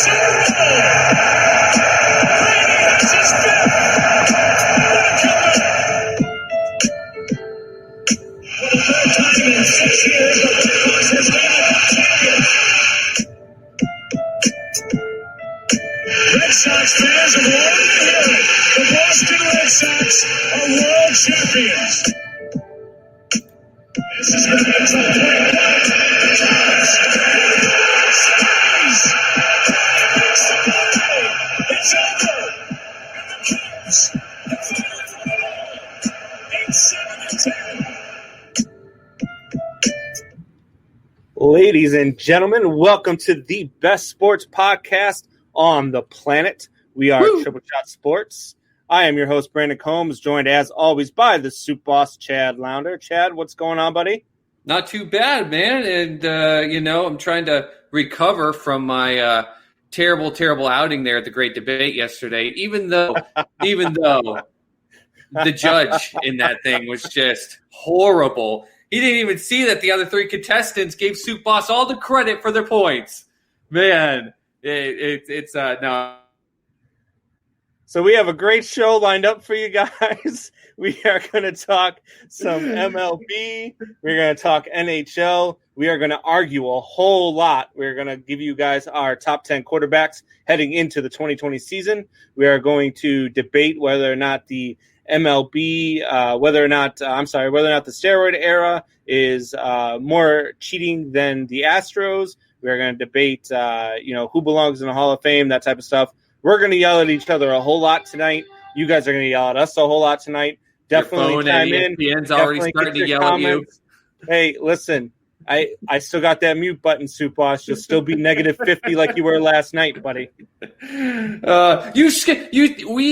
Red Sox fans have long been hearing the Boston Red Sox are world champions. This is going to be a tough play. It's over. And the Cubs have finally won it all. 8-7-10. Ladies and gentlemen, welcome to the best sports podcast on the planet. We are Triple Shot Sports. I am your host, Brandon Combs, joined as always by the soup boss, Chad Lounder. Chad, what's going on, buddy? Not too bad, man. And, I'm trying to recover from my terrible outing there at the Great Debate yesterday, even though the judge in that thing was just horrible. He didn't even see that the other three contestants gave Soup Boss all the credit for their points. Man, it's no. So we have a great show lined up for you guys. We are going to talk some MLB. We're going to talk NHL. We are going to argue a whole lot. We're going to give you guys our top 10 quarterbacks heading into the 2020 season. We are going to debate whether or not the MLB, whether or not the steroid era is more cheating than the Astros. We're going to debate, who belongs in the Hall of Fame, that type of stuff. We're going to yell at each other a whole lot tonight. You guys are going to yell at us a whole lot tonight. Definitely chime in. ESPN's already starting to yell comments. At you. Hey, listen, I still got that mute button, Soup Boss. You'll still be negative 50 like you were last night, buddy. We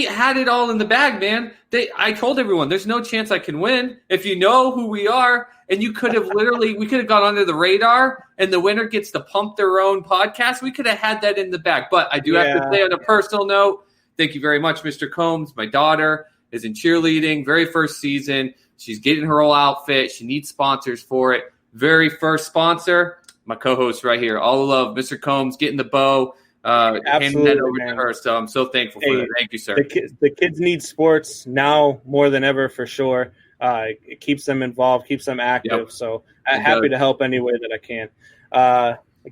had it all in the bag, man. I told everyone there's no chance I can win. If you know who we are, and we could have gone under the radar, and the winner gets to pump their own podcast. We could have had that in the bag. But I do have to say on a personal note, thank you very much, Mr. Combs. My daughter is in cheerleading, very first season. She's getting her whole outfit. She needs sponsors for it. Very first sponsor, my co-host right here. All the love, Mr. Combs, getting the bow, handing that over to her. So I'm so thankful for that. Thank you, sir. The kids need sports now more than ever, for sure. It keeps them involved, keeps them active. Yep. So I'm happy to help any way that I can.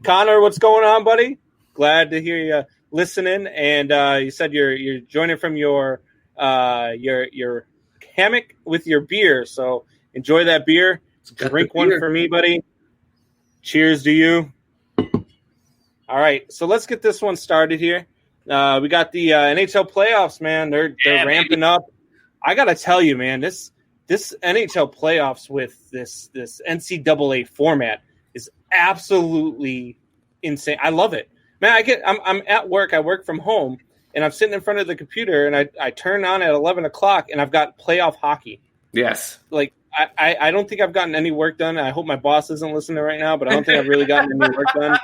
Connor, what's going on, buddy? Glad to hear you listening. And you said you're joining from your hammock with your beer. So enjoy that beer. Drink one for me, buddy. Cheers to you. All right, so let's get this one started here. We got the NHL playoffs, man. They're ramping up. I gotta tell you, man, this NHL playoffs with this NCAA format is absolutely insane. I love it, man. I'm at work. I work from home, and I'm sitting in front of the computer, and I turn on at 11 o'clock, and I've got playoff hockey. Yes, like. I don't think I've gotten any work done. I hope my boss isn't listening right now, but I don't think I've really gotten any work done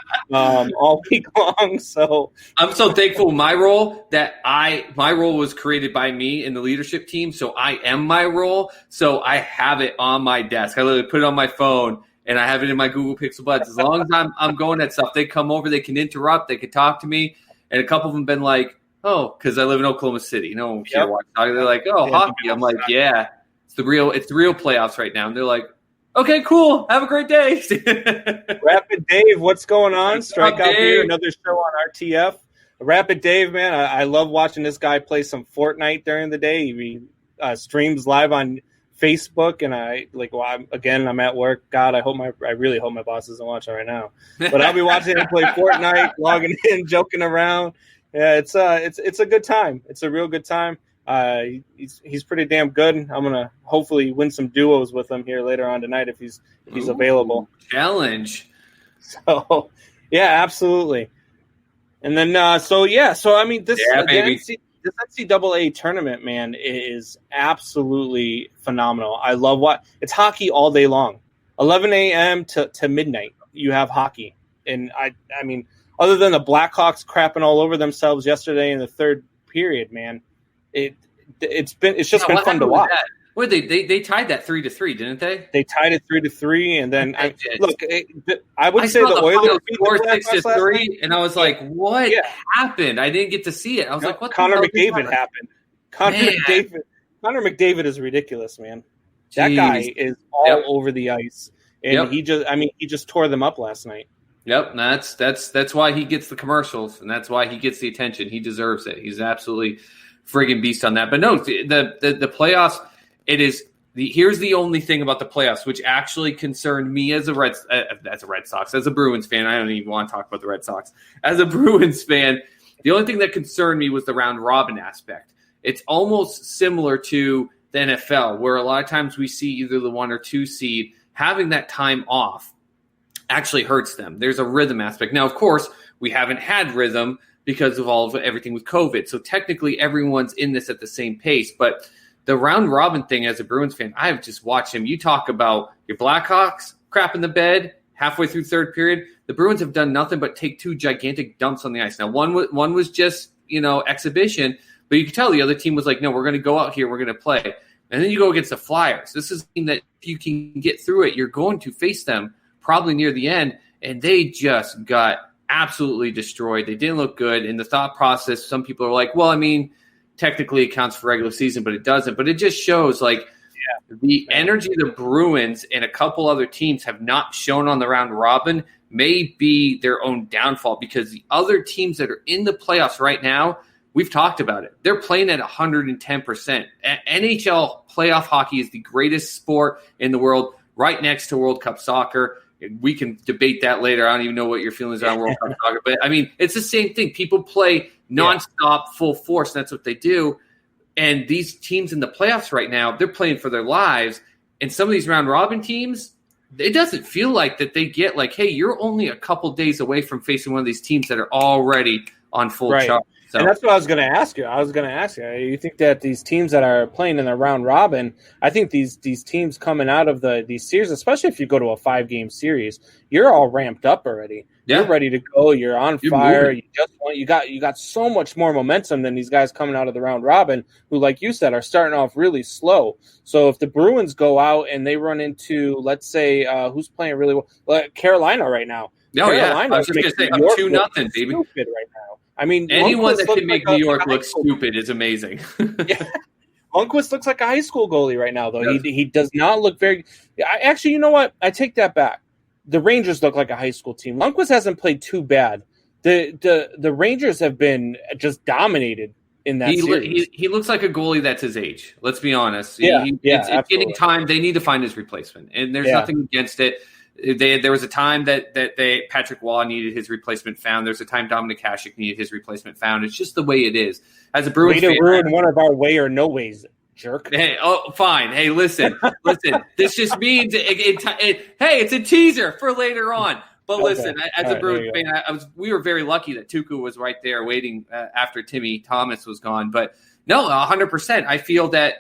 all week long. So I'm so thankful my role was created by me in the leadership team. So I am my role. So I have it on my desk. I literally put it on my phone and I have it in my Google Pixel Buds. As long as I'm going at stuff, they come over, they can interrupt, they can talk to me. And a couple of them been like, oh, because I live in Oklahoma City. They're like, oh, hockey. I'm like, yeah. It's the real playoffs right now. And they're like, okay, cool. Have a great day. Rapid Dave, what's going on? Strikeout here, another show on RTF. Rapid Dave, man, I love watching this guy play some Fortnite during the day. He streams live on Facebook, and I'm at work. God, I really hope my boss doesn't watch it right now. But I'll be watching him play Fortnite, logging in, joking around. Yeah, it's a good time. It's a real good time. He's pretty damn good. I'm gonna hopefully win some duos with him here later on tonight if he's available. Challenge. So yeah, absolutely. And then this NCAA tournament, man, is absolutely phenomenal. I love it's hockey all day long, 11 a.m. to midnight. You have hockey, and I mean, other than the Blackhawks crapping all over themselves yesterday in the third period, man. It's just been fun to watch. Well, they tied that 3-3, didn't they? They tied it 3-3, and then I would I say saw the Oilers beat score the Blackhawks last 6-3, night. and I was like, "What happened?" I didn't get to see it. I was like, "What?" Connor the hell McDavid happened. Connor McDavid is ridiculous, man. That guy is all over the ice, and he just tore them up last night. Yep, that's why he gets the commercials, and that's why he gets the attention. He deserves it. He's absolutely friggin' beast on that. But no, the playoffs. It is. Here's the only thing about the playoffs, which actually concerned me as a Red Sox, as a Bruins fan. I don't even want to talk about the Red Sox. As a Bruins fan, the only thing that concerned me was the round robin aspect. It's almost similar to the NFL, where a lot of times we see either the 1 or 2 seed having that time off actually hurts them. There's a rhythm aspect. Now, of course, we haven't had rhythm because of everything with COVID. So technically everyone's in this at the same pace, but the round robin thing as a Bruins fan, I've just watched him. You talk about your Blackhawks crap in the bed halfway through third period. The Bruins have done nothing but take 2 gigantic dumps on the ice. Now, one was just, exhibition, but you could tell the other team was like, no, we're going to go out here. We're going to play. And then you go against the Flyers. This is a team that if you can get through it, you're going to face them probably near the end. And they just got absolutely destroyed. They didn't look good. In the thought process, some people are like, well, I mean, technically it counts for regular season, but it doesn't. But it just shows the energy the Bruins and a couple other teams have not shown on the round robin may be their own downfall, because the other teams that are in the playoffs right now, we've talked about it. They're playing at 110%. NHL playoff hockey is the greatest sport in the world, right next to World Cup soccer. We can debate that later. I don't even know what your feelings are on World Cup soccer, but I mean, it's the same thing. People play nonstop, full force, and that's what they do. And these teams in the playoffs right now, they're playing for their lives. And some of these round robin teams, it doesn't feel like that they get like, hey, you're only a couple days away from facing one of these teams that are already on full charge. So. And that's what I was going to ask you. You think that these teams that are playing in the round robin, I think these teams coming out of these series, especially if you go to a 5-game series, you're all ramped up already. Yeah. You're ready to go. You're on fire. You got so much more momentum than these guys coming out of the round robin, who, like you said, are starting off really slow. So if the Bruins go out and they run into, let's say, who's playing really well, like Carolina right now. Carolina, I was just going to say, 2-0, baby. Stupid right now. I mean, anyone that can make New York look stupid is amazing. Yeah. Lundqvist looks like a high school goalie right now, though. He does not look very. Actually, you know what? I take that back. The Rangers look like a high school team. Lundqvist hasn't played too bad. The Rangers have been just dominated in that series. He looks like a goalie that's his age. Let's be honest. It's getting time. They need to find his replacement, and there's nothing against it. There was a time that Patrick Waugh needed his replacement found. There's a time Dominic Hasek needed his replacement found. It's just the way it is. As a Bruins fan, ruin one of our way or no ways, jerk. Hey, fine. Hey, listen. This just means it's a teaser for later on. But listen, as a Bruins fan, we were very lucky that Tuukka was right there waiting after Timmy Thomas was gone. But no, 100%. I feel that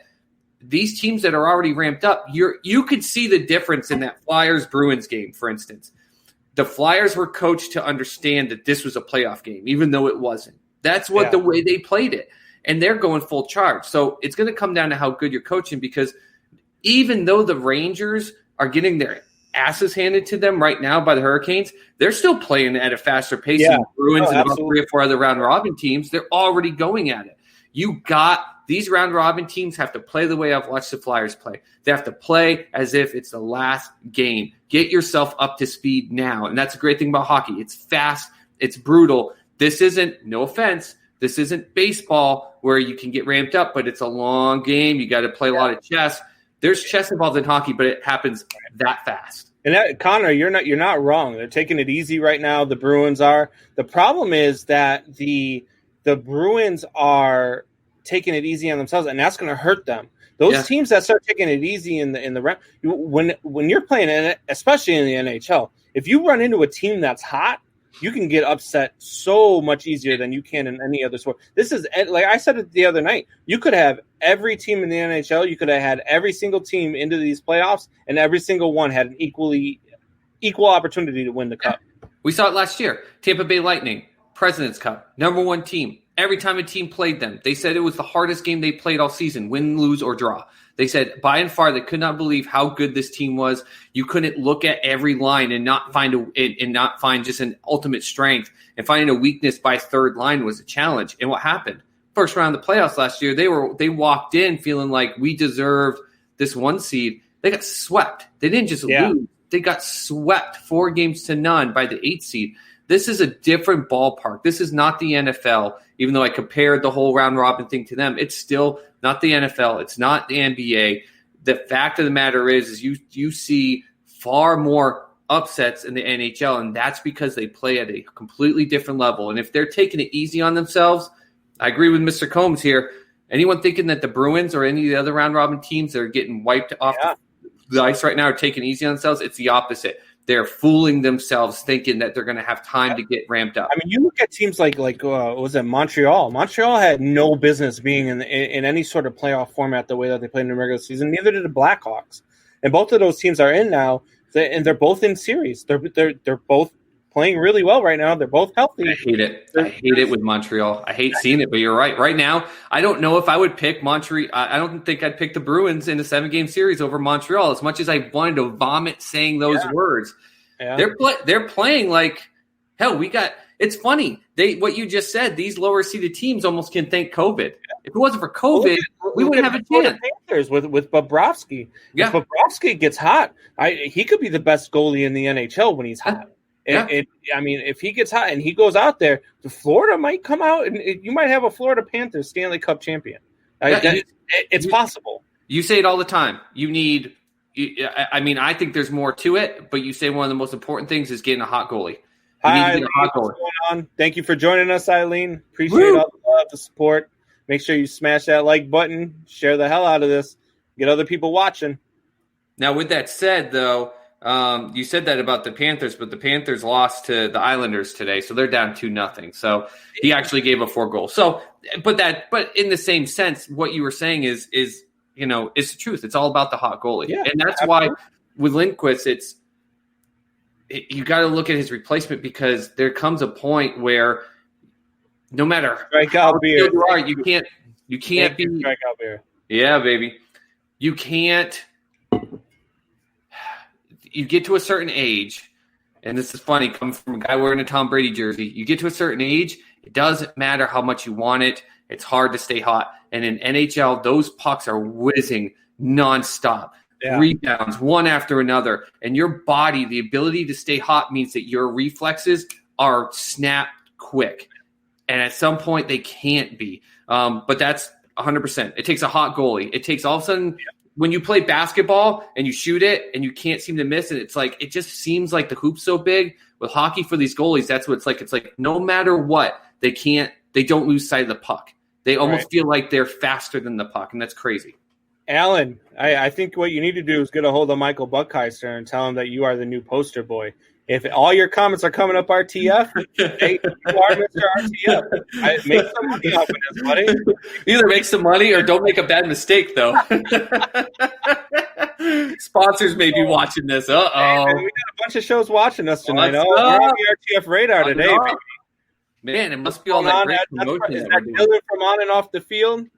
these teams that are already ramped up, you could see the difference in that Flyers-Bruins game, for instance. The Flyers were coached to understand that this was a playoff game, even though it wasn't. That's the way they played it. And they're going full charge. So it's going to come down to how good you're coaching, because even though the Rangers are getting their asses handed to them right now by the Hurricanes, they're still playing at a faster pace than the Bruins and about 3 or 4 other round-robin teams. They're already going at it. These round-robin teams have to play the way I've watched the Flyers play. They have to play as if it's the last game. Get yourself up to speed now. And that's a great thing about hockey. It's fast. It's brutal. This isn't, no offense, this isn't baseball where you can get ramped up, but it's a long game. You got to play a lot of chess. There's chess involved in hockey, but it happens that fast. And Connor, you're not wrong. They're taking it easy right now. The Bruins are. The problem is that the Bruins are taking it easy on themselves, and that's going to hurt them. Those teams that start taking it easy in the round, when you're playing, especially in the NHL, if you run into a team that's hot, you can get upset so much easier than you can in any other sport. This is, like I said it the other night, you could have every team in the NHL, you could have had every single team into these playoffs, and every single one had an equal opportunity to win the cup. We saw it last year. Tampa Bay Lightning, President's Cup, number 1 team. every time a team played them. They said it was the hardest game they played all season, win, lose, or draw. They said by and far they could not believe how good this team was. You couldn't look at every line and not find just an ultimate strength, and finding a weakness by third line was a challenge. And what happened? First round of the playoffs last year, they walked in feeling like we deserved this 1 seed. They got swept. They didn't just lose. They got swept 4-0 by the 8th seed. This is a different ballpark. This is not the NFL. Even though I compared the whole round robin thing to them, it's still not the NFL. It's not the NBA. The fact of the matter is you see far more upsets in the NHL, and that's because they play at a completely different level. And if they're taking it easy on themselves, I agree with Mr. Combs here. Anyone thinking that the Bruins or any of the other round robin teams that are getting wiped off the ice right now are taking it easy on themselves, it's the opposite. They're fooling themselves thinking that they're going to have time to get ramped up. I mean, you look at teams like was it Montreal? Montreal had no business being in any sort of playoff format the way that they played in the regular season. Neither did the Blackhawks, and both of those teams are in now, and they're both in series. They're both playing really well right now. They're both healthy. I hate it. I hate it with Montreal. I hate seeing it, but you're right. Right now, I don't know if I would pick Montreal. I don't think I'd pick the Bruins in a 7-game series over Montreal, as much as I wanted to vomit saying those words. Yeah. They're playing like hell. It's funny. What you just said, these lower seeded teams almost can thank COVID. If it wasn't for COVID, we wouldn't have a chance. Panthers with Bobrovsky. Yeah. If Bobrovsky gets hot, he could be the best goalie in the NHL when he's hot. I mean, if he gets hot and he goes out there, the Florida might come out and you might have a Florida Panthers Stanley Cup champion. It's possible. You say it all the time. I think there's more to it, but you say one of the most important things is getting a hot goalie. Hi, Eileen, what's going on? Thank you for joining us, Eileen. Appreciate all the love, the support. Make sure you smash that like button, share the hell out of this, get other people watching. Now, with that said, though, you said that about the Panthers, but the Panthers lost to the Islanders today, so they're down 2-0. So he actually gave up 4 goals. So, but in the same sense, what you were saying is it's the truth. It's all about the hot goalie, and that's why with Lindquist, you got to look at his replacement, because there comes a point where no matter how good you are, you can't be strikeout beer. Yeah, baby, you can't. You get to a certain age, and this is funny, coming from a guy wearing a Tom Brady jersey. You get to a certain age, it doesn't matter how much you want it. It's hard to stay hot. And in NHL, those pucks are whizzing nonstop. Yeah. Rebounds, one after another. And your body, the ability to stay hot means that your reflexes are snapped quick. And at some point, they can't be. But that's 100%. It takes a hot goalie. It takes all of a sudden – when you play basketball and you shoot it and you can't seem to miss it, it's like it just seems like the hoop's so big. With hockey for these goalies, that's what it's like. It's like no matter what, they don't lose sight of the puck. They almost feel like they're faster than the puck, and that's crazy. Alan, I think what you need to do is get a hold of Michael Buckheister and tell him that you are the new poster boy. If all your comments are coming up RTF, hey, you are Mr. RTF. Make some money off of this, buddy. Either make some money or don't make a bad mistake, though. Sponsors may be watching this. Hey, man, we got a bunch of shows watching us tonight. We're on the RTF radar today, baby. Man, it must be all that great promotion. Is that Dylan from on and off the field?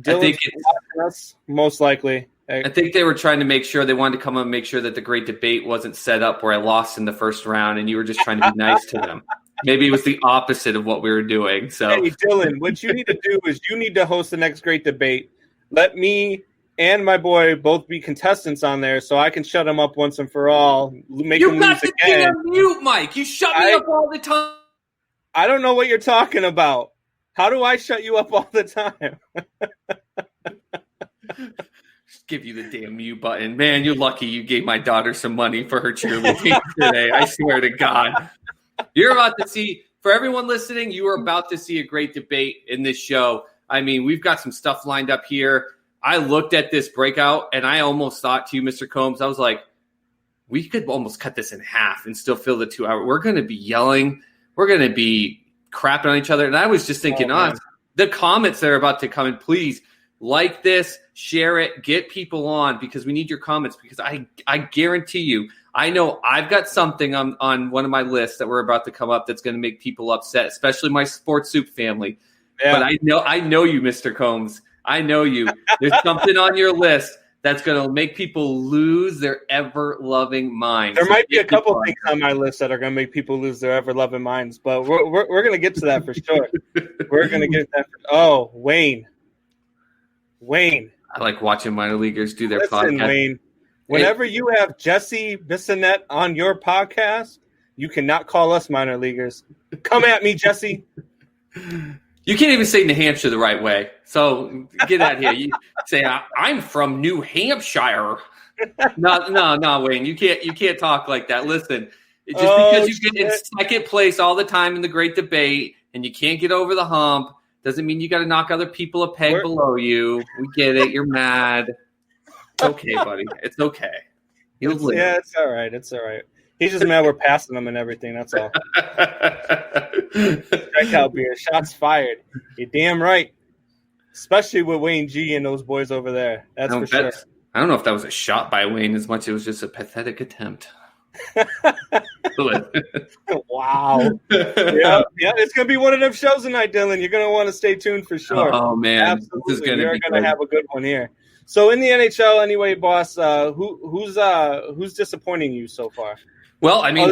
I think it's watching us, most likely. I think they were trying to make sure they wanted to come up and make sure that the great debate wasn't set up where I lost in the first round and you were just trying to be nice to them. Maybe it was the opposite of what we were doing. So, hey, Dylan, what you need to do is you need to host the next great debate. Let me and my boy both be contestants on there so I can shut him up once and for all. Make him lose again. You got on mute, Mike. You shut me up all the time. I don't know what you're talking about. How do I shut you up all the time? Give you the damn mute button. Man, you're lucky you gave my daughter some money for her cheerleading today. I swear to God. You're about to see, for everyone listening, you are about to see a great debate in this show. I mean, we've got some stuff lined up here. I looked at this breakout, and I almost thought to you, Mr. Combs, I was like, we could almost cut this in half and still fill the 2 hour. We're going to be yelling. We're going to be crapping on each other. And I was just thinking, the comments that are about to come in, please like this, share it, get people on, because we need your comments, because I guarantee you, I know I've got something on one of my lists that we're about to come up that's going to make people upset, especially my Sports Soup family. Yeah. But I know you, Mr. Combs. I know you. There's something on your list that's going to make people lose their ever-loving minds. There might be a couple things on my list that are going to make people lose their ever-loving minds, but we're going to get to that for sure. We're going to get that. Wayne. I like watching minor leaguers do their Listen, podcast. Wayne, whenever you have Jesse Bissonette on your podcast, you cannot call us minor leaguers. Come at me, Jesse. You can't even say New Hampshire the right way. So get out here. You say, I'm from New Hampshire. No, Wayne. You can't talk like that. Listen, just because you get in second place all the time in the great debate and you can't get over the hump doesn't mean you got to knock other people a peg below you. We get it. You're mad. It's okay, buddy. It's okay. It's all right. It's all right. He's just mad we're passing him and everything. That's all. Strikeout beer. Shots fired. You're damn right. Especially with Wayne G and those boys over there. That's for sure. I don't know if that was a shot by Wayne as much as it was just a pathetic attempt. Wow. Yeah, it's going to be one of them shows tonight, Dylan. You're going to want to stay tuned for sure. Oh, man. Absolutely. This is going We're going to have a good one here. So in the NHL anyway, boss, who's disappointing you so far? Well, I mean,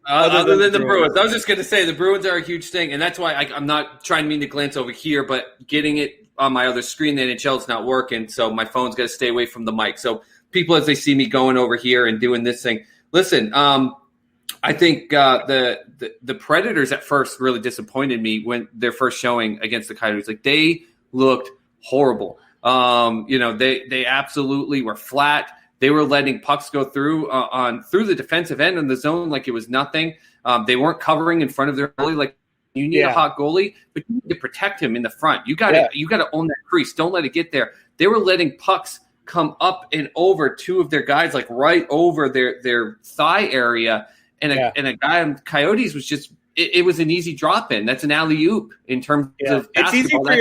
other than the Bruins. I was just going to say the Bruins are a huge thing, and that's why I'm not trying to glance over here, but getting it on my other screen, the NHL is not working, so my phone's got to stay away from the mic. So people, as they see me going over here and doing this thing, listen, I think the Predators at first really disappointed me when their first showing against the Coyotes. Like, they looked horrible. They absolutely were flat. They were letting pucks go through the defensive end in the zone like it was nothing. They weren't covering in front of their goalie. Like, you need a hot goalie, but you need to protect him in the front. You got to own that crease. Don't let it get there. They were letting pucks come up and over two of their guys, like right over their thigh area, and a guy on Coyotes was just. It was an easy drop in. That's an alley-oop in terms of basketball. It's easier for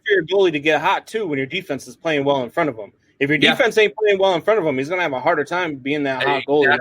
your goalie to get hot, too, when your defense is playing well in front of him. If your defense ain't playing well in front of him, he's going to have a harder time being that hot goalie.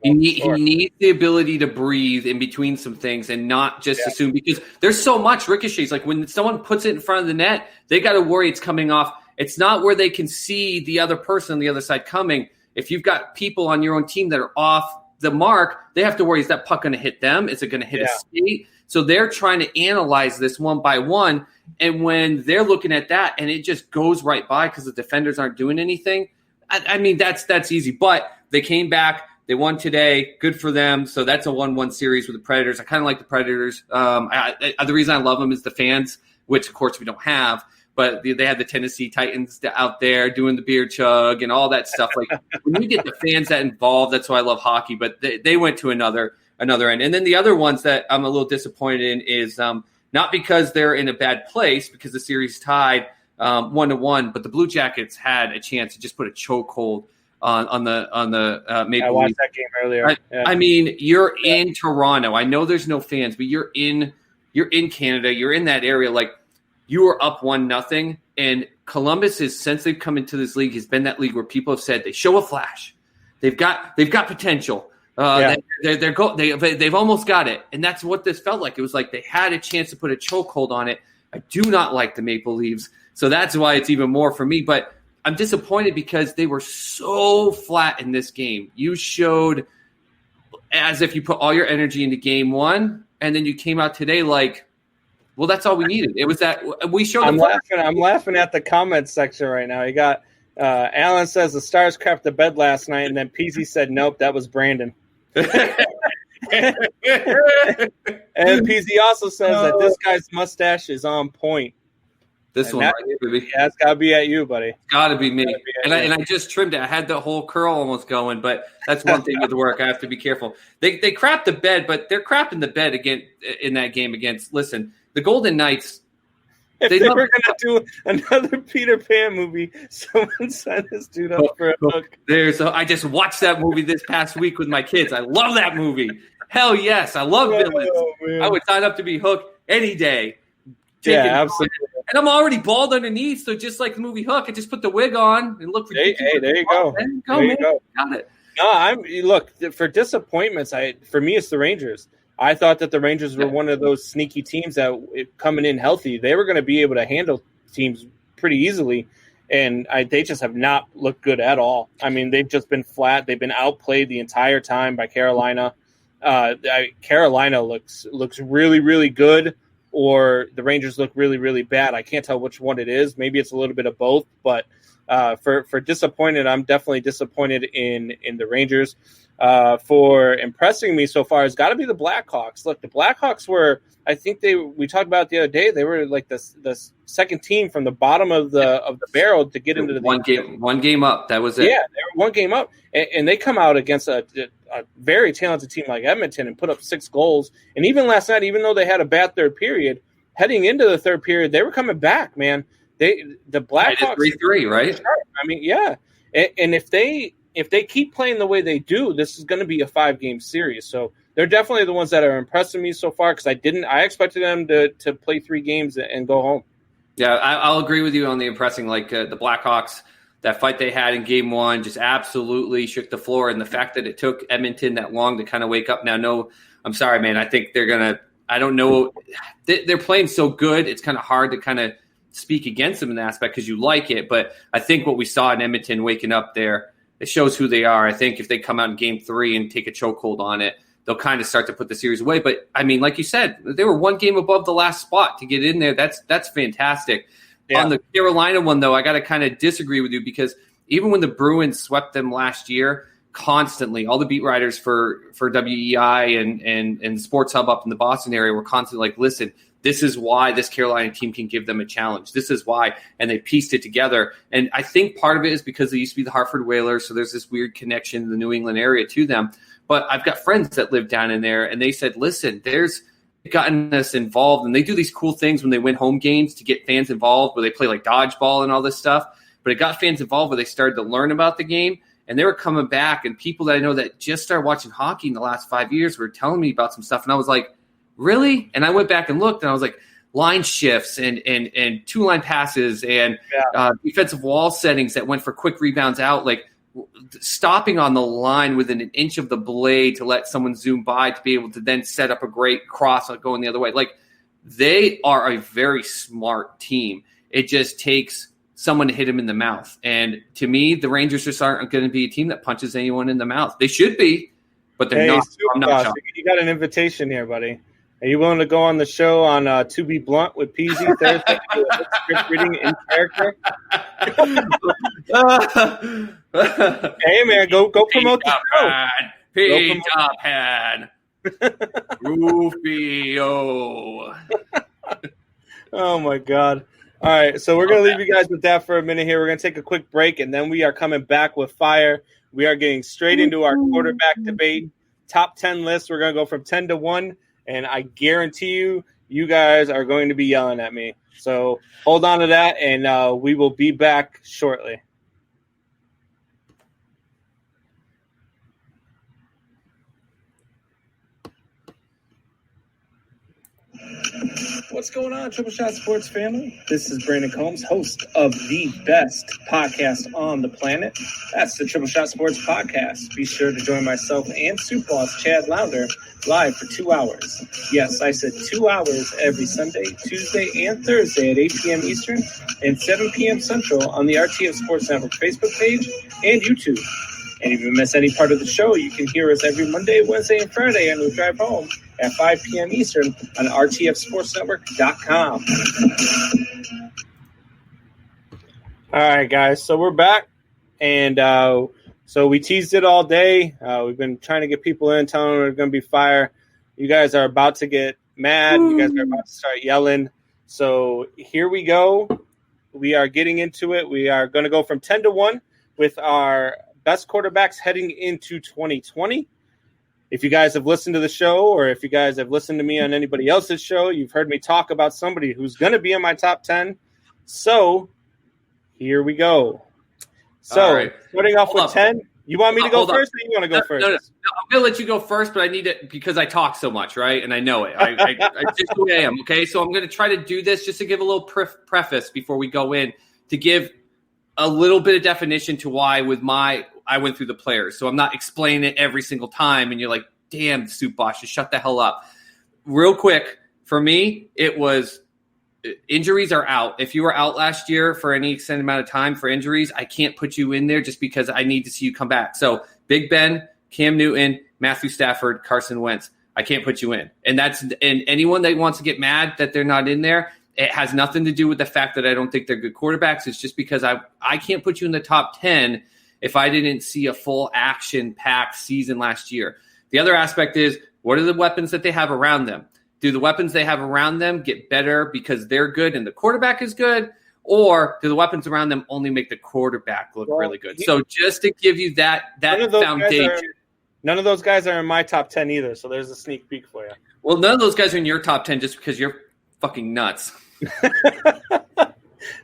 He needs the ability to breathe in between some things and not just assume, because there's so much ricochets. Like, when someone puts it in front of the net, they got to worry it's coming off. It's not where they can see the other person on the other side coming. If you've got people on your own team that are off the mark, they have to worry, is that puck going to hit them? Is it going to hit a skate? So they're trying to analyze this one by one. And when they're looking at that and it just goes right by because the defenders aren't doing anything, I mean, that's easy. But they came back. They won today. Good for them. So that's a 1-1 series with the Predators. I kind of like the Predators. The reason I love them is the fans, which, of course, we don't have. But they had the Tennessee Titans out there doing the beer chug and all that stuff. Like, when you get the fans that involved, that's why I love hockey. But they went to another end. And then the other ones that I'm a little disappointed in is not because they're in a bad place, because the series tied 1-1, but the Blue Jackets had a chance to just put a chokehold on the Maple Leafs. I watched that game earlier. I mean, you're in Toronto. I know there's no fans, but you're in Canada. You're in that area. Like, you are up 1-0, and Columbus is, since they've come into this league, has been that league where people have said they show a flash, they've got potential, they've almost got it, and that's what this felt like. It was like they had a chance to put a chokehold on it. I do not like the Maple Leafs, so that's why it's even more for me. But I'm disappointed because they were so flat in this game. You showed as if you put all your energy into game one, and then you came out today like, well, that's all we needed. It was that we showed. I'm laughing at the comments section right now. You got Alan says the Stars crapped the bed last night, and then Peasy said, "Nope, that was Brandon." And Peasy also says that this guy's mustache is on point. This one, right here, baby. Yeah, it's got to be at you, buddy. Got to be me. And I just trimmed it. I had the whole curl almost going, but that's one thing with work. I have to be careful. They crapped the bed, but they're crapping the bed again in that game against. Listen, the Golden Knights. If they were going to do another Peter Pan movie, someone send this dude up for a hook. I just watched that movie this past week with my kids. I love that movie. Hell yes, I love villains. Man. I would sign up to be Hook any day. Absolutely. And I'm already bald underneath, so just like the movie Hook, I just put the wig on and look. Hey, there you go. There you go. Got it. No, look for disappointments. For me, it's the Rangers. I thought that the Rangers were one of those sneaky teams that coming in healthy, they were going to be able to handle teams pretty easily, and they just have not looked good at all. I mean, they've just been flat. They've been outplayed the entire time by Carolina. Carolina looks really, really good, or the Rangers look really, really bad. I can't tell which one it is. Maybe it's a little bit of both, but for disappointed, I'm definitely disappointed in the Rangers. For impressing me so far has got to be the Blackhawks. Look, the Blackhawks were, I think we talked about it the other day, they were like the second team from the bottom of the barrel to get into the one game up. That was it. Yeah, they were one game up, and they come out against a very talented team like Edmonton and put up 6 goals. And even last night, even though they had a bad third period, heading into the third period, they were coming back, man. The Blackhawks 3-3, right? I mean, yeah, and if they keep playing the way they do, this is going to be a 5-game series. So they're definitely the ones that are impressing me so far, because I expected them to play 3 games and go home. Yeah, I'll agree with you on the impressing. Like the Blackhawks, that fight they had in Game 1 just absolutely shook the floor. And the fact that it took Edmonton that long to kind of wake up now, no, I'm sorry, man. I think they're going to – I don't know. They're playing so good, it's kind of hard to kind of speak against them in that aspect because you like it. But I think what we saw in Edmonton waking up there, it shows who they are. I think if they come out in Game 3 and take a chokehold on it, they'll kind of start to put the series away. But, I mean, like you said, they were 1 game above the last spot to get in there. That's fantastic. Yeah. On the Carolina one, though, I got to kind of disagree with you because even when the Bruins swept them last year, constantly, all the beat writers for WEI and Sports Hub up in the Boston area were constantly like, listen, this is why this Carolina team can give them a challenge. This is why. And they pieced it together. And I think part of it is because they used to be the Hartford Whalers, so there's this weird connection in the New England area to them. But I've got friends that live down in there, and they said, listen, there's gotten us involved, and they do these cool things when they win home games to get fans involved, where they play like dodgeball and all this stuff. But it got fans involved where they started to learn about the game, and they were coming back. And people that I know that just started watching hockey in the last 5 years were telling me about some stuff, and I was like, really? And I went back and looked, and I was like, line shifts and 2-line passes and defensive wall settings that went for quick rebounds out, like stopping on the line within an inch of the blade to let someone zoom by to be able to then set up a great cross going the other way. Like, they are a very smart team. It just takes someone to hit them in the mouth. And to me, the Rangers just aren't going to be a team that punches anyone in the mouth. They should be, but they're not. I'm not shocked. You got an invitation here, buddy. Are you willing to go on the show on To Be Blunt with Peasy Thursday? Script reading in character. Hey man, go promote the show. Peter Pan, Rufio. Oh my God! All right, so we're gonna leave you guys with that for a minute here. We're gonna take a quick break, and then we are coming back with fire. We are getting straight into our quarterback debate, top 10 list. We're gonna go from 10 to 1. And I guarantee you guys are going to be yelling at me. So hold on to that, and we will be back shortly. What's going on, Triple Shot Sports family? This is Brandon Combs, host of the best podcast on the planet. That's the Triple Shot Sports Podcast. Be sure to join myself and Soup Boss Chad Lounder live for 2 hours. Yes, I said 2 hours every Sunday, Tuesday, and Thursday at 8 p.m. Eastern and 7 p.m. Central on the RTF Sports Network Facebook page and YouTube. And if you miss any part of the show, you can hear us every Monday, Wednesday, and Friday on the drive home at 5 p.m. Eastern on rtfsportsnetwork.com. All right, guys. So we're back. And so we teased it all day. We've been trying to get people in, telling them we're going to be fire. You guys are about to get mad. You guys are about to start yelling. So here we go. We are getting into it. We are going to go from 10 to 1 with our best quarterbacks heading into 2020. If you guys have listened to the show, or if you guys have listened to me on anybody else's show, you've heard me talk about somebody who's going to be in my top 10. So here we go. So right. Starting off with 10, you want me to go first, or you want to go first? No, I'm going to let you go first, but I need it because I talk so much, right? And I know it. I just who I am, okay? So I'm going to try to do this just to give a little preface before we go in, to give a little bit of definition to why with my I went through the players. So I'm not explaining it every single time. And you're like, damn, Soup Boss, just shut the hell up. Real quick, for me, it was injuries are out. If you were out last year for any extended amount of time for injuries, I can't put you in there just because I need to see you come back. So Big Ben, Cam Newton, Matthew Stafford, Carson Wentz, I can't put you in. And anyone that wants to get mad that they're not in there, it has nothing to do with the fact that I don't think they're good quarterbacks. It's just because I can't put you in the top 10 if I didn't see a full action-packed season last year. The other aspect is, what are the weapons that they have around them? Do the weapons they have around them get better because they're good and the quarterback is good? Or do the weapons around them only make the quarterback look really good? So just to give you that foundation. None of those guys are in my top 10 either, so there's a sneak peek for you. Well, none of those guys are in your top 10 just because you're fucking nuts.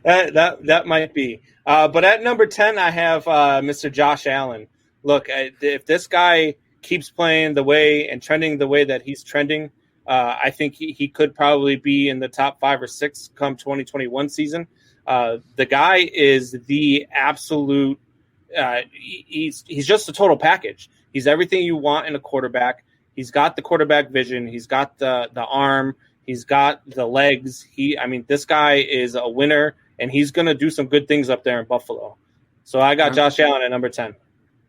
that might be. But at number 10, I have Mr. Josh Allen. Look, if this guy keeps playing the way and trending the way that he's trending, I think he could probably be in the top 5 or 6 come 2021 season. The guy is the absolute he's just a total package. He's everything you want in a quarterback. He's got the quarterback vision. He's got the arm. He's got the legs. This guy is a winner, and he's going to do some good things up there in Buffalo. So I got Josh Allen at number 10.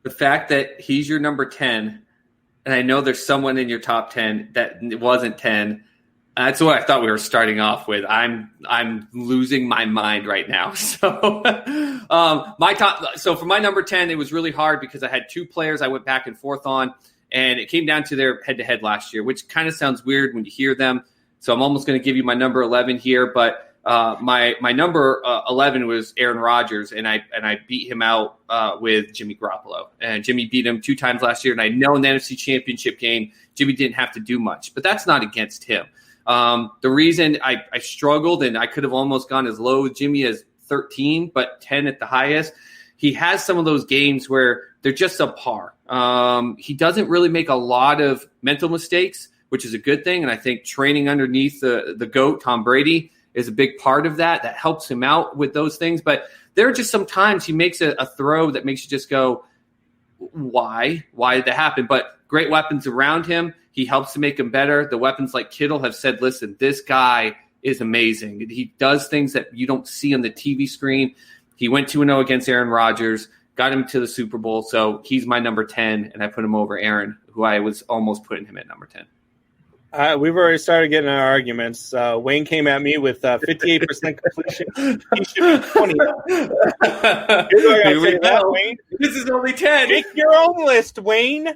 The fact that he's your number 10, and I know there's someone in your top 10 that wasn't 10, that's what I thought we were starting off with. I'm losing my mind right now. So so for my number 10, it was really hard because I had 2 players I went back and forth on, and it came down to their head-to-head last year, which kind of sounds weird when you hear them. So I'm almost going to give you my number 11 here, but my number 11 was Aaron Rodgers, and I beat him out with Jimmy Garoppolo. And Jimmy beat him 2 times last year, and I know in the NFC Championship game, Jimmy didn't have to do much, but that's not against him. The reason I struggled, and I could have almost gone as low with Jimmy as 13, but 10 at the highest, he has some of those games where they're just subpar. He doesn't really make a lot of mental mistakes, which is a good thing. And I think training underneath the GOAT, Tom Brady, is a big part of that. That helps him out with those things. But there are just some times he makes a throw that makes you just go, why? Why did that happen? But great weapons around him. He helps to make him better. The weapons like Kittle have said, listen, this guy is amazing. He does things that you don't see on the TV screen. He went 2-0 against Aaron Rodgers, got him to the Super Bowl. So he's my number 10, and I put him over Aaron, who I was almost putting him at number 10. We've already started getting our arguments. Wayne came at me with 58% completion. He should be 20. Here we go. Wayne. This is only 10. Make your own list, Wayne.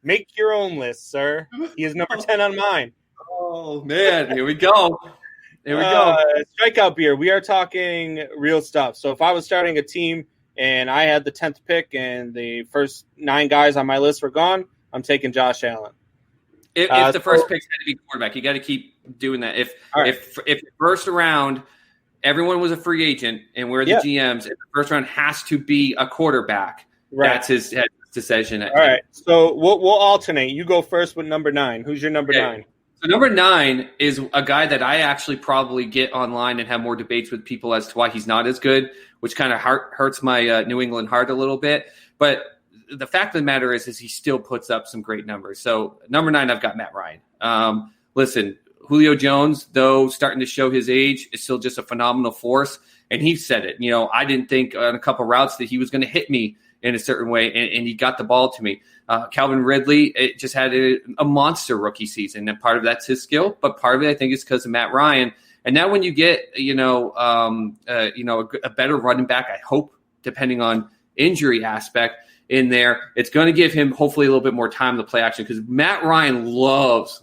Make your own list, sir. He is number 10 on mine. Oh, man. Here we go. Here we go. Strikeout beer. We are talking real stuff. So if I was starting a team and I had the 10th pick and the first 9 guys on my list were gone, I'm taking Josh Allen. If the first pick's going to be quarterback, you got to keep doing that. If the first round, everyone was a free agent and we're the GMs, if the first round has to be a quarterback, that's his decision. All right. So we'll alternate. You go first with number 9. Who's your number 9? So number 9 is a guy that I actually probably get online and have more debates with people as to why he's not as good, which kind of hurts my New England heart a little bit. But the fact of the matter is he still puts up some great numbers. So number 9, I've got Matt Ryan. Listen, Julio Jones, though starting to show his age, is still just a phenomenal force. And he said it. I didn't think on a couple routes that he was going to hit me in a certain way, and he got the ball to me. Calvin Ridley just had a monster rookie season, and part of that's his skill, but part of it I think is because of Matt Ryan. And now when you get a better running back, I hope, depending on injury aspect in there, it's going to give him hopefully a little bit more time to play action, because Matt Ryan loves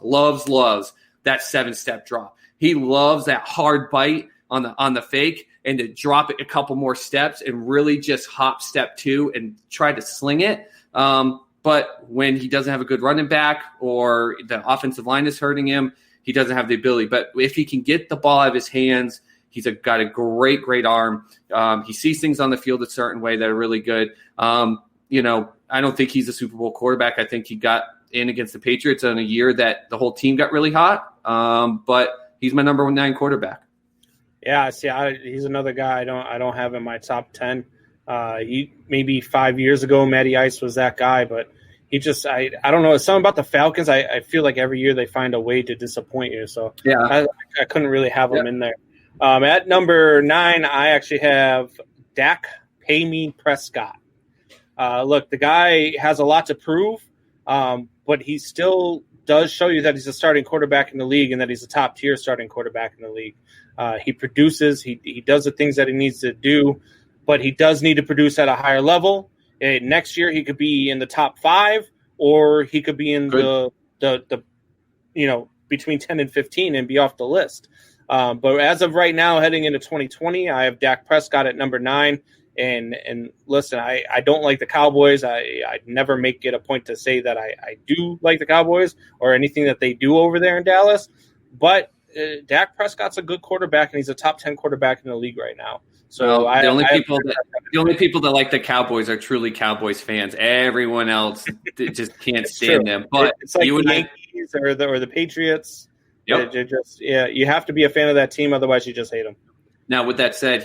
that 7-step drop. He loves that hard bite on the fake and to drop it a couple more steps and really just hop step 2 and try to sling it. But when he doesn't have a good running back or the offensive line is hurting him, he doesn't have the ability. But if he can get the ball out of his hands, he's got a great arm. He sees things on the field a certain way that are really good. I don't think he's a Super Bowl quarterback. I think he got in against the Patriots in a year that the whole team got really hot. But he's my number 9 quarterback. Yeah, see, he's another guy I don't have in my top 10. Maybe 5 years ago, Matty Ice was that guy, but he just I don't know. It's something about the Falcons. I feel like every year they find a way to disappoint you. So Yeah. I couldn't really have them in there. At number 9, I actually have Dak Prescott. Look, the guy has a lot to prove, but he still does show you that he's a starting quarterback in the league and that he's a top-tier starting quarterback in the league. He produces. He does the things that he needs to do, but he does need to produce at a higher level. Next year, he could be in the top 5, or he could be in the between 10 and 15 and be off the list. But as of right now, heading into 2020, I have Dak Prescott at number 9. And listen, I don't like the Cowboys. I never make it a point to say that I do like the Cowboys or anything that they do over there in Dallas. But Dak Prescott's a good quarterback, and he's a top 10 quarterback in the league right now. So the only people that like the Cowboys are truly Cowboys fans. Everyone else just can't stand them. But it's like you and the Yankees or the Patriots. Yep. They're just you have to be a fan of that team, otherwise you just hate them. Now, with that said,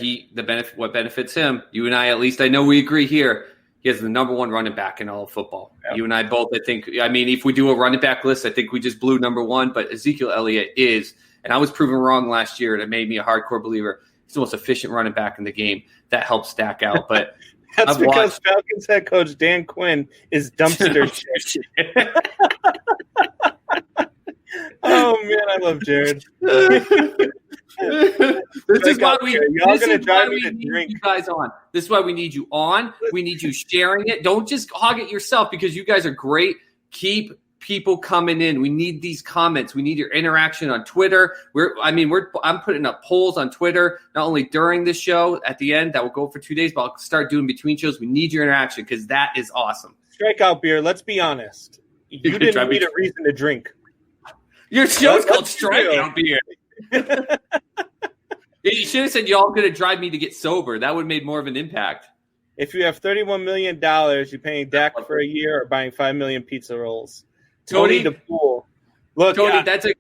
what benefits him, you and I, at least I know we agree here, he has the number 1 running back in all of football. Yep. You and I both, if we do a running back list, I think we just blew number 1, but Ezekiel Elliott is, and I was proven wrong last year, and it made me a hardcore believer. He's the most efficient running back in the game. That helps stack out. But that's because Falcons head coach Dan Quinn is dumpster shit. Oh, man, I love Jared. This is why we need you guys on. This is why we need you on. We need you sharing it. Don't just hog it yourself, because you guys are great. Keep people coming in. We need these comments. We need your interaction on Twitter. I'm putting up polls on Twitter, not only during the show at the end that will go for 2 days, but I'll start doing between shows. We need your interaction, because that is awesome. Strikeout beer. Let's be honest. You didn't need a reason to drink. Your show's called Strikeout Beer. You should have said y'all going to drive me to get sober. That would have made more of an impact. If you have $31 million, you're paying Dak for a year or buying 5 million pizza rolls. Tony the Pool. Look, Tony, that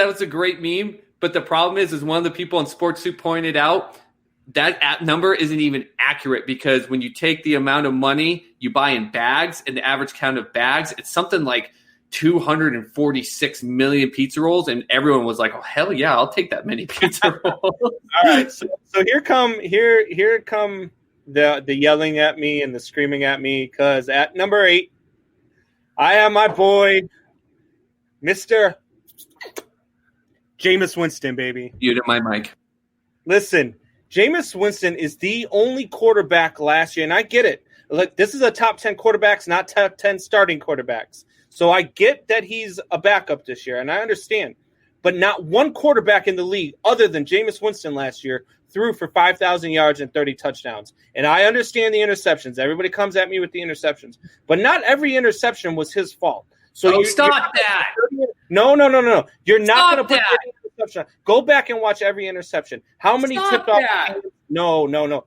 was a great meme. But the problem is one of the people on Sports Soup pointed out that number isn't even accurate, because when you take the amount of money you buy in bags and the average count of bags, it's something like 246 million pizza rolls, and everyone was like, "Oh hell yeah, I'll take that many pizza rolls." All right, so here come the yelling at me and the screaming at me, because at number 8, I have my boy, Mr. Jameis Winston, baby. Mute my mic. Listen, Jameis Winston is the only quarterback last year, and I get it. Look, this is a top 10 quarterbacks, not top 10 starting quarterbacks. So I get that he's a backup this year, and I understand. But not one quarterback in the league other than Jameis Winston last year threw for 5,000 yards and 30 touchdowns. And I understand the interceptions. Everybody comes at me with the interceptions. But not every interception was his fault. So stop that. No. You're not going to put every interception. Go back and watch every interception. How many tipped off? No.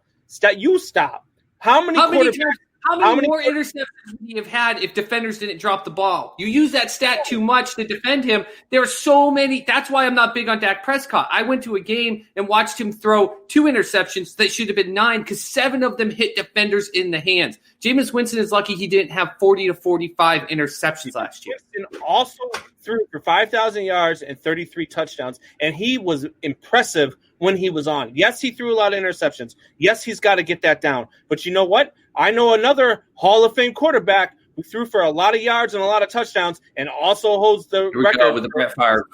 You stop. How many more interceptions would he have had if defenders didn't drop the ball? You use that stat too much to defend him. There are so many. That's why I'm not big on Dak Prescott. I went to a game and watched him throw 2 interceptions that should have been 9, because 7 of them hit defenders in the hands. Jameis Winston is lucky he didn't have 40 to 45 interceptions last year. Winston also threw for 5,000 yards and 33 touchdowns, and he was impressive when he was on. Yes, he threw a lot of interceptions. Yes, he's got to get that down. But you know what? I know another Hall of Fame quarterback who threw for a lot of yards and a lot of touchdowns and also holds the record with the Brett Favre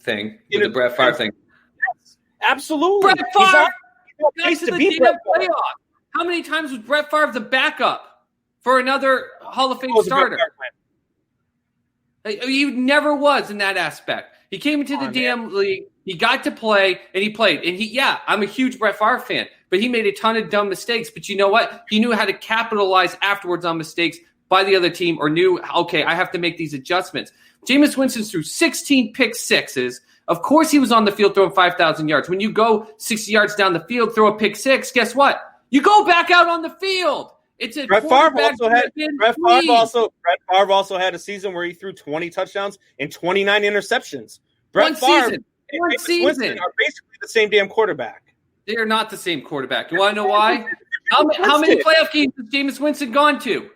thing. Yes, absolutely. Brett Favre got to the damn playoff. How many times was Brett Favre the backup for another Hall of Fame starter? He never was in that aspect. He came into the damn league. He got to play, and he played. And I'm a huge Brett Favre fan, but he made a ton of dumb mistakes. But you know what? He knew how to capitalize afterwards on mistakes by the other team, or knew, okay, I have to make these adjustments. Jameis Winston threw 16 pick sixes. Of course he was on the field throwing 5,000 yards. When you go 60 yards down the field, throw a pick six, guess what? You go back out on the field. It's a Brett Favre also had a season where he threw 20 touchdowns and 29 interceptions. One season Winston are basically the same damn quarterback. They are not the same quarterback. You want to know why? How many playoff games has Jameis Winston gone to?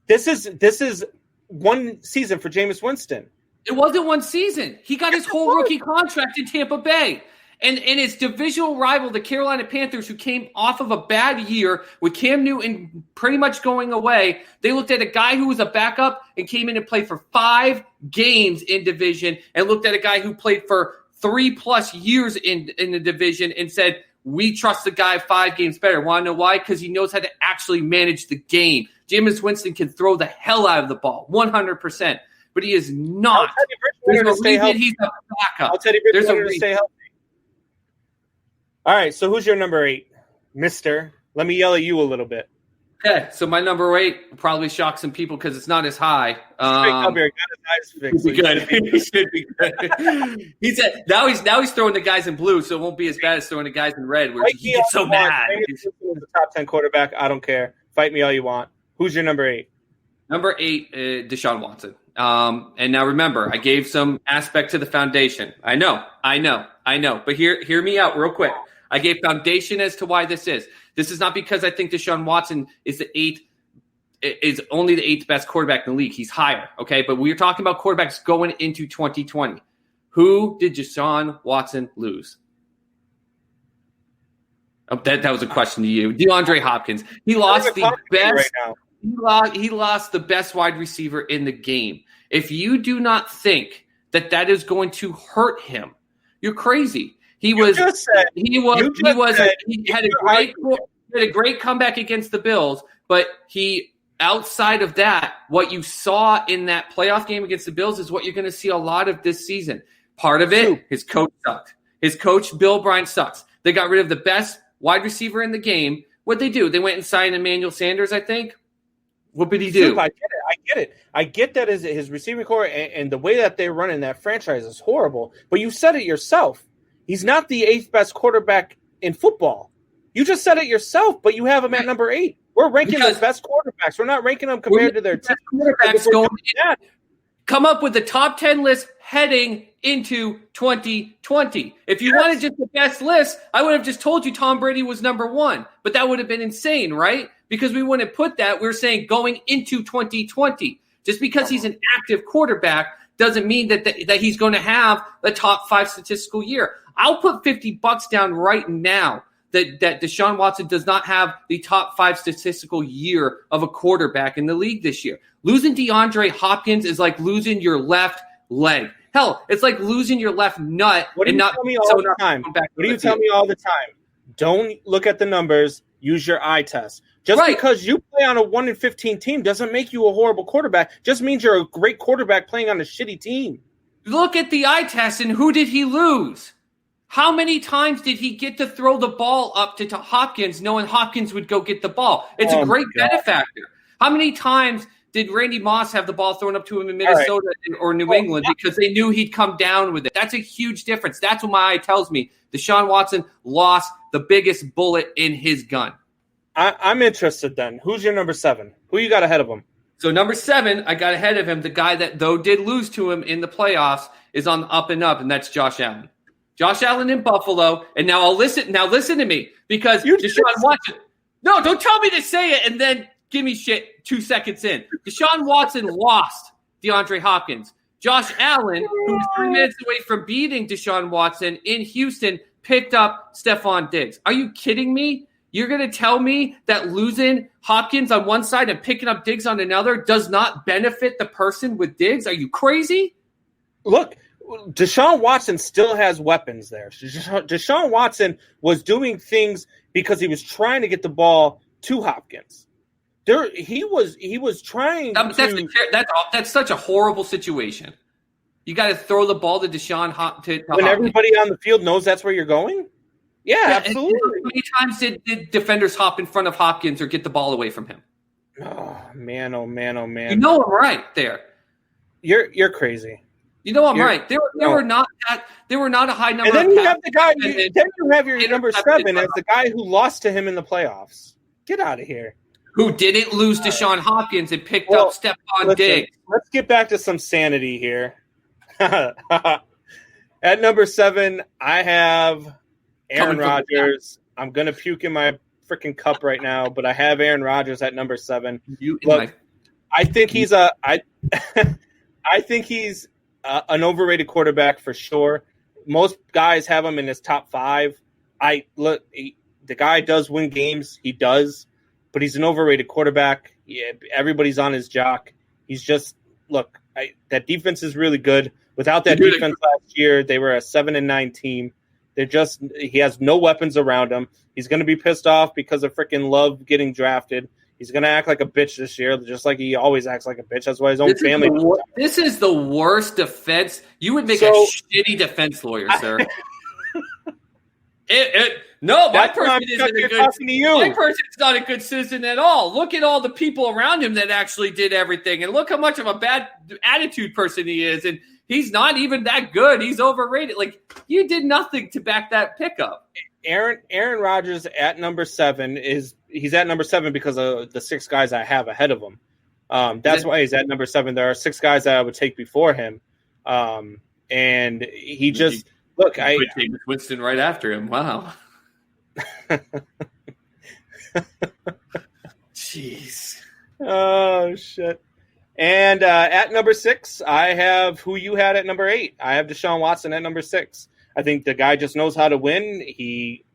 This is one season for Jameis Winston. It wasn't one season. He got his whole rookie contract in Tampa Bay. And his divisional rival, the Carolina Panthers, who came off of a bad year with Cam Newton pretty much going away, they looked at a guy who was a backup and came in and played for 5 games in division, and looked at a guy who played for 3+ years in the division and said, we trust the guy 5 games better. Want to know why? Because he knows how to actually manage the game. Jameis Winston can throw the hell out of the ball, 100%. But he is not. There's a reason he's a backup. I'll tell you, there's a reason to stay healthy. All right, so who's your number 8, mister? Let me yell at you a little bit. Okay, so my number 8 will probably shock some people because it's not as high. Got his eyes fixed. He should be good. He said now he's throwing the guys in blue, so it won't be as bad as throwing the guys in red, where he gets so mad. He's the top 10 quarterback. I don't care. Fight me all you want. Who's your number 8? Number 8, Deshaun Watson. And now remember, I gave some aspect to the foundation. I know. But hear me out real quick. I gave foundation as to why this is. This is not because I think Deshaun Watson is only the 8th best quarterback in the league. He's higher, okay? But we're talking about quarterbacks going into 2020. Who did Deshaun Watson lose? Oh, that was a question to you. DeAndre Hopkins. He lost the best. Right, he lost the best wide receiver in the game. If you do not think that is going to hurt him, you're crazy. He had a great comeback against the Bills, but outside of that, what you saw in that playoff game against the Bills is what you're going to see a lot of this season. Part of it, his coach sucked. His coach, Bill Bryant, sucks. They got rid of the best wide receiver in the game. What'd they do? They went and signed Emmanuel Sanders, I think. What did he do? I get it. I get that his receiving core and the way that they're running that franchise is horrible. But you said it yourself. He's not the 8th best quarterback in football. You just said it yourself, but you have him at number 8. We're ranking the best quarterbacks. We're not ranking them compared to their team. Quarterbacks going come up with the top 10 list heading into 2020. If you wanted just the best list, I would have just told you Tom Brady was number 1. But that would have been insane, right? Because we wouldn't put that. We're saying going into 2020. Just because he's an active quarterback doesn't mean that he's going to have the top 5 statistical year. I'll put $50 down right now that Deshaun Watson does not have the top 5 statistical year of a quarterback in the league this year. Losing DeAndre Hopkins is like losing your left leg. Hell, it's like losing your left nut. What do you tell me all the time? What do you tell me all the time? Don't look at the numbers. Use your eye test. Just because you play on a 1-15 team doesn't make you a horrible quarterback. Just means you're a great quarterback playing on a shitty team. Look at the eye test, and who did he lose? How many times did he get to throw the ball up to Hopkins knowing Hopkins would go get the ball? It's a great benefactor. How many times did Randy Moss have the ball thrown up to him in Minnesota or New England because they knew he'd come down with it? That's a huge difference. That's what my eye tells me. Deshaun Watson lost the biggest bullet in his gun. I'm interested then. Who's your number 7? Who you got ahead of him? So number 7, I got ahead of him. The guy that, though, did lose to him in the playoffs is on the up and up, and that's Josh Allen. Josh Allen in Buffalo. And now listen to me, because Deshaun Watson. No, don't tell me to say it and then give me shit 2 seconds in. Deshaun Watson lost DeAndre Hopkins. Josh Allen, who was 3 minutes away from beating Deshaun Watson in Houston, picked up Stephon Diggs. Are you kidding me? You're going to tell me that losing Hopkins on one side and picking up Diggs on another does not benefit the person with Diggs? Are you crazy? Look, Deshaun Watson still has weapons there. Deshaun Watson was doing things because he was trying to get the ball to Hopkins. He was trying That's such a horrible situation. You got to throw the ball to Deshaun to when Hopkins. Everybody on the field knows that's where you're going? Yeah, absolutely. How many times did defenders hop in front of Hopkins or get the ball away from him? Oh man! You know I'm right there. You're crazy. You know I'm right. They were not a high number. And then you have the guy. Then you have your number 7 as the guy who lost to him in the playoffs. Get out of here. Who didn't lose Deshaun Hopkins and picked up Stephon Diggs. Let's get back to some sanity here. At number 7, I have Aaron Rodgers. I'm going to puke in my freaking cup right now, but I have Aaron Rodgers at number 7. Look, I think he's I think he's an overrated quarterback for sure. Most guys have him in his top 5. The guy does win games. He does, but he's an overrated quarterback. Yeah, everybody's on his jock. He's just that defense is really good. Without that defense last year, they were a 7-9 team. He has no weapons around him. He's going to be pissed off because of freaking Love getting drafted. He's going to act like a bitch this year, just like he always acts like a bitch. That's why his own family. This is the worst defense. You would make a shitty defense lawyer, sir. My person's not a good citizen at all. Look at all the people around him that actually did everything, and look how much of a bad attitude person he is. And he's not even that good. He's overrated. Like, you did nothing to back that pickup. Aaron Rodgers at number 7 he's at number 7 because of the 6 guys I have ahead of him. That's why he's at number 7. There are 6 guys that I would take before him. And he just I take Winston right after him. Wow. Jeez. Oh shit. And at number 6, I have who you had at number 8. I have Deshaun Watson at number 6. I think the guy just knows how to win. He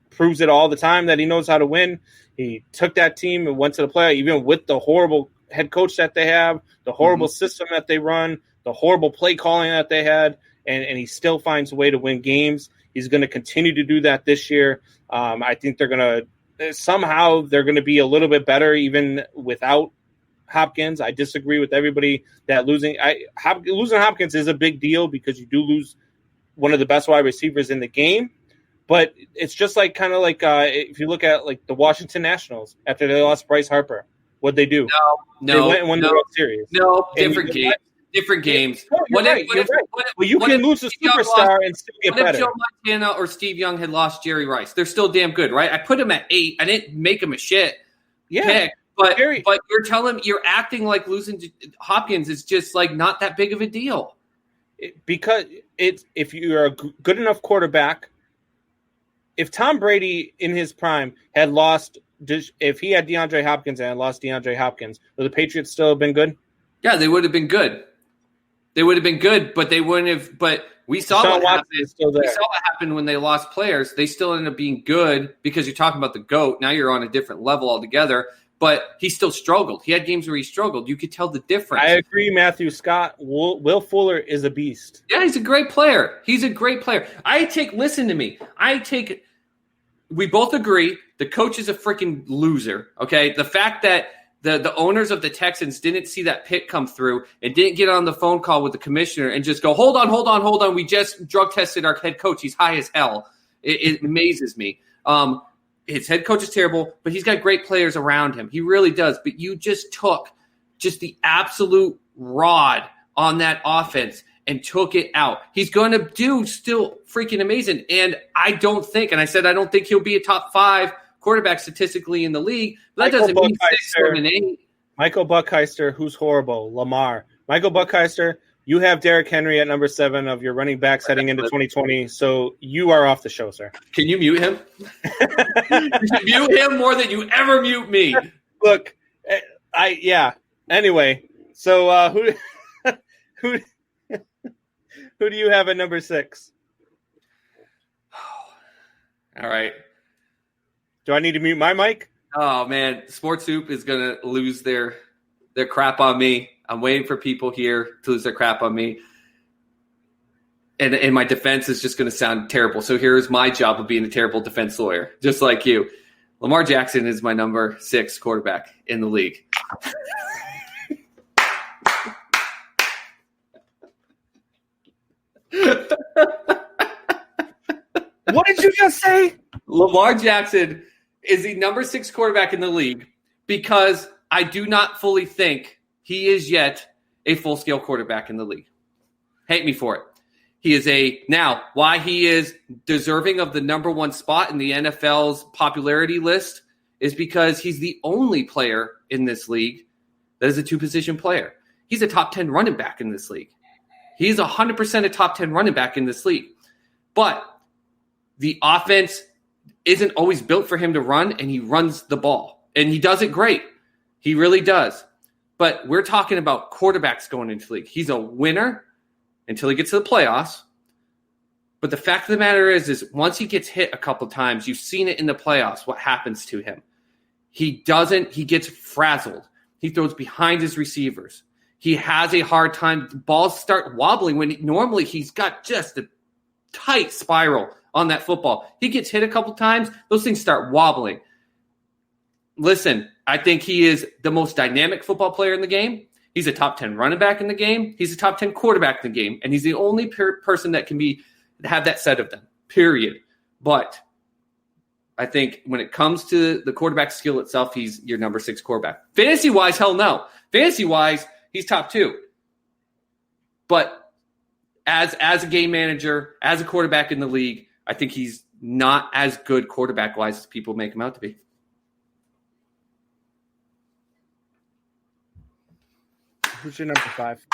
proves it all the time that he knows how to win. He took that team and went to the play, even with the horrible head coach that they have, the horrible system that they run, the horrible play calling that they had, and he still finds a way to win games. He's going to continue to do that this year. I think they're going to be a little bit better even without Hopkins. I disagree with everybody that losing Hopkins is a big deal because you do lose one of the best wide receivers in the game. But it's just if you look at like the Washington Nationals after they lost Bryce Harper, what'd they do? They went and won the World Series. No, different games. Different games. You're right. Well, you can lose a superstar and still get better. What if Joe Montana or Steve Young had lost Jerry Rice? They're still damn good, right? I put him at 8. I didn't make him a shit pick. But you're acting like losing to Hopkins is just like not that big of a deal. Because if you're a good enough quarterback, if Tom Brady in his prime had lost, if he had DeAndre Hopkins and had lost DeAndre Hopkins, would the Patriots still have been good? Yeah, they would have been good. They would have been good, but they wouldn't have. But we saw what happened. We saw what happened when they lost players. They still ended up being good because you're talking about the GOAT. Now you're on a different level altogether. But he still struggled. He had games where he struggled. You could tell the difference. I agree, Matthew Scott. Will Fuller is a beast. Yeah, he's a great player. Listen to me. We both agree the coach is a freaking loser, okay? The fact that the owners of the Texans didn't see that pick come through and didn't get on the phone call with the commissioner and just go, hold on. We just drug tested our head coach. He's high as hell. It amazes me. His head coach is terrible, but he's got great players around him. He really does. But you just took the absolute rod on that offense and took it out. He's going to do still freaking amazing. And I don't think he'll be a top 5 quarterback statistically in the league. But that doesn't mean 6, 7, 8. Michael Buckeister, who's horrible. Lamar. Michael Buckeister, you have Derrick Henry at number 7 of your running backs heading into 2020. So you are off the show, sir. Can you mute him? You should mute him more than you ever mute me. Look, Anyway, so who do you have at number 6? All right. Do I need to mute my mic? Oh, man. Sports Soup is going to lose their crap on me. I'm waiting for people here to lose their crap on me. And my defense is just going to sound terrible. So here's my job of being a terrible defense lawyer, just like you. Lamar Jackson is my number 6 quarterback in the league. What did you just say? Lamar Jackson is the number 6 quarterback in the league because I do not fully think he is yet a full-scale quarterback in the league. Hate me for it. He is why he is deserving of the number 1 spot in the NFL's popularity list is because he's the only player in this league that is a 2-position player. He's a top 10 running back in this league. He's 100% a top 10 running back in this league. But the offense isn't always built for him to run, and he runs the ball. And he does it great. He really does. But we're talking about quarterbacks going into the league. He's a winner until he gets to the playoffs. But the fact of the matter is once he gets hit a couple times, you've seen it in the playoffs, what happens to him. He gets frazzled. He throws behind his receivers. He has a hard time. Balls start wobbling when normally he's got just a tight spiral on that football. He gets hit a couple times, those things start wobbling. Listen, I think he is the most dynamic football player in the game. He's a top 10 running back in the game. He's a top 10 quarterback in the game. And he's the only person that can have that set of them, period. But I think when it comes to the quarterback skill itself, he's your number 6 quarterback. Fantasy-wise, hell no. Fantasy-wise, he's top 2. But as a game manager, as a quarterback in the league, I think he's not as good quarterback-wise as people make him out to be. Who's your number 5?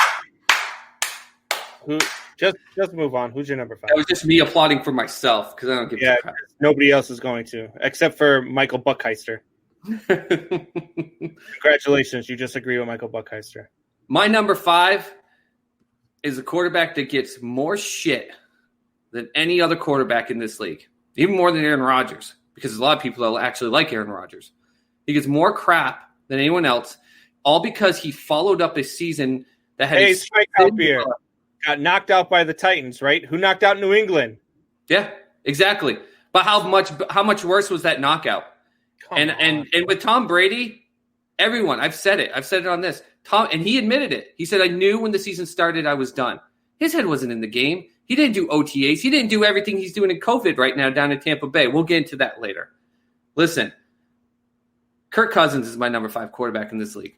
Who? Just move on. Who's your number 5? That was just me applauding for myself because I don't give a crap. Nobody else is going to, except for Michael Buckheister. Congratulations, you just agree with Michael Buckheister. My number 5 is a quarterback that gets more shit than any other quarterback in this league, even more than Aaron Rodgers, because there's a lot of people that actually like Aaron Rodgers. He gets more crap than anyone else, all because he followed up a season that had strikeout beer. Got knocked out by the Titans, right? Who knocked out New England? Yeah, exactly. But how much worse was that knockout? And with Tom Brady, everyone, I've said it on this. And he admitted it. He said, I knew when the season started I was done. His head wasn't in the game. He didn't do OTAs. He didn't do everything he's doing in COVID right now down in Tampa Bay. We'll get into that later. Listen, Kirk Cousins is my number 5 quarterback in this league,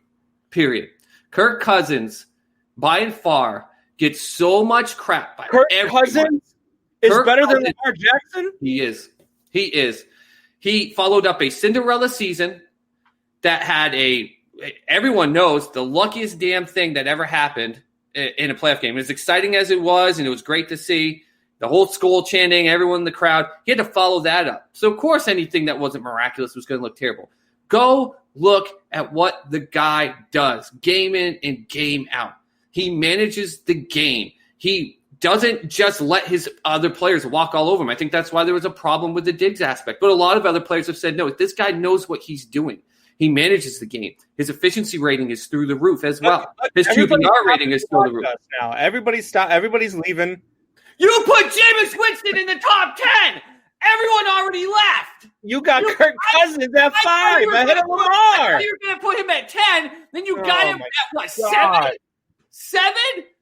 period. Kirk Cousins, by and far, gets so much crap by everyone. Cousins is better than Lamar Jackson? He is. He followed up a Cinderella season that had everyone knows, the luckiest damn thing that ever happened in a playoff game. As exciting as it was, and it was great to see, the whole school chanting, everyone in the crowd, he had to follow that up. So, of course, anything that wasn't miraculous was going to look terrible. Go look at what the guy does, game in and game out. He manages the game. He doesn't just let his other players walk all over him. I think that's why there was a problem with the Diggs aspect. But a lot of other players have said, no, this guy knows what he's doing. He manages the game. His efficiency rating is through the roof as well. His QBR rating is through the roof. Now, everybody's leaving. You put Jameis Winston in the top 10. Everyone already left. You got Kirk Cousins at 5 ahead of Lamar. You were going to put him at 10. Then you got him at what, 7? 7?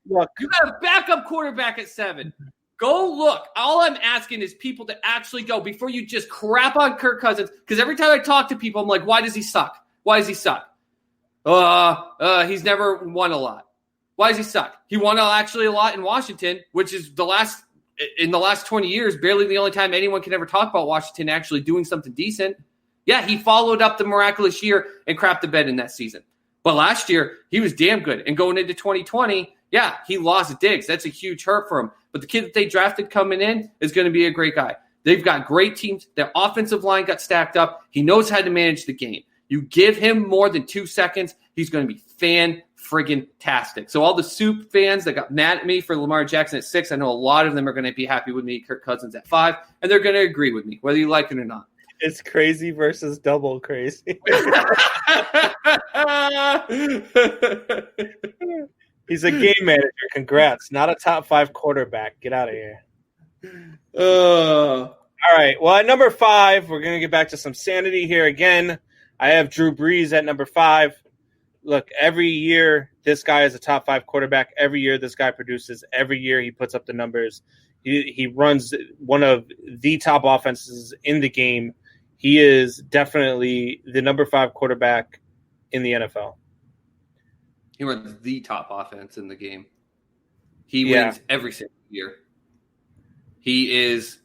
Look, you got a backup quarterback at 7. Go look. All I'm asking is people to actually go before you just crap on Kirk Cousins. Because every time I talk to people, I'm like, why does he suck? Why does he suck? He's never won a lot. Why does he suck? He won actually a lot in Washington, which is in the last 20 years, barely the only time anyone can ever talk about Washington actually doing something decent. Yeah, he followed up the miraculous year and crapped the bed in that season. But last year, he was damn good. And going into 2020, yeah, he lost Diggs. That's a huge hurt for him. But the kid that they drafted coming in is going to be a great guy. They've got great teams. Their offensive line got stacked up. He knows how to manage the game. You give him more than 2 seconds, he's going to be fan-friggin-tastic. So all the soup fans that got mad at me for Lamar Jackson at 6, I know a lot of them are going to be happy with me, Kirk Cousins at 5, and they're going to agree with me, whether you like it or not. It's crazy versus double crazy. He's a game manager. Congrats. Not a top 5 quarterback. Get out of here. All right. Well, at number 5, we're going to get back to some sanity here again. I have Drew Brees at number 5. Look, every year this guy is a top 5 quarterback. Every year this guy produces. Every year he puts up the numbers. He runs one of the top offenses in the game. He is definitely the number 5 quarterback in the NFL. He runs the top offense in the game. He wins every single year. He is,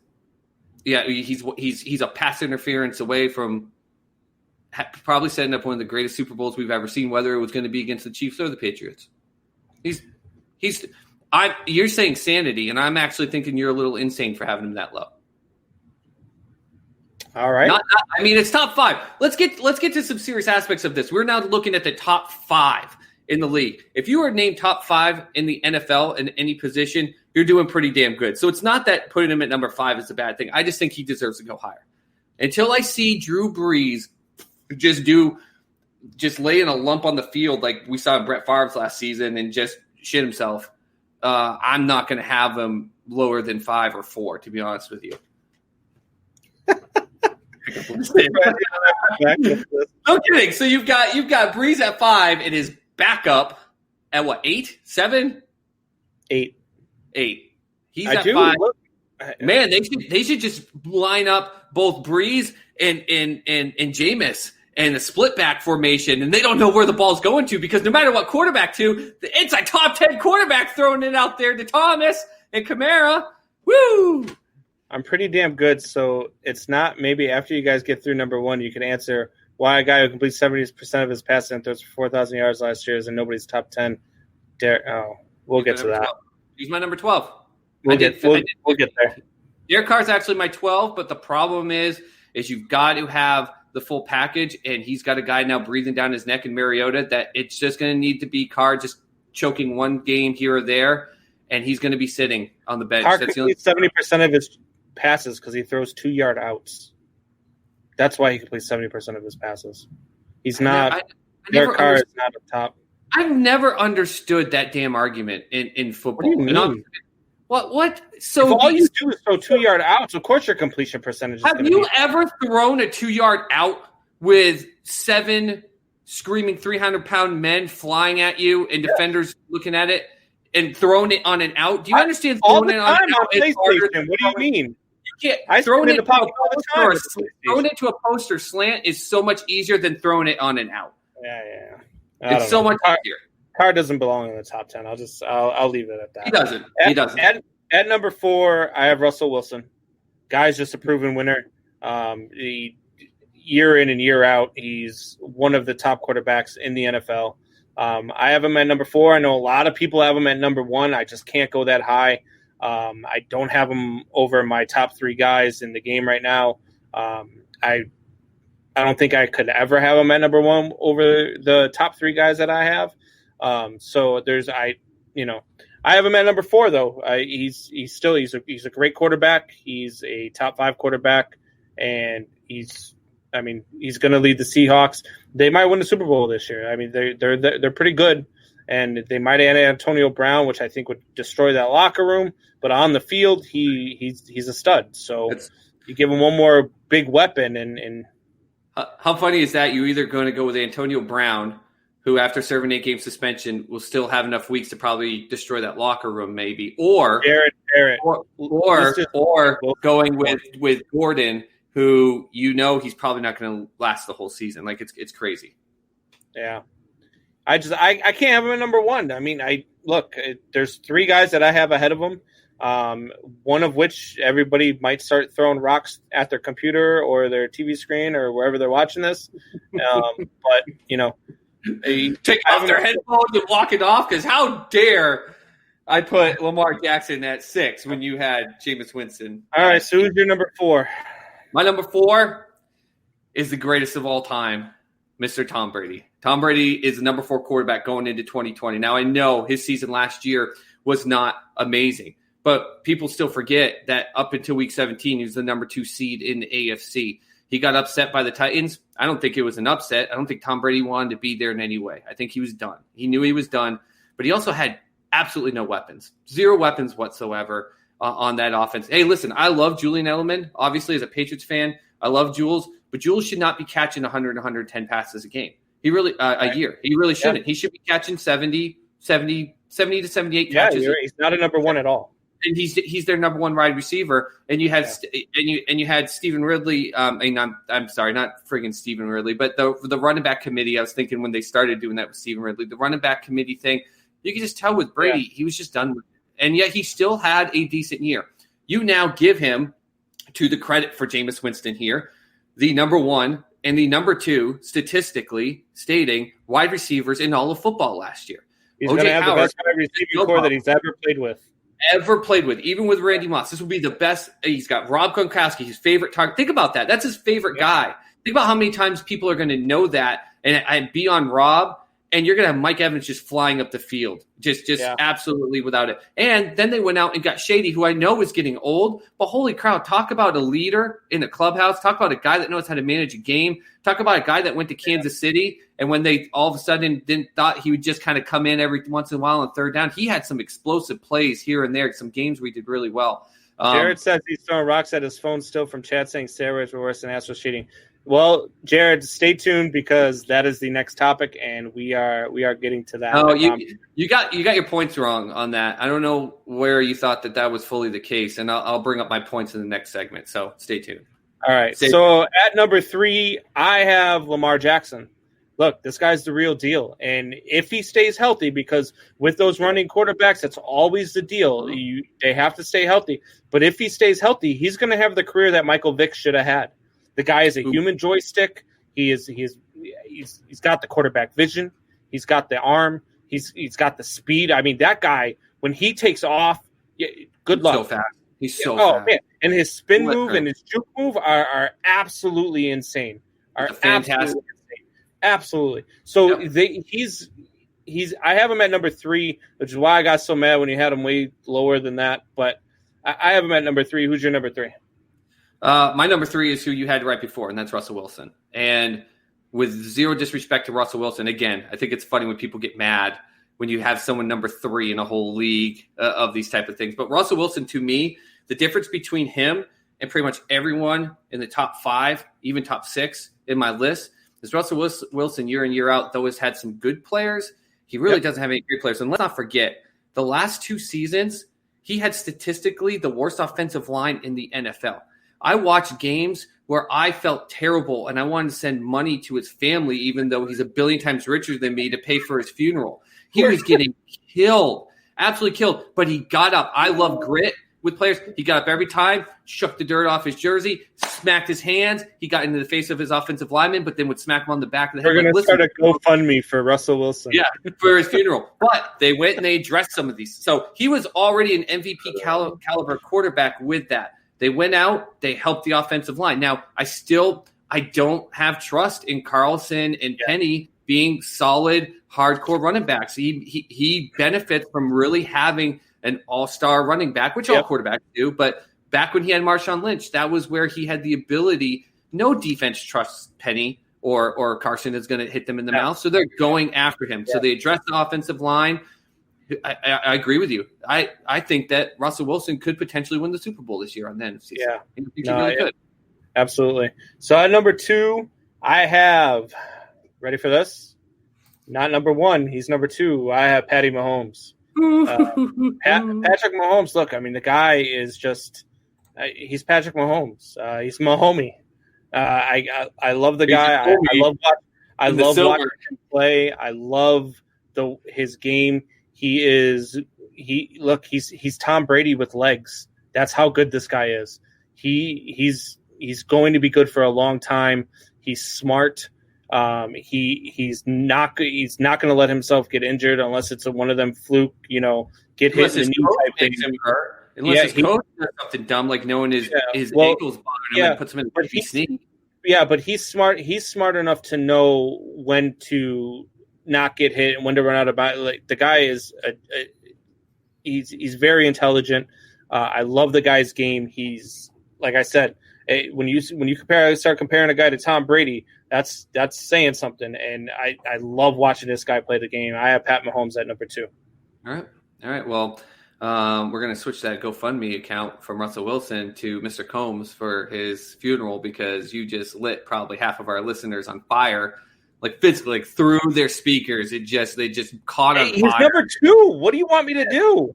he's a pass interference away from probably setting up one of the greatest Super Bowls we've ever seen, whether it was going to be against the Chiefs or the Patriots. You're saying sanity, and I'm actually thinking you're a little insane for having him that low. All right. I mean, it's top 5. Let's get to some serious aspects of this. We're now looking at the top 5 in the league. If you are named top 5 in the NFL in any position, you're doing pretty damn good. So it's not that putting him at number 5 is a bad thing. I just think he deserves to go higher. Until I see Drew Brees just laying a lump on the field like we saw in Brett Favre's last season and just shit himself, I'm not going to have him lower than 5 or 4, to be honest with you. No kidding. So you've got Brees at 5 and his backup at what, 8, 7, 8. He's at 5. Man, they should just line up both Brees and Jameis and a split back formation, and they don't know where the ball's going to because no matter what quarterback it's a top 10 quarterback throwing it out there to Thomas and Kamara. Woo! I'm pretty damn good, so it's not maybe after you guys get through number 1, you can answer why a guy who completes 70% of his passing and throws for 4,000 yards last year is in nobody's top 10. We'll get to that. 12. He's my number 12. We'll get there. Derek Carr's actually my 12, but the problem is you've got to have the full package, and he's got a guy now breathing down his neck in Mariota that it's just going to need to be Carr just choking one game here or there, and he's going to be sitting on the bench. Carr completes 70% of his passes because he throws 2-yard outs. That's why he completes 70% of his passes. He's not. Derek Carr is not a top. I've never understood that damn argument in football. What do you mean? What? So if all you do is throw 2-yard outs, of course your completion percentage is have you ever thrown a 2-yard out with 7 screaming 300-pound men flying at you and defenders looking at it and throwing it on an out? Do you understand all the throwing it time on an out? PlayStation? What do you mean? You can't. Throwing it to a post or slant is so much easier than throwing it on an out. Yeah. It's so much easier. Carr doesn't belong in the top 10. I'll leave it at that. He doesn't. At number 4, I have Russell Wilson. Guy's just a proven winner. Year in and year out, he's one of the top quarterbacks in the NFL. I have him at number 4. I know a lot of people have him at number 1. I just can't go that high. I don't have him over my top 3 guys in the game right now. I don't think I could ever have him at number 1 over the top 3 guys that I have. I have him at number 4 though. He's a great quarterback. He's a top 5 quarterback, and he's going to lead the Seahawks. They might win the Super Bowl this year. I mean, they're pretty good, and they might add Antonio Brown, which I think would destroy that locker room. But on the field, he's a stud. So you give him one more big weapon, and how funny is that? You're either going to go with Antonio Brown, who after serving 8-game suspension will still have enough weeks to probably destroy that locker room, maybe, or going with Gordon, who he's probably not going to last the whole season. Like it's crazy. Yeah, I can't have him at number 1. I mean, there's 3 guys that I have ahead of him. One of which everybody might start throwing rocks at their computer or their TV screen or wherever they're watching this. But they take off their headphones and walk it off, because how dare I put Lamar Jackson at 6 when you had Jameis Winston? All right, so who's your number 4? My number 4 is the greatest of all time, Mr. Tom Brady. Tom Brady is the number 4 quarterback going into 2020. Now, I know his season last year was not amazing, but people still forget that up until week 17, he was the number 2 seed in the AFC. He got upset by the Titans. I don't think it was an upset. I don't think Tom Brady wanted to be there in any way. I think he was done. He knew he was done, but he also had absolutely no weapons. 0 weapons whatsoever on that offense. Hey, listen, I love Julian Edelman. Obviously, as a Patriots fan, I love Jules, but Jules should not be catching 100, 110 passes a game. He really a year. He really shouldn't. Yeah. He should be catching 70 to 78 catches. Yeah, he's not a number 1 at all. And he's their number 1 wide receiver. And you had you had Stephen Ridley. I'm sorry, not friggin' Stephen Ridley, but the running back committee. I was thinking when they started doing that with Stephen Ridley, the running back committee thing. You can just tell with Brady, he was just done with it. And yet he still had a decent year. You now give him, to the credit for Jameis Winston here, the number 1 and the number 2 statistically stating wide receivers in all of football last year. He's going to have the best wide receiving core that he's ever played with. ever played with, even with Randy Moss. This would be the best. He's got Rob Gronkowski, his favorite target. Think about that. That's his favorite guy. Think about how many times people are going to know that and be on Rob, and you're going to have Mike Evans just flying up the field, just absolutely without it. And then they went out and got Shady, who I know is getting old, but holy cow, talk about a leader in a clubhouse. Talk about a guy that knows how to manage a game. Talk about a guy that went to Kansas City, and when they all of a sudden thought he would just kind of come in every once in a while on third down, he had some explosive plays here and there, some games where he did really well. Jared says he's throwing rocks at his phone still from chat saying steroids were worse than Astros cheating. Well, Jared, stay tuned because that is the next topic, and we are getting to that. Oh, you got your points wrong on that. I don't know where you thought that was fully the case, and I'll bring up my points in the next segment. So stay tuned. All right. So at number 3, I have Lamar Jackson. Look, this guy's the real deal, and if he stays healthy, because with those running quarterbacks, that's always the deal. They have to stay healthy, but if he stays healthy, he's going to have the career that Michael Vick should have had. The guy is a human joystick. He's got the quarterback vision. He's got the arm. He's got the speed. I mean, that guy, when he takes off, good luck. So fast. He's so fast. Man. And his spin move and his juke move are absolutely insane. Fantastic. Absolutely. So he's I have him at number 3, which is why I got so mad when you had him way lower than that. But I have him at number 3. Who's your number 3? My number 3 is who you had right before, and that's Russell Wilson. And with zero disrespect to Russell Wilson, again, I think it's funny when people get mad when you have someone number 3 in a whole league of these type of things. But Russell Wilson, to me, the difference between him and pretty much everyone in the top 5, even top 6 in my list, is Russell Wilson year in, year out, though has had some good players, he really doesn't have any great players. And let's not forget, the last 2 seasons, he had statistically the worst offensive line in the NFL. I watched games where I felt terrible and I wanted to send money to his family, even though he's a billion times richer than me, to pay for his funeral. He was getting killed, absolutely killed, but he got up. I love grit with players. He got up every time, shook the dirt off his jersey, smacked his hands. He got into the face of his offensive lineman, but then would smack him on the back of the head. We're going to start a GoFundMe for Russell Wilson. Yeah, for his funeral. But they went and they addressed some of these. So he was already an MVP caliber quarterback with that. They went out, they helped the offensive line. Now, I don't have trust in Carlson and Penny being solid, hardcore running backs. He benefits from really having an all-star running back, which all quarterbacks do. But back when he had Marshawn Lynch, that was where he had the ability. No defense trusts Penny or Carson is going to hit them in the mouth, so they're going after him. So they addressed the offensive line. I agree with you. I think that Russell Wilson could potentially win the Super Bowl this year on the NFC. Yeah. He really could. Absolutely. So at number 2, I have – ready for this? Not number 1. He's number 2. I have Patty Mahomes. Patrick Mahomes, look, I mean, the guy is just he's Patrick Mahomes. He's Mahomie. I love the guy. I love watching him play. I love his game. He's Tom Brady with legs. That's how good this guy is. He's going to be good for a long time. He's smart. He's not going to let himself get injured unless it's one of them fluke, get hit in the knee type thing. Unless his coach does something dumb like knowing his ankles bothering him and puts him in the sneak. Yeah, but he's smart. He's smart enough to know when to not get hit and when to run out of bounds. Like, the guy is he's very intelligent. I love the guy's game. He's, like I said, when you start comparing a guy to Tom Brady, that's saying something. And I love watching this guy play the game. I have Pat Mahomes at number 2. All right. Well, we're going to switch that GoFundMe account from Russell Wilson to Mr. Combs for his funeral, because you just lit probably half of our listeners on fire, like physically, like through their speakers. They just caught on fire. He's number 2. What do you want me to do?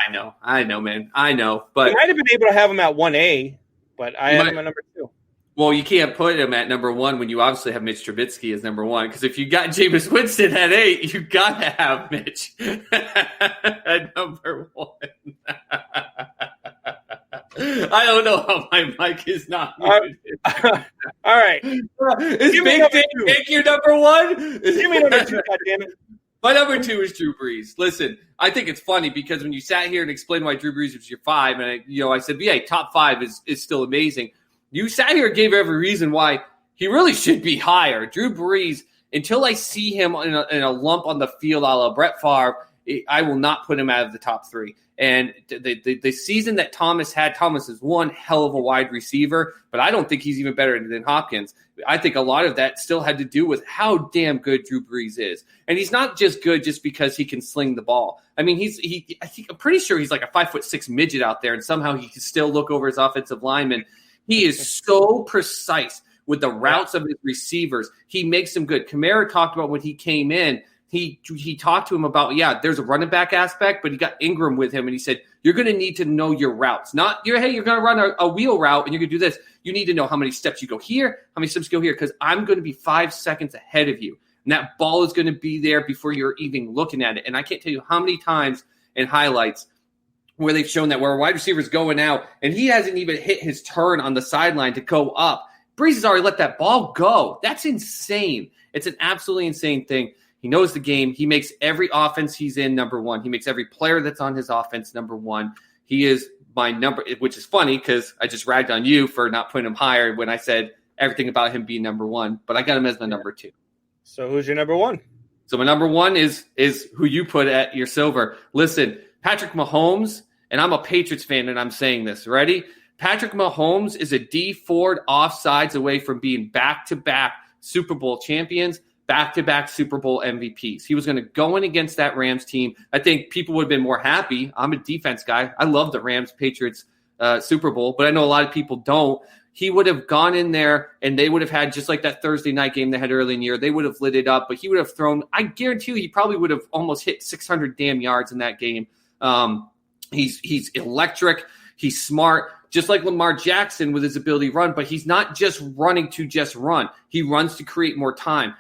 I know, man. I know, but I might have been able to have him at 1A, but I have him at number 2. Well, you can't put him at number 1 when you obviously have Mitch Trubisky as number 1, because if you got Jameis Winston at 8, you got to have Mitch at number 1. I don't know how my mic is not muted. All right. Is Big Dick your number 1? Give me number 2, goddammit. My number 2 is Drew Brees. Listen, I think it's funny because when you sat here and explained why Drew Brees was your 5, and I said, yeah, top 5 is still amazing. You sat here and gave every reason why he really should be higher. Drew Brees, until I see him in a lump on the field a la Brett Favre, I will not put him out of the top 3. And the season that Thomas is one hell of a wide receiver, but I don't think he's even better than Hopkins. I think a lot of that still had to do with how damn good Drew Brees is. And he's not just good just because he can sling the ball. I mean, I'm pretty sure he's like a 5'6" midget out there, and somehow he can still look over his offensive lineman. He is so precise with the routes of his receivers. He makes them good. Kamara talked about when he came in, he talked to him about, there's a running back aspect, but he got Ingram with him, and he said, you're going to need to know your routes. Not, you're going to run a wheel route, and you're going to do this. You need to know how many steps you go here, how many steps you go here, because I'm going to be 5 seconds ahead of you. And that ball is going to be there before you're even looking at it. And I can't tell you how many times in highlights where they've shown that where a wide receiver is going out, and he hasn't even hit his turn on the sideline to go up. Brees has already let that ball go. That's insane. It's an absolutely insane thing. He knows the game. He makes every offense he's in number 1. He makes every player that's on his offense number 1. He is my number, which is funny because I just ragged on you for not putting him higher when I said everything about him being number 1, but I got him as my number 2. So who's your number 1? So my number 1 is who you put at your silver. Listen, Patrick Mahomes, and I'm a Patriots fan, and I'm saying this. Ready? Patrick Mahomes is a D Ford offsides away from being back-to-back Super Bowl champions, back-to-back Super Bowl MVPs. He was going to go in against that Rams team. I think people would have been more happy. I'm a defense guy. I love the Rams-Patriots Super Bowl, but I know a lot of people don't. He would have gone in there, and they would have had, just like that Thursday night game they had early in the year, they would have lit it up, but he would have thrown, I guarantee you, he probably would have almost hit 600 damn yards in that game. He's electric. He's smart, just like Lamar Jackson with his ability to run, but he's not just running to just run. He runs to create more time.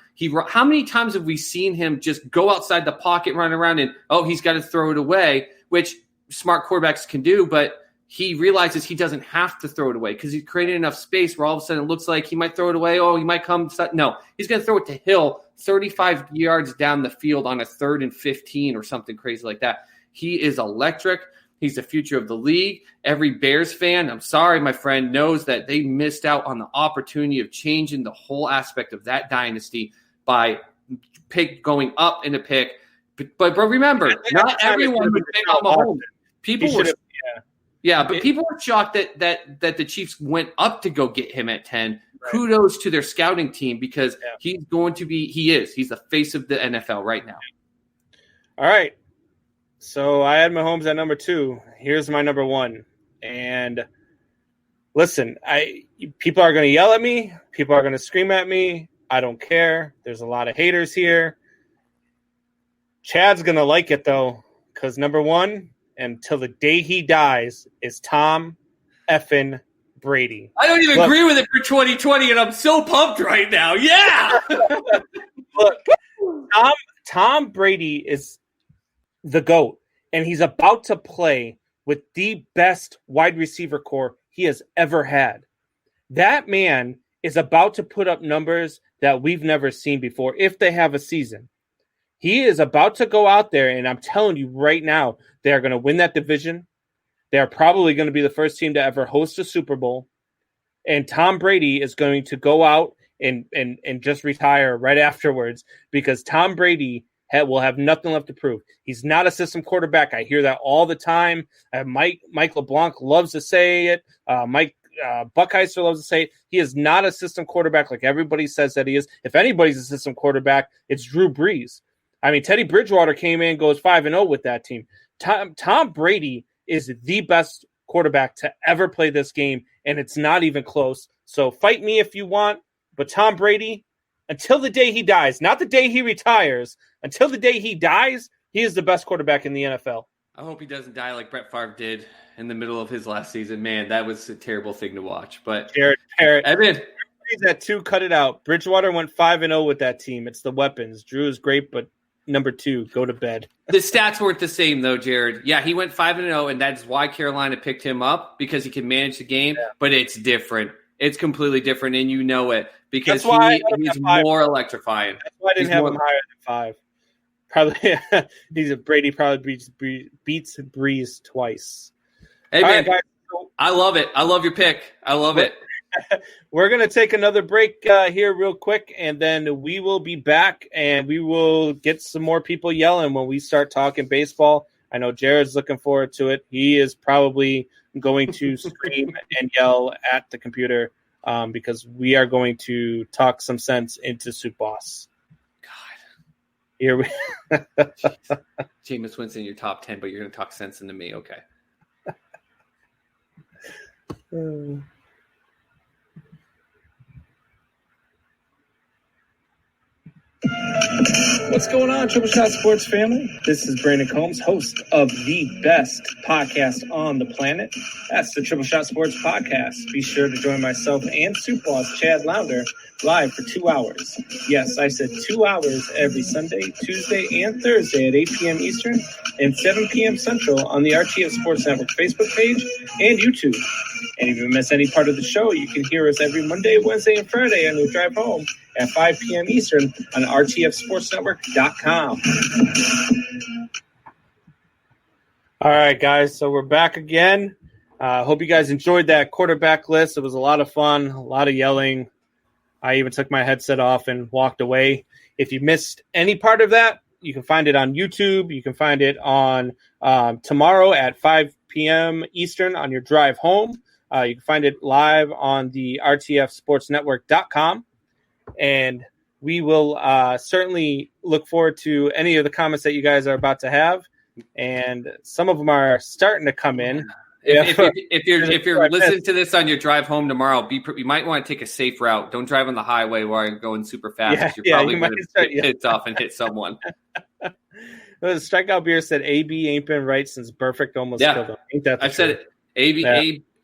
How many times have we seen him just go outside the pocket, run around, and, he's got to throw it away, which smart quarterbacks can do, but he realizes he doesn't have to throw it away because he's created enough space where all of a sudden it looks like he might throw it away. He might come. No, he's going to throw it to Hill 35 yards down the field on a 3rd and 15 or something crazy like that. He is electric. He's the future of the league. Every Bears fan, I'm sorry, my friend, knows that they missed out on the opportunity of changing the whole aspect of that dynasty by going up in a pick. But remember, not everyone would pick on Mahomes. People were but people were shocked that the Chiefs went up to go get him at 10. Right. Kudos to their scouting team because he's the face of the NFL right now. All right. So I had Mahomes at number 2. Here's my number 1. And listen, people are going to yell at me. People are going to scream at me. I don't care. There's a lot of haters here. Chad's going to like it, though, because number 1, until the day he dies, is Tom effing Brady. I don't even agree with it for 2020, and I'm so pumped right now. Yeah! Look, Tom Brady is the GOAT, and he's about to play with the best wide receiver core he has ever had. That man is about to put up numbers that we've never seen before if they have a season. He is about to go out there, and I'm telling you right now, they are going to win that division. They are probably going to be the first team to ever host a Super Bowl. And Tom Brady is going to go out and just retire right afterwards because Tom Brady will have nothing left to prove. He's not a system quarterback. I hear that all the time. Mike LeBlanc loves to say it. Mike Buckheister loves to say it. He is not a system quarterback like everybody says that he is. If anybody's a system quarterback, it's Drew Brees. I mean, Teddy Bridgewater came in, goes 5-0 with that team. Tom Brady is the best quarterback to ever play this game, and it's not even close. So fight me if you want, but Tom Brady, until the day he dies, not the day he retires, until the day he dies, he is the best quarterback in the NFL. I hope he doesn't die like Brett Favre did in the middle of his last season. Man, that was a terrible thing to watch. But Jared, Evan, that 2, cut it out. Bridgewater went 5-0 with that team. It's the weapons. Drew is great, but number 2, go to bed. The stats weren't the same, though, Jared. Yeah, he went 5-0, and that's why Carolina picked him up, because he can manage the game, but it's different. It's completely different, and you know it, because he's more electrifying. That's why I didn't have him higher than 5. Probably Brady probably beats Breeze twice. Hey, All man, right, guys. I love it. I love your pick. I love it. We're going to take another break here real quick, and then we will be back, and we will get some more people yelling when we start talking baseball. I know Jared's looking forward to it. He is probably going to scream and yell at the computer because we are going to talk some sense into Soup Boss. God. Here we Jameis Winston in your top 10, but you're going to talk sense into me. Okay. What's going on, Triple Shot Sports family? This is Brandon Combs, host of the best podcast on the planet. That's the Triple Shot Sports Podcast. Be sure to join myself and Soup Boss Chad Lounder live for 2 hours. Yes, I said 2 hours every Sunday, Tuesday, and Thursday at 8 p.m. Eastern and 7 p.m. Central on the RTF Sports Network Facebook page and YouTube. And if you miss any part of the show, you can hear us every Monday, Wednesday, and Friday on your drive home at 5 p.m. Eastern on rtfsportsnetwork.com. All right, guys, so we're back again. Hope you guys enjoyed that quarterback list. It was a lot of fun, a lot of yelling. I even took my headset off and walked away. If you missed any part of that, you can find it on YouTube. You can find it on tomorrow at 5 p.m. Eastern on your drive home. You can find it live on the rtfsportsnetwork.com. And we will certainly look forward to any of the comments that you guys are about to have. And some of them are starting to come in. If you're listening to this on your drive home tomorrow, you might want to take a safe route. Don't drive on the highway while you're going super fast. You're probably going to get hits off and hit someone. Strikeout Beer said AB ain't been right since Perfect almost killed him. Ain't that I've said it.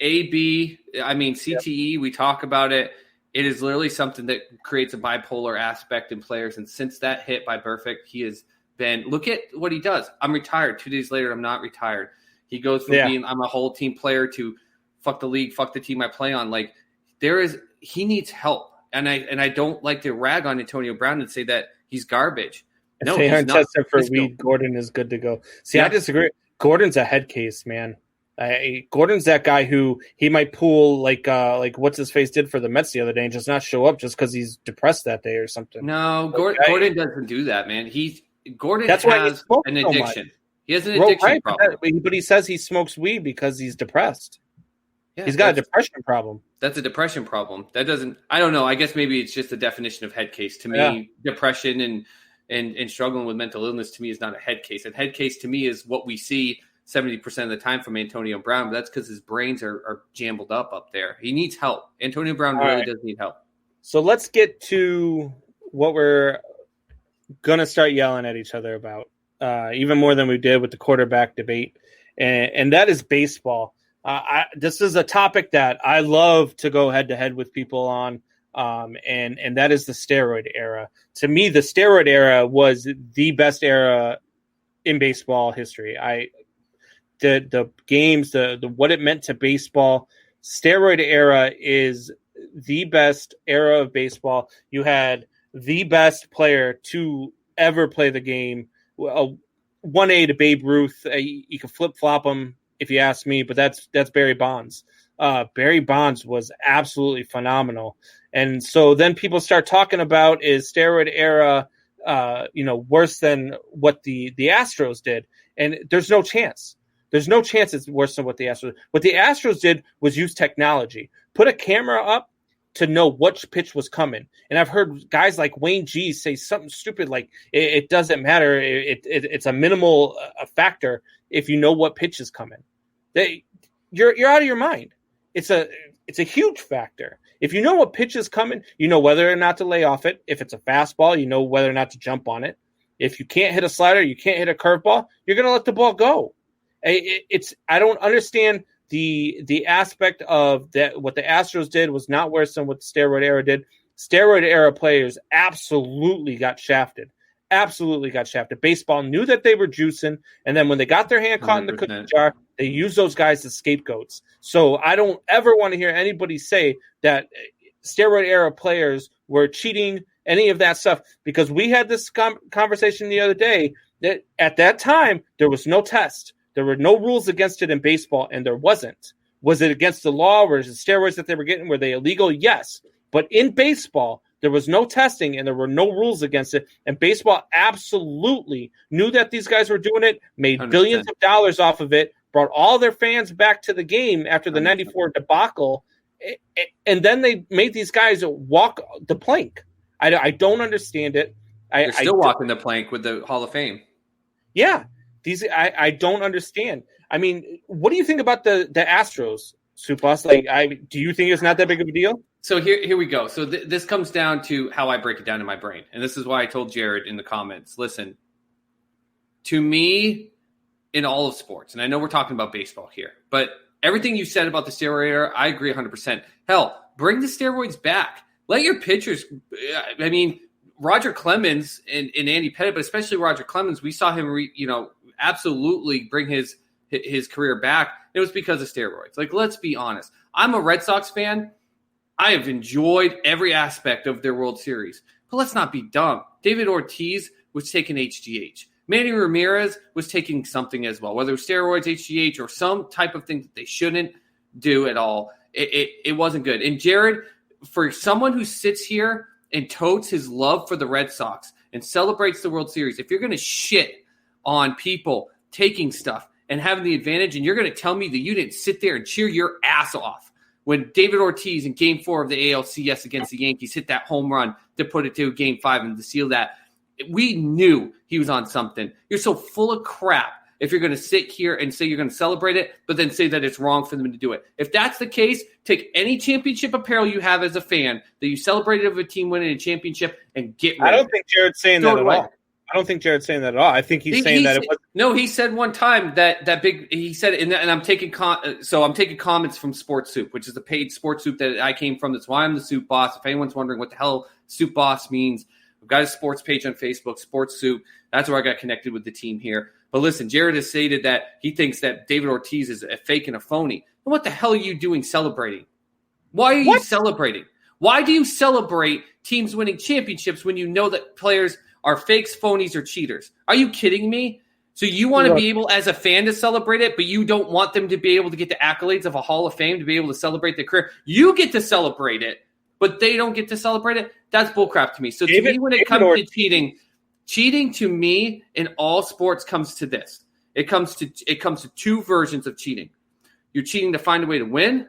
AB, I mean, CTE, we talk about it. It is literally something that creates a bipolar aspect in players. And since that hit by Perfect, he has been – look at what he does. I'm retired. 2 days later, I'm not retired. He goes from being I'm a whole team player to fuck the league, fuck the team I play on. Like he needs help. And I don't like to rag on Antonio Brown and say that he's garbage. No, they aren't tested for weed. Gordon is good to go. See, I disagree. Gordon's a head case, man. Gordon's that guy who he might pull like what's his face did for the Mets the other day and just not show up just because he's depressed that day or something. No, Gordon doesn't do that, man. Gordon has an addiction. So he has an addiction problem. But he says he smokes weed because he's depressed. Yeah, he's got a depression problem. That's a depression problem. That doesn't – I don't know. I guess maybe it's just the definition of head case. To me, depression and struggling with mental illness to me is not a head case. A head case to me is what we see 70% of the time from Antonio Brown, but that's because his brains are jumbled up there. He needs help. Antonio Brown really does need help. So let's get to what we're going to start yelling at each other about, even more than we did with the quarterback debate, and that is baseball. This is a topic that I love to go head-to-head with people on, and that is the steroid era. To me, the steroid era was the best era in baseball history. The games, the what it meant to baseball, steroid era is the best era of baseball. You had the best player to ever play the game. 1A to Babe Ruth. You can flip-flop him if you ask me, but that's Barry Bonds. Barry Bonds was absolutely phenomenal. And so then people start talking about is steroid era worse than what the Astros did. And there's no chance. There's no chance it's worse than what the Astros did. What the Astros did was use technology. Put a camera up to know which pitch was coming. And I've heard guys like Wayne G say something stupid like it doesn't matter. It's a minimal factor if you know what pitch is coming. You're out of your mind. It's a huge factor. If you know what pitch is coming, you know whether or not to lay off it. If it's a fastball, you know whether or not to jump on it. If you can't hit a slider, you can't hit a curveball, you're going to let the ball go. I don't understand the aspect of that. What the Astros did was not worse than what the steroid era did. Steroid era players absolutely got shafted. Absolutely got shafted. Baseball knew that they were juicing, and then when they got their hand caught 100%. In the cookie jar, they used those guys as scapegoats. So I don't ever want to hear anybody say that steroid era players were cheating any of that stuff, because we had this conversation the other day that at that time there was no test. There were no rules against it in baseball, and there wasn't. Was it against the law? Were the steroids that they were getting, were they illegal? Yes. But in baseball, there was no testing and there were no rules against it. And baseball absolutely knew that these guys were doing it, made 100%. billions of dollars off of it, brought all their fans back to the game after the 94 debacle. And then they made these guys walk the plank. I don't understand it. They're still walking the plank with the Hall of Fame. Yeah. I don't understand. I mean, what do you think about the Astros, Supas? Like, do you think it's not that big of a deal? So here we go. So this comes down to how I break it down in my brain. And this is why I told Jared in the comments, listen, to me, in all of sports, and I know we're talking about baseball here, but everything you said about the steroid era, I agree 100%. Hell, bring the steroids back. Let your pitchers – I mean, Roger Clemens and Andy Pettitte, but especially Roger Clemens, we saw him absolutely bring his career back. It was because of steroids. Like, let's be honest. I'm a Red Sox fan. I have enjoyed every aspect of their World Series. But let's not be dumb. David Ortiz was taking HGH. Manny Ramirez was taking something as well, whether it was steroids, HGH, or some type of thing that they shouldn't do at all. It wasn't good. And Jared, for someone who sits here and totes his love for the Red Sox and celebrates the World Series, if you're going to shit on people taking stuff and having the advantage, and you're going to tell me that you didn't sit there and cheer your ass off when David Ortiz in Game 4 of the ALCS against the Yankees hit that home run to put it to Game 5 and to seal that, we knew he was on something. You're so full of crap if you're going to sit here and say you're going to celebrate it, but then say that it's wrong for them to do it. If that's the case, take any championship apparel you have as a fan that you celebrated of a team winning a championship and get rid of it. I don't think Jared's saying that at all. I don't think Jared's saying that at all. I think he's saying that it was. No, he said one time that big. He said, and I'm taking I'm taking comments from Sports Soup, which is the paid Sports Soup that I came from. That's why I'm the Soup Boss. If anyone's wondering what the hell Soup Boss means, I've got a sports page on Facebook, Sports Soup. That's where I got connected with the team here. But listen, Jared has stated that he thinks that David Ortiz is a fake and a phony. And what the hell are you doing celebrating? Why are you celebrating? Why do you celebrate teams winning championships when you know that players are fakes, phonies, or cheaters? Are you kidding me? So you want to be able, as a fan, to celebrate it, but you don't want them to be able to get the accolades of a Hall of Fame to be able to celebrate their career. You get to celebrate it, but they don't get to celebrate it. That's bullcrap to me. So to me, when it comes to cheating to me in all sports comes to this. It comes to two versions of cheating. You're cheating to find a way to win,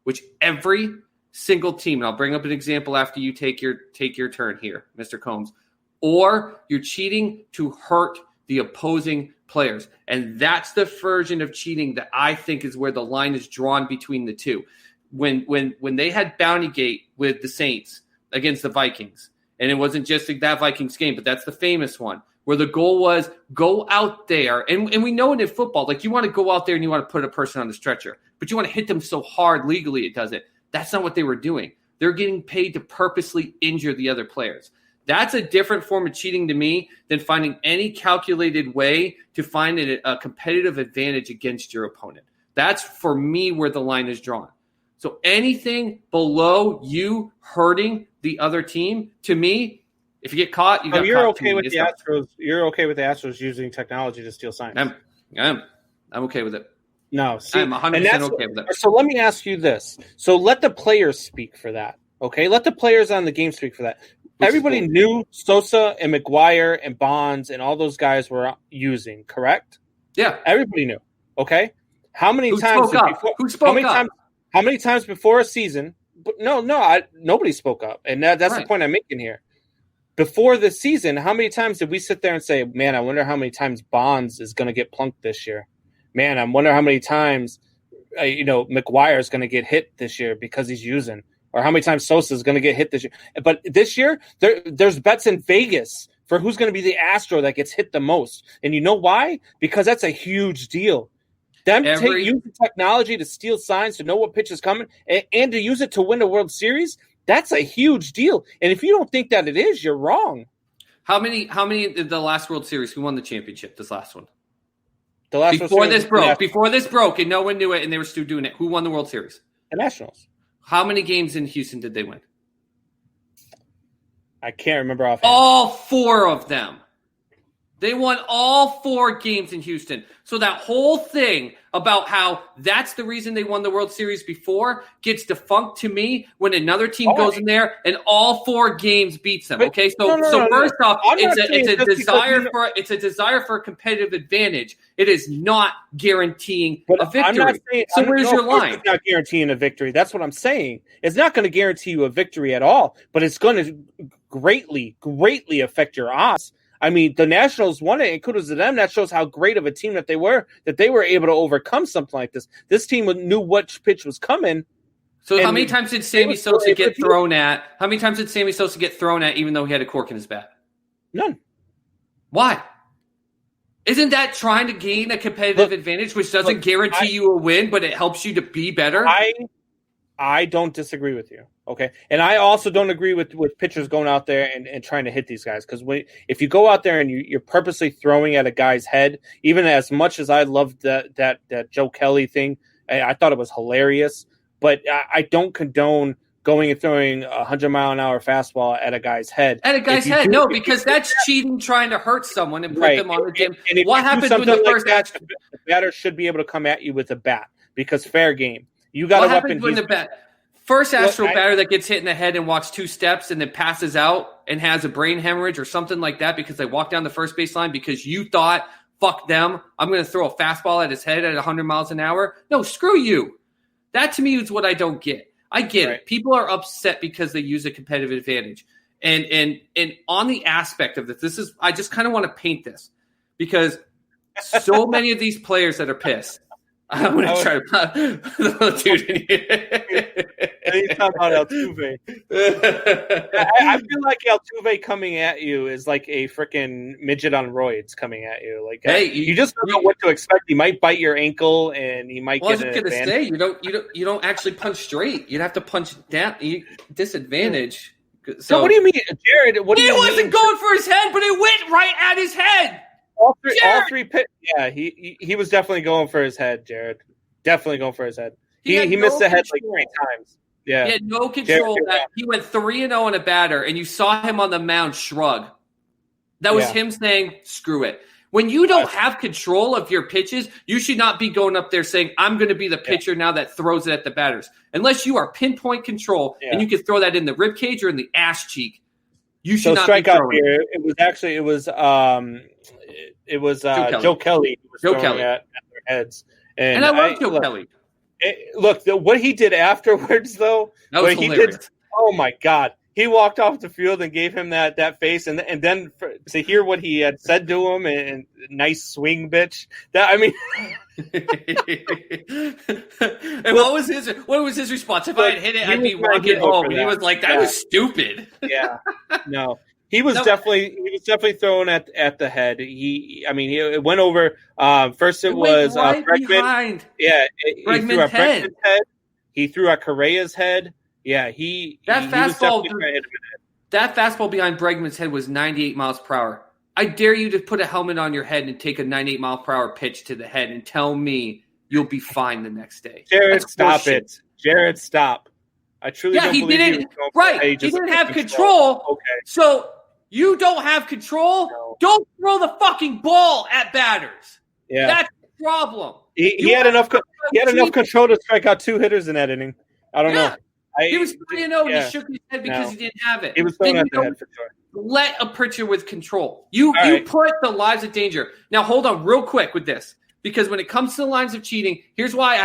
which every single team, and I'll bring up an example after you take your turn here, Mr. Combs, or you're cheating to hurt the opposing players. And that's the version of cheating that I think is where the line is drawn between the two. When they had Bountygate with the Saints against the Vikings, and it wasn't just that Vikings game, but that's the famous one, where the goal was go out there, and we know it in football, like you want to go out there and you want to put a person on the stretcher, but you want to hit them so hard legally it doesn't. That's not what they were doing. They're getting paid to purposely injure the other players. That's a different form of cheating to me than finding any calculated way to find a competitive advantage against your opponent. That's, for me, where the line is drawn. So anything below you hurting the other team, to me, if you get caught, you got you're caught. Okay with the Astros. You're okay with the Astros using technology to steal signs. I'm okay with it. No, see, I'm 100% okay with it. So let me ask you this. So let the players speak for that. Okay, let the players on the game speak for that. Everybody knew Sosa and McGuire and Bonds and all those guys were using, correct? Yeah. Everybody knew. Okay. How many times? Who spoke up? How many times before a season? But nobody spoke up, and that's the point I'm making here. Before the season, how many times did we sit there and say, "Man, I wonder how many times Bonds is going to get plunked this year"? Man, I wonder how many times McGuire is going to get hit this year because he's using. Or how many times Sosa is going to get hit this year. But this year, there's bets in Vegas for who's going to be the Astro that gets hit the most. And you know why? Because that's a huge deal. Use the technology to steal signs, to know what pitch is coming, and to use it to win a World Series, that's a huge deal. And if you don't think that it is, you're wrong. How many in the last World Series, who won the championship, this last one? Before this broke, and no one knew it, and they were still doing it. Who won the World Series? The Nationals. How many games in Houston did they win? I can't remember offhand. All 4 of them. They won all 4 games in Houston. So that whole thing about how that's the reason they won the World Series before gets defunct to me when another team goes in there and all 4 games beats them. Okay, so first off, it's a desire for a competitive advantage. It is not guaranteeing a victory. I'm not saying, so where's your line? It's not guaranteeing a victory. That's what I'm saying. It's not going to guarantee you a victory at all, but it's going to greatly affect your odds. I mean, the Nationals won it, and kudos to them. That shows how great of a team that they were able to overcome something like this. This team knew what pitch was coming. So how many times did Sammy Sosa get thrown at? How many times did Sammy Sosa get thrown at even though he had a cork in his bat? None. Why? Isn't that trying to gain a competitive advantage, which doesn't guarantee you a win, but it helps you to be better? I don't disagree with you, okay? And I also don't agree with pitchers going out there and trying to hit these guys, because if you go out there and you're purposely throwing at a guy's head, even as much as I loved that Joe Kelly thing, I thought it was hilarious, but I don't condone going and throwing 100-mile-an-hour fastball at a guy's head. At a guy's head? No, because that's cheating, trying to hurt someone and put them on the gym. And what happens when the first the batter should be able to come at you with a bat, because fair game. You got a weapon. When the first Astro batter that gets hit in the head and walks 2 steps and then passes out and has a brain hemorrhage or something like that because they walked down the first baseline because you thought, fuck them, I'm going to throw a fastball at his head at 100 miles an hour. No, screw you. That to me is what I don't get. I get it. People are upset because they use a competitive advantage. And on the aspect of this, I just kind of want to paint this because so many of these players that are pissed. I'm going to try to put the little dude in here. He's talking about Altuve. I feel like Altuve coming at you is like a freaking midget on roids coming at you. Like, hey, you just don't know what to expect. He might bite your ankle, and he might get an advantage. I was going to say, you don't actually punch straight. You'd have to punch down. Disadvantage. So what do you mean, Jared? He wasn't going for his head, but it went right at his head. All three pit. Yeah, he was definitely going for his head, Jared. Definitely going for his head. He missed the head like 3 times. Yeah, he had no control. He went 3-0 on a batter, and you saw him on the mound shrug. That was him saying, "Screw it." When you don't have control of your pitches, you should not be going up there saying, "I'm going to be the pitcher now that throws it at the batters." Unless you are pinpoint control and you can throw that in the rib cage or in the ass cheek. You should not strike be out here. It was Joe Kelly who was throwing at their heads. And I love Joe Kelly. Look, what he did afterwards, though, that was hilarious. Oh my God. He walked off the field and gave him that face, and then to hear what he had said to him, and nice swing, bitch. And what was his response? If I had hit it, I'd be walking home. And he was like, "That was stupid." Yeah, no, he was definitely thrown at the head. He went over. First, it was Bregman. Behind. Yeah, he threw at Bregman's head. He threw at Correa's head. Yeah, that fastball behind Bregman's head was 98 miles per hour. I dare you to put a helmet on your head and take a 98 mile per hour pitch to the head and tell me you'll be fine the next day. Jared, stop it. Jared, stop. I truly don't believe he didn't. He didn't have control. Okay. So you don't have control. No. Don't throw the fucking ball at batters. Yeah, that's the problem. He had enough control to strike out 2 hitters in that inning. I don't know. He was 3-0 and he shook his head because he didn't have it. He was throwing at the head for sure. Let a pitcher with control. You put the lives of danger. Now hold on real quick with this, because when it comes to the lines of cheating, here's why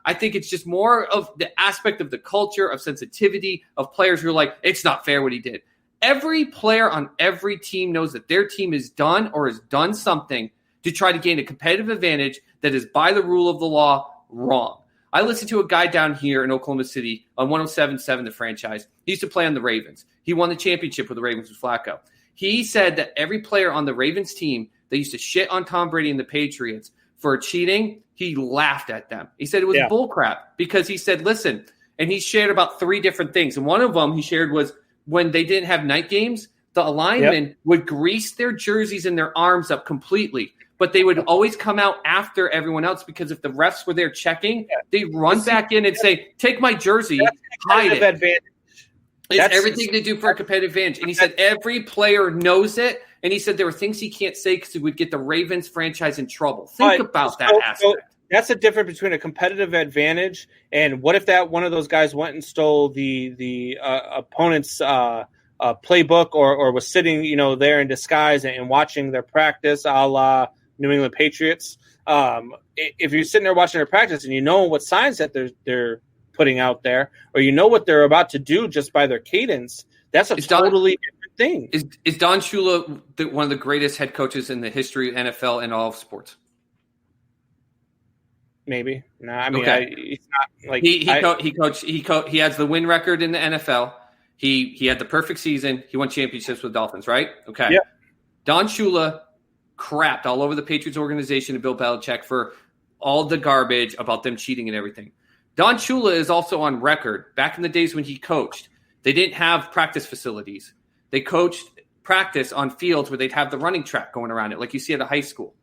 I think it's just more of the aspect of the culture, of sensitivity, of players who are like, it's not fair what he did. Every player on every team knows that their team is done or has done something to try to gain a competitive advantage that is by the rule of the law wrong. I listened to a guy down here in Oklahoma City on 107.7, the franchise. He used to play on the Ravens. He won the championship with the Ravens with Flacco. He said that every player on the Ravens team that used to shit on Tom Brady and the Patriots for cheating, he laughed at them. He said it was bullcrap because he said, listen, and he shared about 3 different things. And one of them he shared was when they didn't have night games, the linemen would grease their jerseys and their arms up completely. But they would always come out after everyone else because if the refs were there checking, they'd run back in and say, take my jersey, hide it. Advantage. It's everything they do for a competitive advantage. And he said every player knows it. And he said there were things he can't say because it would get the Ravens franchise in trouble. Think about that aspect. So that's the difference between a competitive advantage and what if that one of those guys went and stole the opponent's playbook or was sitting, there in disguise and watching their practice, a la New England Patriots. If you're sitting there watching their practice and you know what signs that they're putting out there, or what they're about to do just by their cadence, that's totally different thing. Is Don Shula one of the greatest head coaches in the history of NFL and all of sports? Maybe. No, I mean, he's not like he has the win record in the NFL. He had the perfect season. He won championships with Dolphins, right? Okay. Yeah. Don Shula crapped all over the Patriots organization and Bill Belichick for all the garbage about them cheating and everything. Don Shula is also on record. Back in the days when he coached, they didn't have practice facilities. They coached practice on fields where they'd have the running track going around it, like you see at a high school.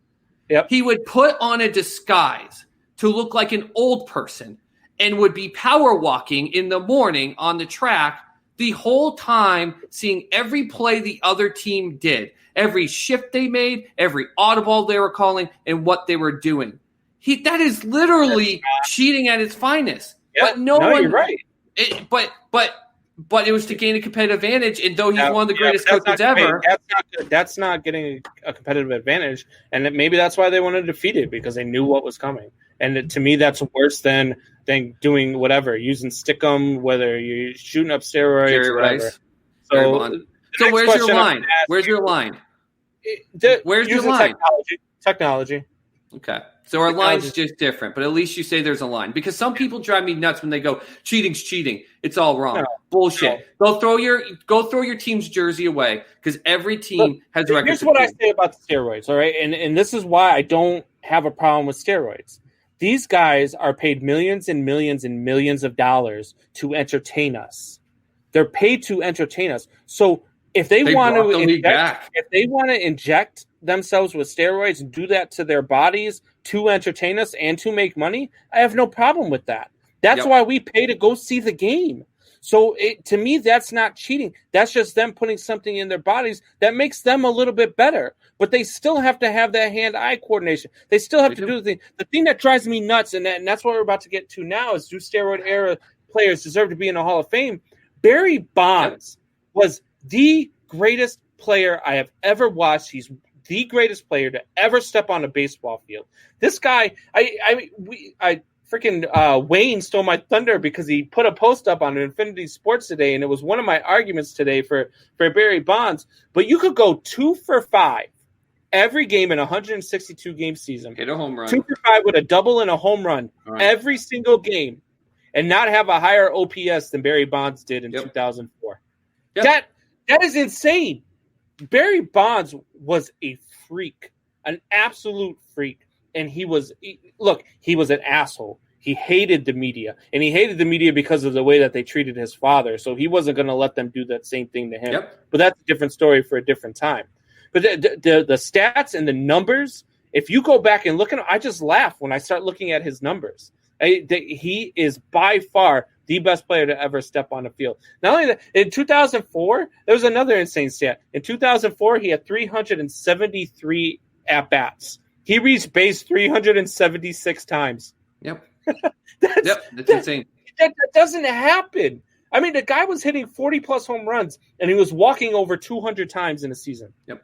Yep. He would put on a disguise to look like an old person and would be power walking in the morning on the track the whole time, seeing every play the other team did, every shift they made, every audible they were calling, and what they were doing. That is literally cheating at its finest. Yep. But one. You're right. But it was to gain a competitive advantage, and though he's one of the greatest coaches ever, that's not getting a competitive advantage, and maybe that's why they wanted to defeat it because they knew what was coming. And to me, that's worse than doing whatever, using stickum, whether you're shooting up steroids or whatever. So where's your line? Where's your line? Where's your line? Technology. Okay. So our line's just different, but at least you say there's a line. Because some people drive me nuts when they go, cheating's cheating. It's all wrong. No, bullshit. No. Go throw your team's jersey away because every team has records. Here's what I say about the steroids, all right? And this is why I don't have a problem with steroids. These guys are paid millions and millions and millions of dollars to entertain us. They're paid to entertain us. So if they want to inject themselves with steroids and do that to their bodies to entertain us and to make money, I have no problem with that. That's why we pay to go see the game. So to me, that's not cheating. That's just them putting something in their bodies that makes them a little bit better. But they still have to have that hand-eye coordination. They still have to do the thing. The thing that drives me nuts, and that's what we're about to get to now, is do steroid-era players deserve to be in the Hall of Fame? Barry Bonds was the greatest player I have ever watched. He's the greatest player to ever step on a baseball field. This guy, Wayne stole my thunder because he put a post up on Infinity Sports today, and it was one of my arguments today for Barry Bonds. But you could go 2 for 5 every game in a 162 game season. Hit a home run. 2 for 5 with a double and a home run every single game, and not have a higher OPS than Barry Bonds did in 2004. Yep. That is insane. Barry Bonds was a freak, an absolute freak. And he was an asshole. He hated the media. And he hated the media because of the way that they treated his father. So he wasn't going to let them do that same thing to him. Yep. But that's a different story for a different time. But the stats and the numbers, if you go back and look at them, I just laugh when I start looking at his numbers. He is by far the best player to ever step on the field. Not only that, in 2004, there was another insane stat. In 2004, he had 373 at-bats. He reached base 376 times. Yep. That's insane. That doesn't happen. I mean, the guy was hitting 40-plus home runs, and he was walking over 200 times in a season. Yep.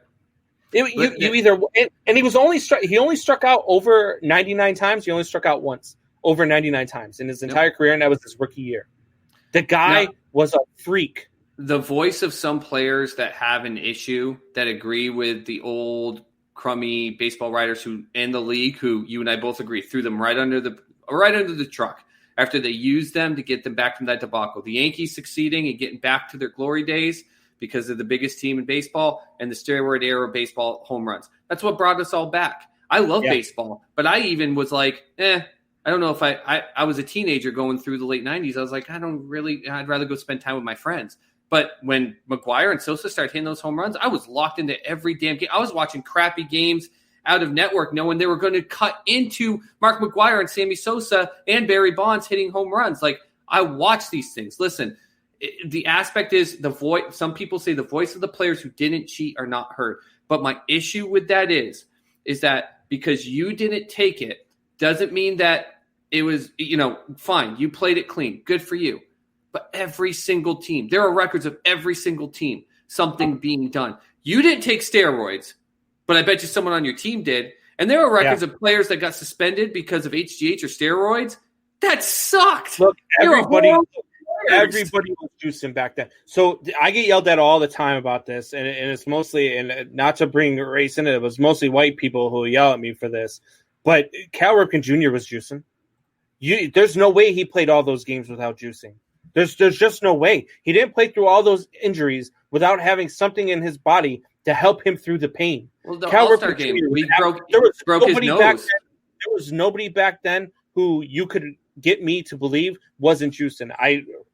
And he was only struck out over 99 times. He only struck out once over 99 times in his entire career, and that was his rookie year. The guy was a freak. The voice of some players that have an issue that agree with the old crummy baseball writers who in the league, who you and I both agree threw them right under the truck after they used them to get them back from that debacle. The Yankees succeeding and getting back to their glory days because they're the biggest team in baseball, and the steroid era baseball home runs. That's what brought us all back. I love baseball, but I even was like, I don't know if I was a teenager going through the late 90s. I was like, I'd rather go spend time with my friends. But when McGuire and Sosa started hitting those home runs, I was locked into every damn game. I was watching crappy games out of network knowing they were going to cut into Mark McGuire and Sammy Sosa and Barry Bonds hitting home runs. Like, I watch these things. Listen, the aspect is the voice. Some people say the voice of the players who didn't cheat are not heard. But my issue with that is that because you didn't take it doesn't mean that it was, fine. You played it clean. Good for you. But every single team, there are records of every single team, something being done. You didn't take steroids, but I bet you someone on your team did. And there are records of players that got suspended because of HGH or steroids. That sucked. Look, everybody was juicing back then. So I get yelled at all the time about this, and it's mostly, and not to bring race in it was mostly white people who yell at me for this. But Cal Ripken Jr. was juicing. There's no way he played all those games without juicing. There's just no way. He didn't play through all those injuries without having something in his body to help him through the pain. Well, the All-Star game, broke his nose. There was nobody back then who you could get me to believe wasn't juicing.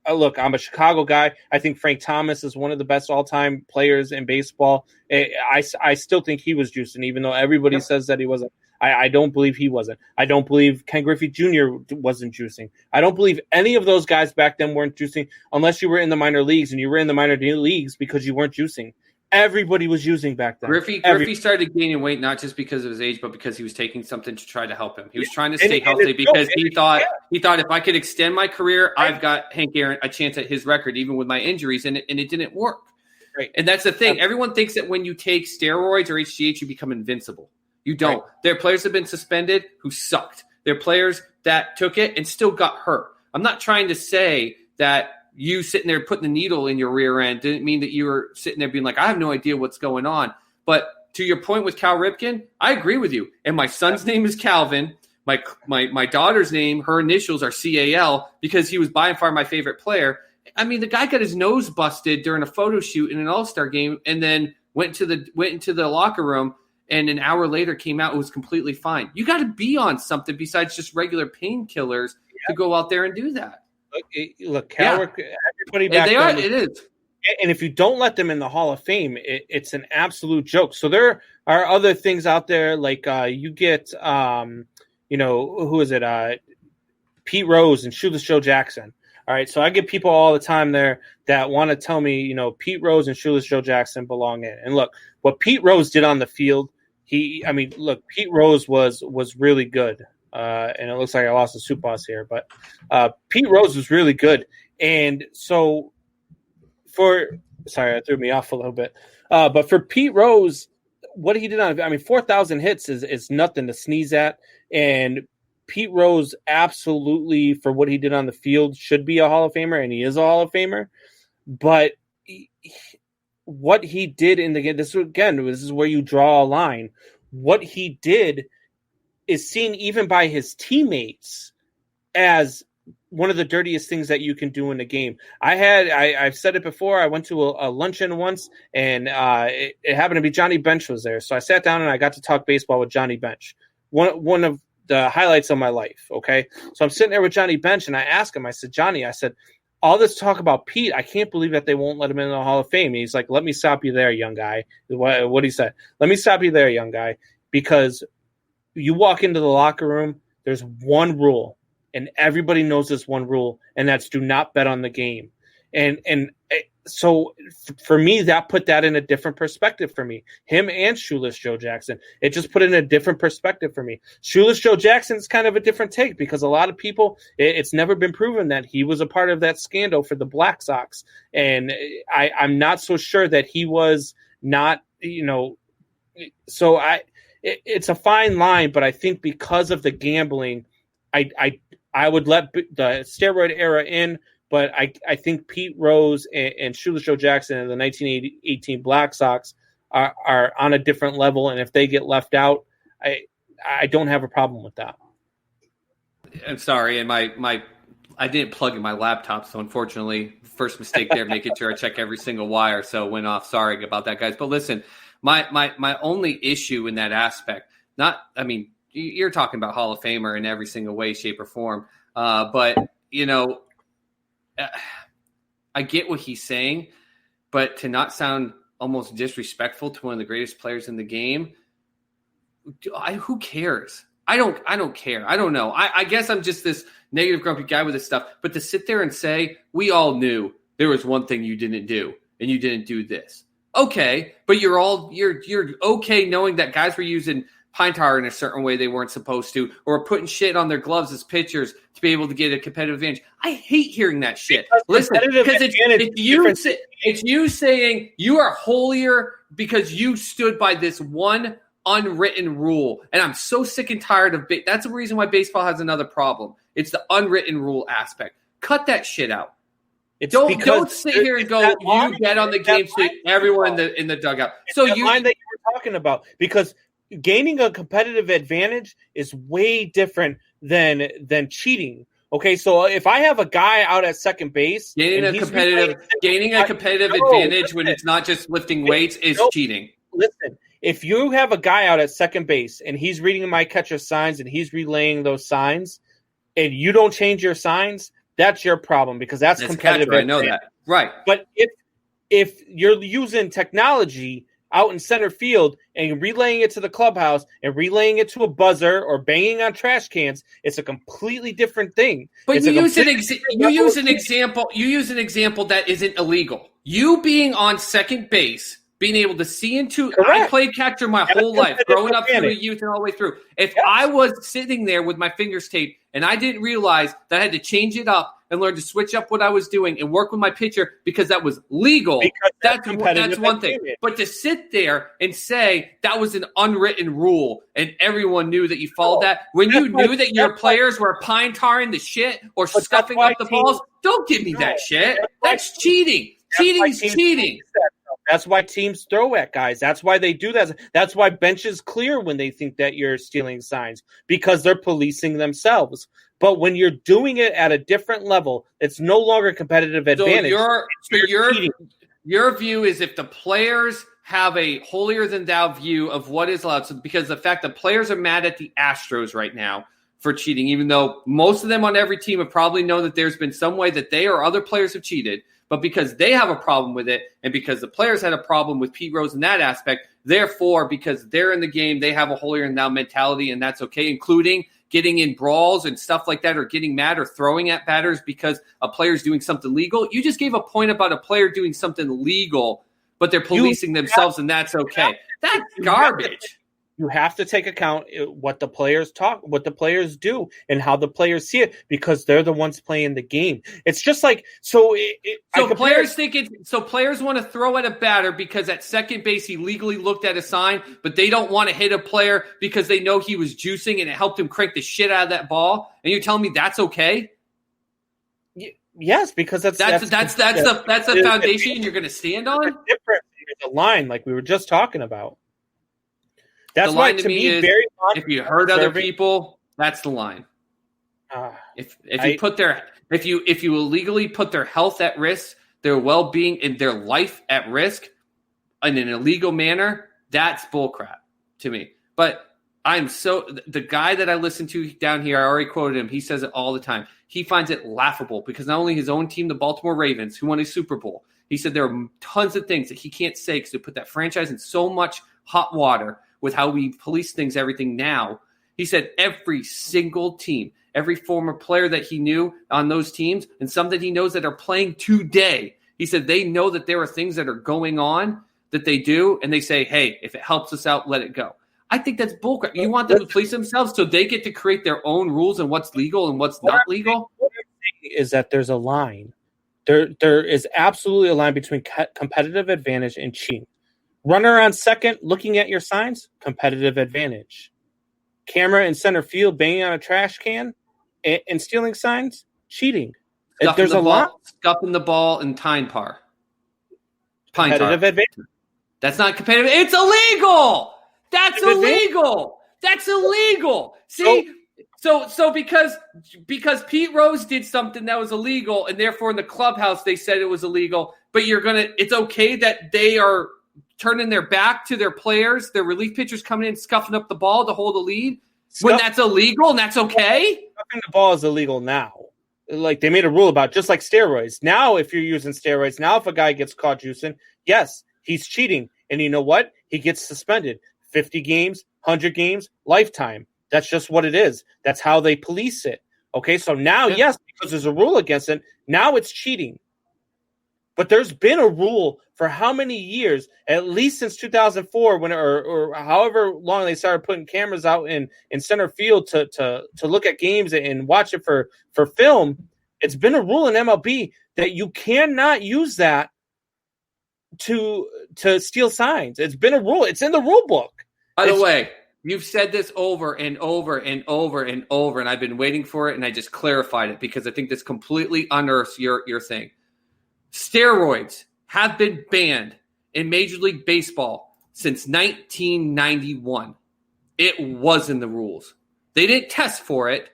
Look, I'm a Chicago guy. I think Frank Thomas is one of the best all-time players in baseball. I still think he was juicing, even though everybody says that he wasn't. I don't believe he wasn't. I don't believe Ken Griffey Jr. wasn't juicing. I don't believe any of those guys back then weren't juicing unless you were in the minor leagues, and you were in the minor leagues because you weren't juicing. Everybody was using back then. Griffey started gaining weight not just because of his age, but because he was taking something to try to help him. He was trying to stay healthy because he thought if I could extend my career, I've got Hank Aaron a chance at his record, even with my injuries, and it didn't work. Right. And that's the thing. Everyone thinks that when you take steroids or HGH, you become invincible. You don't. Right. There are players that have been suspended who sucked. There are players that took it and still got hurt. I'm not trying to say that you sitting there putting the needle in your rear end didn't mean that you were sitting there being like, I have no idea what's going on. But to your point with Cal Ripken, I agree with you. And my son's name is Calvin. My daughter's name, her initials are CAL because he was by and far my favorite player. I mean, the guy got his nose busted during a photo shoot in an All-Star game and then went into the locker room. And an hour later came out, it was completely fine. You got to be on something besides just regular painkillers to go out there and do that. Look, everybody back then. It is. And if you don't let them in the Hall of Fame, it's an absolute joke. So there are other things out there, like you get, who is it? Pete Rose and Shoeless Joe Jackson. All right, so I get people all the time there that want to tell me, Pete Rose and Shoeless Joe Jackson belong in. And look, what Pete Rose did on the field, Pete Rose was really good. And it looks like I lost the soup boss here, but Pete Rose was really good. And so that threw me off a little bit. But for Pete Rose, what he did 4,000 hits is nothing to sneeze at. And Pete Rose absolutely, for what he did on the field, should be a Hall of Famer, and he is a Hall of Famer. But what he did in the game, this is where you draw a line. What he did is seen even by his teammates as one of the dirtiest things that you can do in a game. I've said it before. I went to a luncheon once, and it happened to be Johnny Bench was there. So I sat down and I got to talk baseball with Johnny Bench. One of the highlights of my life. Okay. So I'm sitting there with Johnny Bench, and I asked him, I said, Johnny, all this talk about Pete, I can't believe that they won't let him in the Hall of Fame. And he's like, let me stop you there, young guy. What he said, let me stop you there, young guy, because you walk into the locker room, there's one rule, and everybody knows this one rule, and that's do not bet on the game. And so for me, that put that in a different perspective for me. Him and Shoeless Joe Jackson, it just put it in a different perspective for me. Shoeless Joe Jackson is kind of a different take because a lot of people, it's never been proven that he was a part of that scandal for the Black Sox. And I'm not so sure that he was not, so it's a fine line, but I think because of the gambling, I would let the steroid era in. But I think Pete Rose and Shoeless Joe Jackson and the 1918 Black Sox are on a different level, and if they get left out, I don't have a problem with that. I'm sorry, and I didn't plug in my laptop, so unfortunately, first mistake there, making sure I check every single wire, so it went off. Sorry about that, guys. But listen, my only issue in that aspect, you're talking about Hall of Famer in every single way, shape, or form, but I get what he's saying, but to not sound almost disrespectful to one of the greatest players in the game, who cares? I don't care. I don't know. I guess I'm just this negative, grumpy guy with this stuff. But to sit there and say we all knew there was one thing you didn't do, and you didn't do this. Okay, but you're okay knowing that guys were using pine tar in a certain way they weren't supposed to, or putting shit on their gloves as pitchers to be able to get a competitive advantage. I hate hearing that shit. Listen, because it's you saying you are holier because you stood by this one unwritten rule. And I'm so sick and tired of that's the reason why baseball has another problem. It's the unwritten rule aspect. Cut that shit out. Don't sit here and go, you bet on the game so everyone in the dugout. So the line that you were talking about, because gaining a competitive advantage is way different than cheating. Okay, so if I have a guy out at second base, gaining a competitive advantage when it's not just lifting weights is cheating. Listen, if you have a guy out at second base and he's reading my catcher signs and he's relaying those signs, and you don't change your signs, that's your problem, because that's competitive catcher, I know that. Right. But if you're using technology out in center field and relaying it to the clubhouse and relaying it to a buzzer or banging on trash cans, it's a completely different thing. But you use an example that isn't illegal. You being on second base, being able to see into – I played catcher my whole life, growing up through youth and all the way through. If I was sitting there with my fingers taped and I didn't realize that I had to change it up and learn to switch up what I was doing and work with my pitcher because that was legal, that's one thing. But to sit there and say that was an unwritten rule and everyone knew that you followed that, when you knew that your players were pine tarring the shit or scuffing up the balls, don't give me that shit. That's cheating. Cheating's cheating. That's why teams throw at guys. That's why they do that. That's why benches clear when they think that you're stealing signs, because they're policing themselves. But when you're doing it at a different level, it's no longer competitive advantage. Your view is if the players have a holier than thou view of what is allowed, so because the fact that players are mad at the Astros right now for cheating, even though most of them on every team have probably known that there's been some way that they or other players have cheated. But because they have a problem with it, and because the players had a problem with Pete Rose in that aspect, therefore, because they're in the game, they have a holier than thou mentality, and that's okay, including getting in brawls and stuff like that, or getting mad or throwing at batters because a player's doing something legal. You just gave a point about a player doing something legal, but they're policing themselves, and that's okay. That's garbage. You have to take account what the players do, and how the players see it, because they're the ones playing the game. It's just like players want to throw at a batter because at second base he legally looked at a sign, but they don't want to hit a player because they know he was juicing and it helped him crank the shit out of that ball. And you're telling me that's okay? Yes, because that's the foundation you're going to stand on. Different. There's a line like we were just talking about. That's the why line to me is, if you hurt other people, that's the line. If you illegally put their health at risk, their well-being and their life at risk in an illegal manner, that's bullcrap to me. But the guy that I listen to down here, I already quoted him. He says it all the time. He finds it laughable because not only his own team, the Baltimore Ravens, who won a Super Bowl, he said there are tons of things that he can't say because they put that franchise in so much hot water with how we police things, everything now. He said every single team, every former player that he knew on those teams, and some that he knows that are playing today, he said they know that there are things that are going on that they do, and they say, hey, if it helps us out, let it go. I think that's bullcrap. You want them to police themselves so they get to create their own rules and what's legal and what's not legal? What I'm saying is that there's a line. There is absolutely a line between competitive advantage and cheating. Runner on second, looking at your signs, competitive advantage. Camera in center field, banging on a trash can and stealing signs, cheating. There's a lot. Scuffing the ball in pine tar. Competitive advantage. That's not competitive. It's illegal. That's illegal. That's illegal. See, so because Pete Rose did something that was illegal, and therefore in the clubhouse they said it was illegal, but it's okay that they are turning their back to their players, their relief pitchers coming in, scuffing up the ball to hold a lead, when that's illegal and that's okay? Scuffing the ball is illegal now. Like they made a rule about, just like steroids. Now, if you're using steroids, now if a guy gets caught juicing, yes, he's cheating. And you know what? He gets suspended. 50 games, 100 games, lifetime. That's just what it is. That's how they police it. Okay, so now, yes, because there's a rule against it, now it's cheating. But there's been a rule for how many years, at least since 2004, when or however long they started putting cameras out in center field to look at games and watch it for film. It's been a rule in MLB that you cannot use that to steal signs. It's been a rule. It's in the rule book. By the way, you've said this over and over and over and over, and I've been waiting for it, and I just clarified it because I think this completely unearths your thing. Steroids have been banned in Major League Baseball since 1991. It was in the rules. They didn't test for it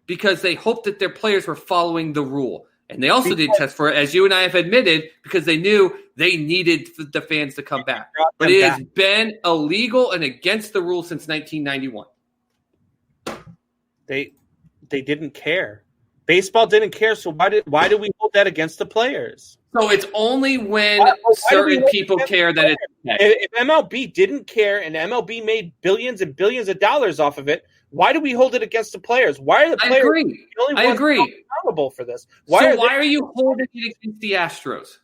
because they hoped that their players were following the rule. And they also didn't test for it, as you and I have admitted, because they knew they needed the fans to come back. But it has been illegal and against the rules since 1991. They didn't care. Baseball didn't care, so why do we hold that against the players? So it's only when certain people care that it's if MLB didn't care and MLB made billions and billions of dollars off of it, why do we hold it against the players? Why are the players the only ones accountable for this? Why are you holding it against the Astros?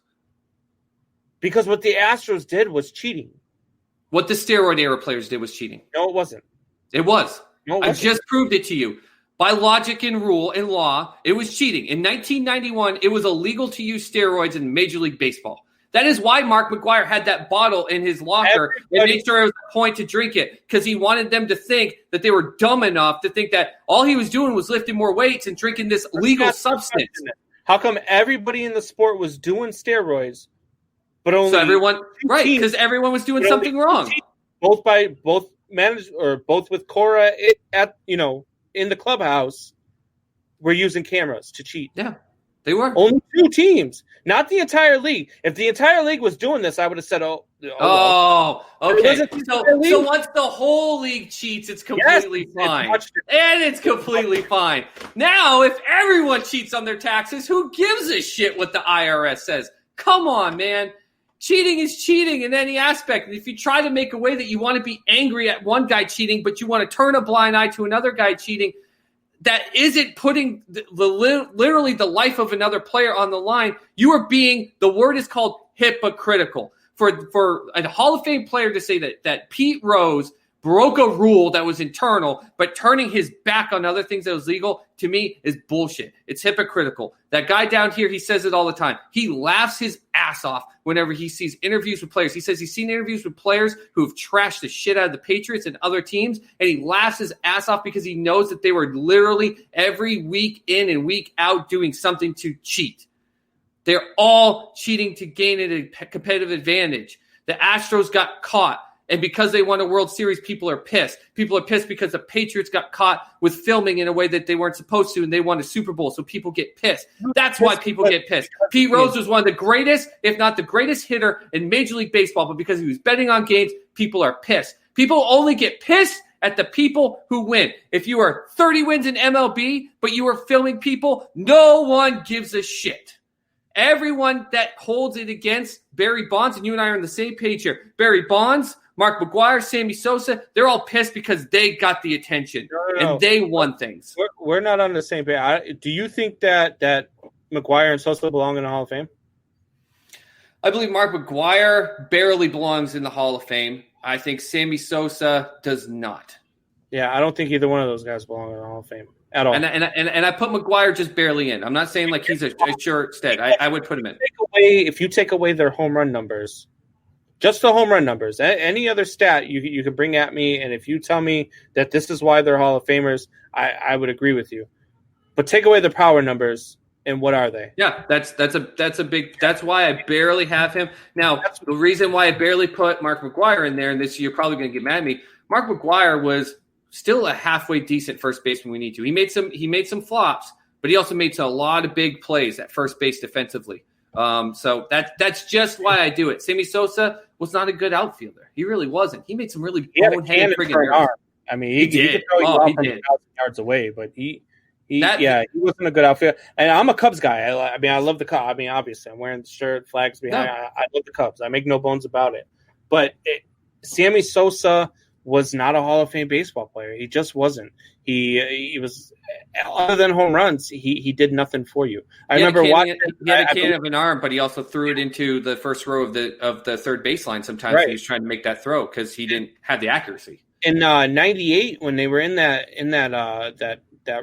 Because what the Astros did was cheating. What the steroid era players did was cheating. No, it wasn't. It was. No, it wasn't. I just proved it to you. By logic and rule and law, it was cheating. In 1991, it was illegal to use steroids in Major League Baseball. That is why Mark McGwire had that bottle in his locker and made sure it was a point to drink it, because he wanted them to think that they were dumb enough to think that all he was doing was lifting more weights and drinking this legal substance. How come everybody in the sport was doing steroids, but only because everyone was doing something wrong. Both with Cora in the clubhouse were using cameras to cheat. Yeah, they were. Only 2 teams, not the entire league. If the entire league was doing this, I would have said, okay. So once the whole league cheats, it's completely fine. And it's completely fine. Now, if everyone cheats on their taxes, who gives a shit what the IRS says? Come on, man. Cheating is cheating in any aspect. And if you try to make a way that you want to be angry at one guy cheating, but you want to turn a blind eye to another guy cheating, that isn't putting literally the life of another player on the line. You are being, the word is called hypocritical. For a Hall of Fame player to say that Pete Rose broke a rule that was internal, but turning his back on other things that was legal, to me, is bullshit. It's hypocritical. That guy down here, he says it all the time. He laughs his ass off whenever he sees interviews with players. He says he's seen interviews with players who have trashed the shit out of the Patriots and other teams, and he laughs his ass off because he knows that they were literally every week in and week out doing something to cheat. They're all cheating to gain a competitive advantage. The Astros got caught. And because they won a World Series, people are pissed. People are pissed because the Patriots got caught with filming in a way that they weren't supposed to, and they won a Super Bowl, so people get pissed. That's why people get pissed. Pete Rose was one of the greatest, if not the greatest hitter in Major League Baseball, but because he was betting on games, people are pissed. People only get pissed at the people who win. If you are 30 wins in MLB, but you are filming people, no one gives a shit. Everyone that holds it against Barry Bonds, and you and I are on the same page here, Barry Bonds, Mark McGwire, Sammy Sosa, they're all pissed because they got the attention and they won things. We're not on the same page. Do you think that McGwire and Sosa belong in the Hall of Fame? I believe Mark McGwire barely belongs in the Hall of Fame. I think Sammy Sosa does not. Yeah, I don't think either one of those guys belong in the Hall of Fame at all. And I put McGwire just barely in. I'm not saying like he's a sure stead. I would put him in. If you take away their home run numbers, just the home run numbers, any other stat you can bring at me, and if you tell me that this is why they're Hall of Famers, I would agree with you. But take away the power numbers, and what are they? Yeah, that's why I barely have him. Now, the reason why I barely put Mark McGwire in there, and this you're probably going to get mad at me, Mark McGwire was still a halfway decent first baseman we need to. He made some flops, but he also made a lot of big plays at first base defensively. So that's just why I do it. Sammy Sosa was not a good outfielder. He really wasn't. He made some really boneheaded friggin' errors. I mean, he could throw you off 100,000 yards away, but he wasn't a good outfielder. And I'm a Cubs guy. I love the Cubs. I mean, obviously, I'm wearing the shirt, flags behind. I love the Cubs. I make no bones about it. But Sammy Sosa was not a Hall of Fame baseball player. He just wasn't. He was, other than home runs, he did nothing for you. I remember watching. He had a cannon of an arm, but he also threw it into the first row of the third baseline. Sometimes Right. he was trying to make that throw because he didn't have the accuracy. In '98, when they were in that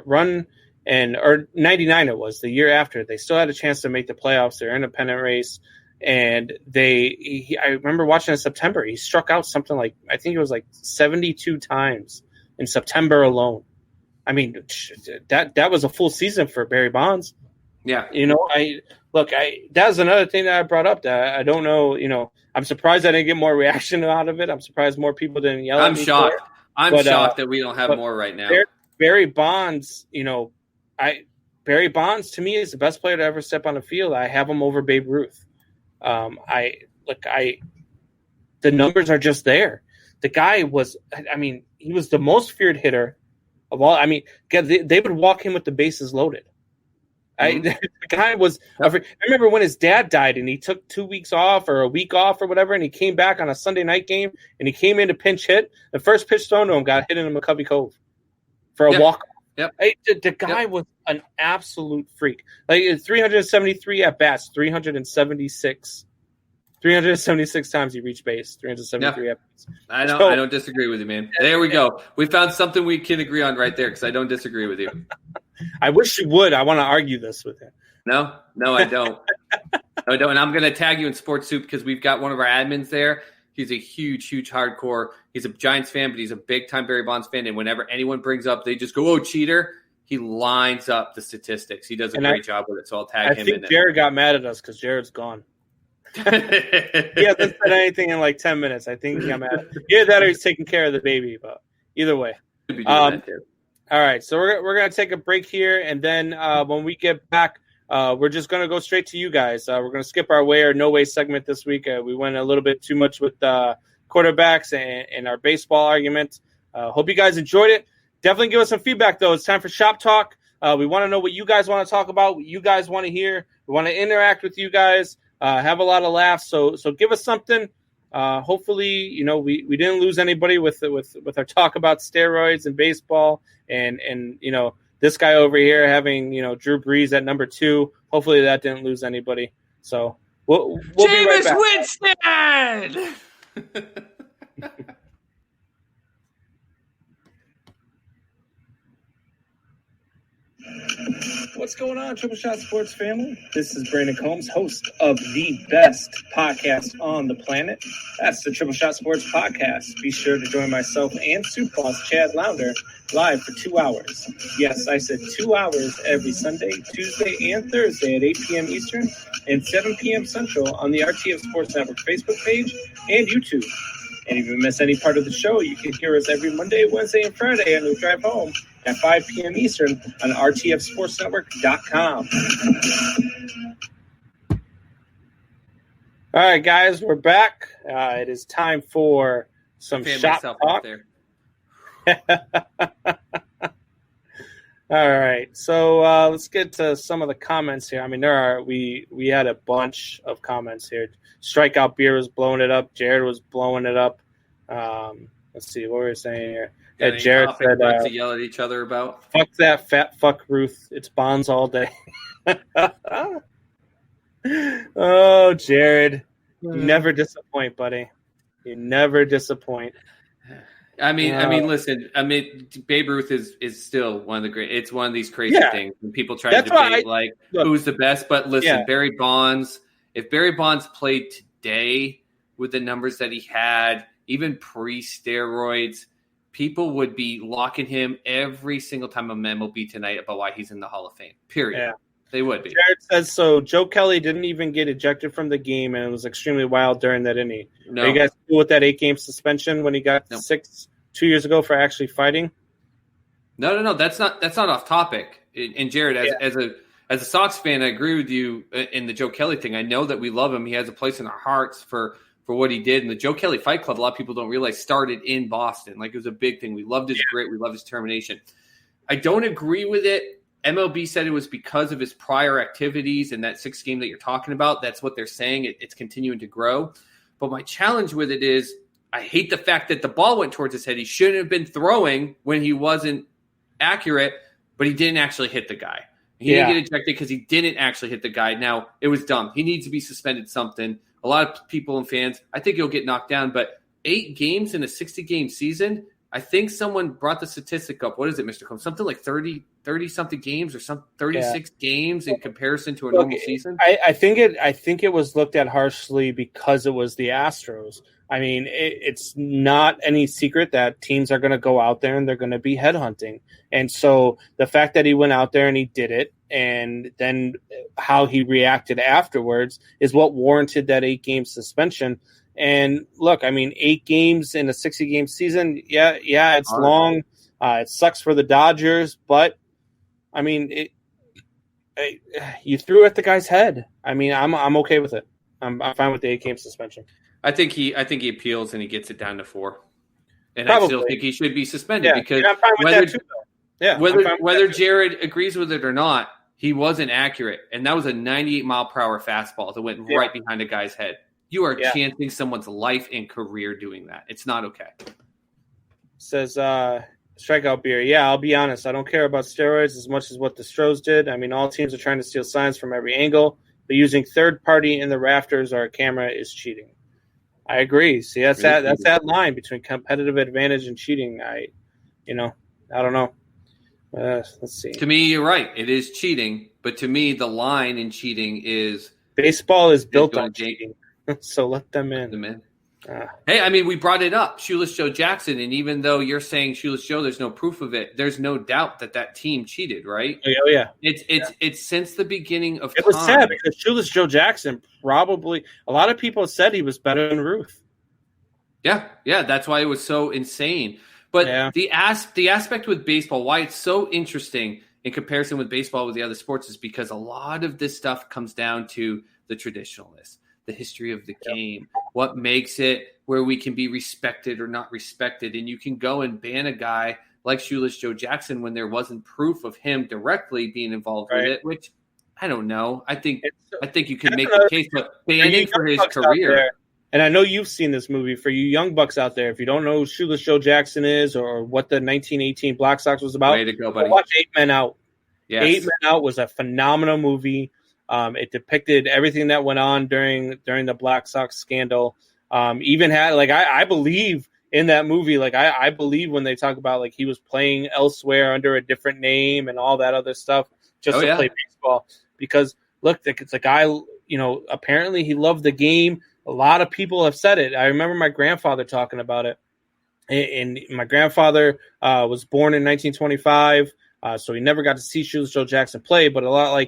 run, or '99 it was the year after, they still had a chance to make the playoffs. They're in a pennant race. And I remember watching in September, he struck out something like, I think it was like 72 times in September alone. I mean, that was a full season for Barry Bonds. Yeah. That was another thing that I brought up that I don't know, I'm surprised I didn't get more reaction out of it. I'm surprised more people didn't yell at me. I'm shocked that we don't have more right now. Barry Bonds, Barry Bonds to me is the best player to ever step on the field. I have him over Babe Ruth. The numbers are just there. The guy was, he was the most feared hitter of all. I mean, they would walk him with the bases loaded. The guy was, I remember when his dad died and he took 2 weeks off or a week off or whatever, and he came back on a Sunday night game and he came in to pinch hit. The first pitch thrown to him got hit in McCovey Cove for a walk. Yep. The guy was an absolute freak. Like 373 at bats, 376 times he reached base. 373 at bats. I don't disagree with you, man. There we go. We found something we can agree on right there because I don't disagree with you. I wish you would. I want to argue this with him. No, I don't. No, I don't. And I'm going to tag you in Sports Soup because we've got one of our admins there. He's a huge hardcore. He's a Giants fan, but he's a big-time Barry Bonds fan. And whenever anyone brings up, they just go, "Oh, cheater!" He lines up the statistics. He does a great job with it. So I'll tag him. I think Jared got mad at us because Jared's gone. He hasn't said anything in like 10 minutes. I think he got mad. Either that or he's taking care of the baby. But either way. All right, so we're gonna take a break here, and then when we get back, we're just gonna go straight to you guys. We're gonna skip our way or no way segment this week. We went a little bit too much with quarterbacks and our baseball argument. Hope you guys enjoyed it. Definitely give us some feedback though. It's time for Shop Talk. We want to know what you guys want to talk about, what you guys want to hear. We want to interact with you guys. Have a lot of laughs. So give us something. Hopefully, we didn't lose anybody with our talk about steroids and baseball, and this guy over here having Drew Brees at number 2. Hopefully that didn't lose anybody. So we'll be right back. Winston! What's going on, Triple Shot Sports family? This is Brandon Combs, host of the best podcast on the planet. That's the Triple Shot Sports Podcast. Be sure to join myself and Soup Boss Chad Lounder live for 2 hours. Yes, I said 2 hours every Sunday, Tuesday, and Thursday at 8 p.m. Eastern and 7 p.m. Central on the RTF Sports Network Facebook page and YouTube. And if you miss any part of the show, you can hear us every Monday, Wednesday, and Friday on the drive home at 5 p.m. Eastern on rtfsportsnetwork.com. All right, guys, we're back. It is time for some shop talk. All right, so let's get to some of the comments here. I mean, we had a bunch of comments here. Strikeout Beer was blowing it up. Jared was blowing it up. Let's see what we're saying here. Yeah, Jared said to yell at each other about. Fuck that fat fuck Ruth. It's Bonds all day. Oh, Jared, you never disappoint, buddy. You never disappoint. I mean, listen. Babe Ruth is still one of the great. It's one of these crazy things when people try to debate who's the best. But listen, Barry Bonds. If Barry Bonds played today with the numbers that he had, even pre-steroids, people would be locking him every single time on MLB Tonight about why he's in the Hall of Fame. Period. Yeah. They would be. Jared says so. Joe Kelly didn't even get ejected from the game, and it was extremely wild during that inning. No. Are you guys cool with that 8-game suspension when he got 6 2 years ago for actually fighting? No. That's not off topic. And Jared, as a Sox fan, I agree with you in the Joe Kelly thing. I know that we love him. He has a place in our hearts for what he did. And the Joe Kelly Fight Club, a lot of people don't realize, started in Boston. Like, it was a big thing. We loved his grit. We loved his determination. I don't agree with it. MLB said it was because of his prior activities and that 6th game that you're talking about. That's what they're saying. It's continuing to grow. But my challenge with it is I hate the fact that the ball went towards his head. He shouldn't have been throwing when he wasn't accurate, but he didn't actually hit the guy. He didn't get ejected because he didn't actually hit the guy. Now, it was dumb. He needs to be suspended something. A lot of people and fans, I think he'll get knocked down, but 8 games in a 60-game season, I think someone brought the statistic up. What is it, Mr. Combs? Something like 30-something games or 36 games in comparison to a normal season? I think it was looked at harshly because it was the Astros. I mean, it's not any secret that teams are going to go out there and they're going to be headhunting. And so the fact that he went out there and he did it, and then how he reacted afterwards is what warranted that 8-game suspension. And look, I mean, 8 games in a 60-game season, it's long. It sucks for the Dodgers, but I mean, you threw at the guy's head. I mean, I'm okay with it. I'm fine with the 8-game suspension. I think he appeals and he gets it down to 4. And Probably. I still think he should be suspended because I'm fine with that too, though. Whether Jared agrees with it or not, he wasn't accurate. And that was a 98-mile-per-hour fastball that went right behind a guy's head. You are chancing someone's life and career doing that. It's not okay. Says Strikeout Beer. Yeah, I'll be honest. I don't care about steroids as much as what the Astros did. I mean, all teams are trying to steal signs from every angle, but using third party in the rafters or a camera is cheating. I agree. See, that's that line between competitive advantage and cheating. I don't know. Let's see. To me, you're right. It is cheating, but to me, the line in cheating is baseball is built on cheating. So let them in. Hey, I mean, we brought it up, Shoeless Joe Jackson, and even though you're saying Shoeless Joe, there's no proof of it. There's no doubt that team cheated, right? Oh yeah. It's since the beginning of time. It was sad because Shoeless Joe Jackson probably a lot of people said he was better than Ruth. Yeah, that's why it was so insane. But the aspect with baseball, why it's so interesting in comparison with baseball with the other sports, is because a lot of this stuff comes down to the traditionalness, the history of the game, what makes it where we can be respected or not respected. And you can go and ban a guy like Shoeless Joe Jackson when there wasn't proof of him directly being involved with it, which I don't know. I think you can make the case, but banning for his career. And I know you've seen this movie. For you young bucks out there, if you don't know who Shoeless Joe Jackson is or what the 1918 Black Sox was about, way to go, buddy. Watch 8 Men Out. Yes. 8 Men Out was a phenomenal movie. It depicted everything that went on during the Black Sox scandal. Even had I believe in that movie. I believe when they talk about he was playing elsewhere under a different name and all that other stuff just to play baseball. Because look, it's a guy. Apparently he loved the game. A lot of people have said it. I remember my grandfather talking about it. And my grandfather was born in 1925. So he never got to see Shoeless Joe Jackson play, but a lot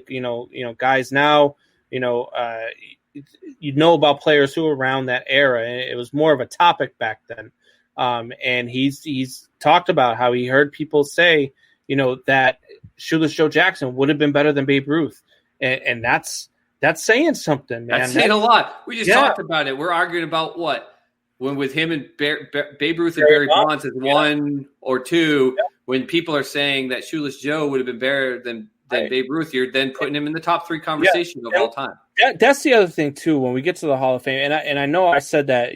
guys now, about players who were around that era. And it was more of a topic back then. And he's talked about how he heard people say, that Shoeless Joe Jackson would have been better than Babe Ruth. And that's saying something, man. That's saying a lot. We just talked about it. We're arguing about what? When with him and Babe Ruth and Barry Bonds as 1 or 2, when people are saying that Shoeless Joe would have been better than Babe Ruth, you're then putting him in the top 3 conversation of all time. That's the other thing, too, when we get to the Hall of Fame. And I know I said that,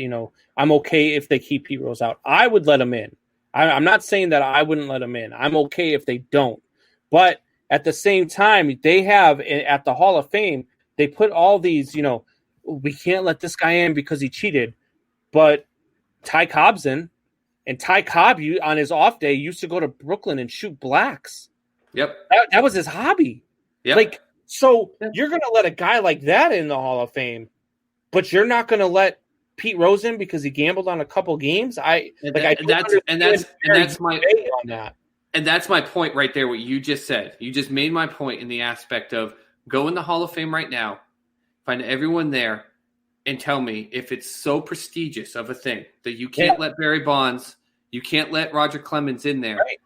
I'm okay if they keep Pete Rose out. I would let him in. I'm not saying that I wouldn't let him in. I'm okay if they don't. But at the same time, they have, at the Hall of Fame, they put all these, we can't let this guy in because he cheated. But Ty Cobb's in, and Ty Cobb, on his off day, used to go to Brooklyn and shoot blacks. Yep. That was his hobby. Yep. You're going to let a guy like that in the Hall of Fame, but you're not going to let Pete Rose in because he gambled on a couple games? That's my point right there, what you just said. You just made my point in the aspect of go in the Hall of Fame right now, find everyone there, and tell me if it's so prestigious of a thing that you can't let Barry Bonds, you can't let Roger Clemens in there. Right.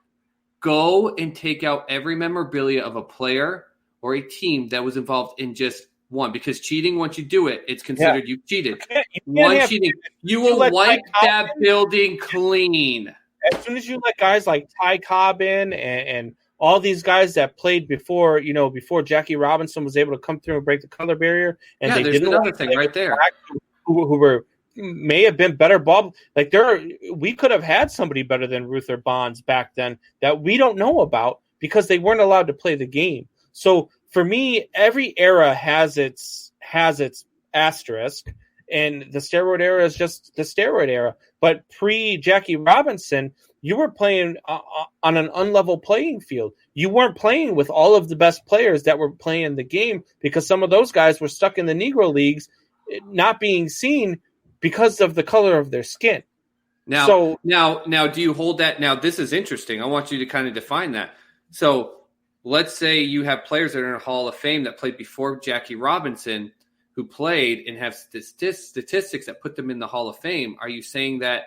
Go and take out every memorabilia of a player or a team that was involved in just one. Because cheating, once you do it, it's considered you cheated. You will wipe that building clean. As soon as you let guys like Ty Cobb in and all these guys that played before Jackie Robinson was able to come through and break the color barrier, and they there's didn't another thing right there. Who were may have been better ball. Like we could have had somebody better than Ruther Bonds back then that we don't know about because they weren't allowed to play the game. So for me, every era has its asterisk, and the steroid era is just the steroid era. But pre Jackie Robinson, you were playing on an unlevel playing field. You weren't playing with all of the best players that were playing the game because some of those guys were stuck in the Negro Leagues, not being seen because of the color of their skin. Now, do you hold that? Now, this is interesting. I want you to kind of define that. So let's say you have players that are in a Hall of Fame that played before Jackie Robinson who played and have statistics that put them in the Hall of Fame. Are you saying that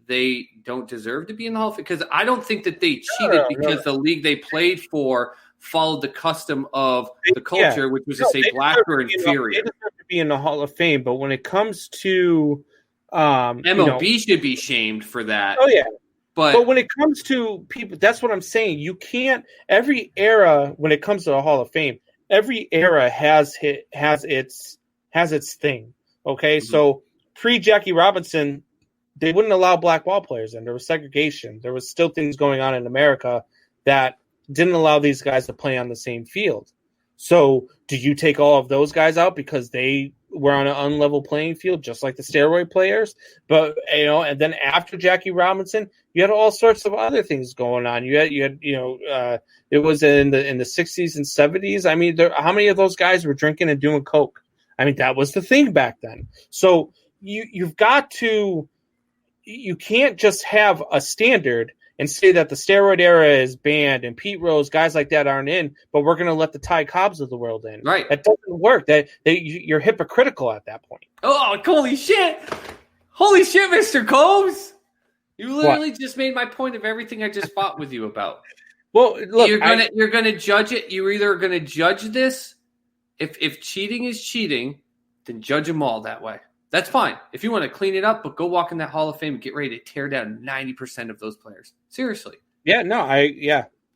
they don't deserve to be in the Hall of Fame? Because I don't think that they cheated because the league they played for followed the custom of the culture, which was to say black or inferior. They deserve to be in the Hall of Fame, but when it comes to MLB should be shamed for that. Oh yeah. But when it comes to people, that's what I'm saying. You can't. Every era, when it comes to the Hall of Fame, every era has its thing. Okay, so pre Jackie Robinson, they wouldn't allow black ball players in. There was segregation. There was still things going on in America that didn't allow these guys to play on the same field. So do you take all of those guys out because they were on an unlevel playing field, just like the steroid players? But and then after Jackie Robinson, you had all sorts of other things going on. You had it was in the 60s and 70s. I mean, how many of those guys were drinking and doing coke? I mean, that was the thing back then. So you've got to. You can't just have a standard and say that the steroid era is banned and Pete Rose, guys like that aren't in, but we're going to let the Ty Cobbs of the world in. Right. That doesn't work. You're hypocritical at that point. Oh, holy shit. Holy shit, Mr. Combs. You literally just made my point of everything I just fought with you about. Well, look, you're gonna judge it. You're either going to judge this. If cheating is cheating, then judge them all that way. That's fine. If you want to clean it up, but go walk in that Hall of Fame and get ready to tear down 90% of those players. Seriously. Yeah, no,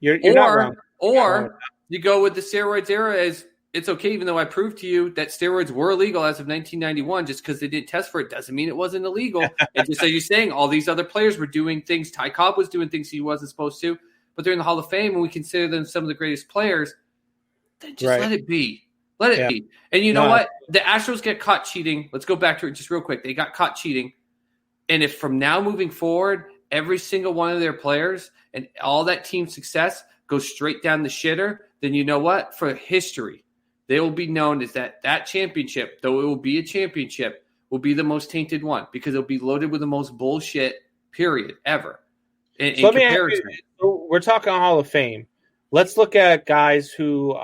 you're not wrong. Or you go with the steroids era as it's okay, even though I proved to you that steroids were illegal as of 1991, just because they didn't test for it doesn't mean it wasn't illegal. And just as you're saying, all these other players were doing things. Ty Cobb was doing things he wasn't supposed to, but they're in the Hall of Fame and we consider them some of the greatest players. Then just let it be. Let it be. And you know what? The Astros get caught cheating. Let's go back to it just real quick. They got caught cheating. And if from now moving forward, every single one of their players and all that team success goes straight down the shitter, then you know what? For history, they will be known as that championship, though it will be a championship, will be the most tainted one because it'll be loaded with the most bullshit period ever. In comparison. So we're talking Hall of Fame. Let's look at guys who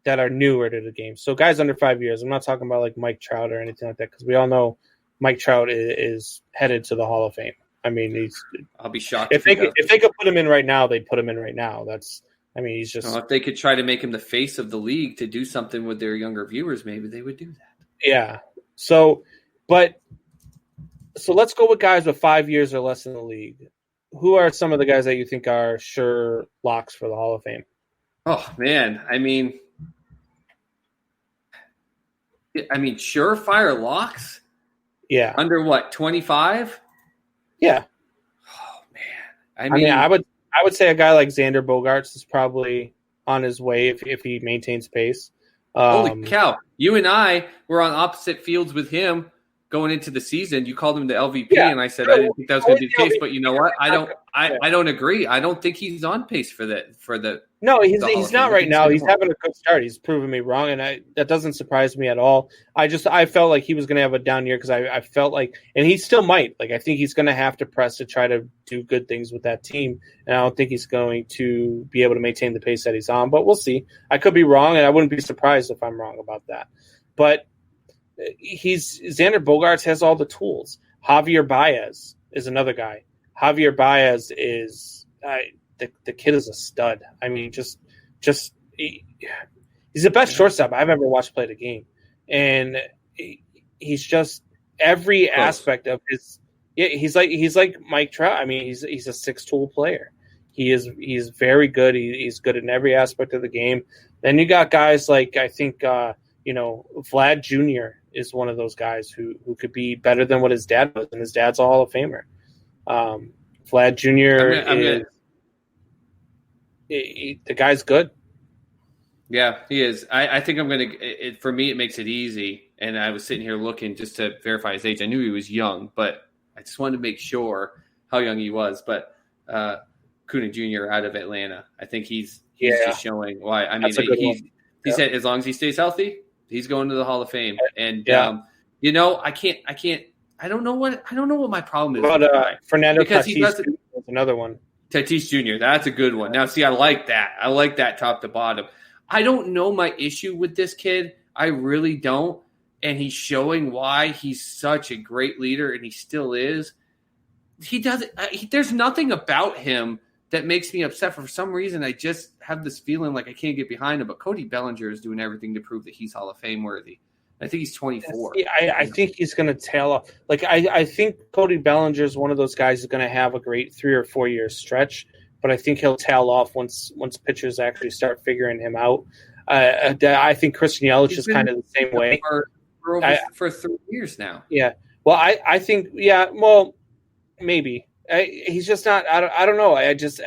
that are newer to the game. So guys under 5 years. I'm not talking about like Mike Trout or anything like that because we all know Mike Trout is headed to the Hall of Fame. I mean, I'll be shocked if they could put him in right now. They'd put him in right now. He's just. If they could try to make him the face of the league to do something with their younger viewers, maybe they would do that. Yeah. So let's go with guys with 5 years or less in the league. Who are some of the guys that you think are sure locks for the Hall of Fame? Oh man, I mean, surefire locks? Yeah. Under what, 25? Yeah. Oh man. I would say a guy like Xander Bogaerts is probably on his way if he maintains pace. Holy cow. You and I were on opposite fields with him going into the season. You called him the LVP, and I said I didn't think that was going to be the case. But you know what? I don't agree. I don't think he's on pace for the. No, he's not right now. He's having a good start. He's proven me wrong, and that doesn't surprise me at all. I felt like he was going to have a down year because I felt like, and he still might. Like I think he's going to have to press to try to do good things with that team, and I don't think he's going to be able to maintain the pace that he's on. But we'll see. I could be wrong, and I wouldn't be surprised if I'm wrong about that. But Xander Bogaerts has all the tools. Javier Baez is another guy. Javier Baez is the kid is a stud. I mean, just he's the best shortstop I've ever watched play the game, and he's just every aspect of his. Yeah, he's like Mike Trout. I mean, he's a six-tool player. He's very good. He's good in every aspect of the game. Then you got guys like I think Vlad Jr. is one of those guys who could be better than what his dad was, and his dad's a Hall of Famer. Vlad Jr. The guy's good. Yeah, he is. I think I'm going to – for me, it makes it easy. And I was sitting here looking just to verify his age. I knew he was young, but I just wanted to make sure how young he was. But Kuna Jr. out of Atlanta, I think he's just showing why. I mean, he said as long as he stays healthy, he's going to the Hall of Fame. And, I don't know what my problem is. But Fernando Tatis is another one. Tatis Jr., that's a good one. Now, see, I like that. I like that top to bottom. I don't know my issue with this kid. I really don't. And he's showing why he's such a great leader, and he still is. He doesn't. There's nothing about him that makes me upset. For some reason, I just have this feeling like I can't get behind him. But Cody Bellinger is doing everything to prove that he's Hall of Fame worthy. I think he's 24. I think he's going to tail off. Like I think Cody Bellinger is one of those guys who's going to have a great 3 or 4 year stretch, but I think he'll tail off once pitchers actually start figuring him out. I think Christian Yelich is kind of the same way for 3 years now. Yeah. Well, I think well, maybe. He's just not. I don't know.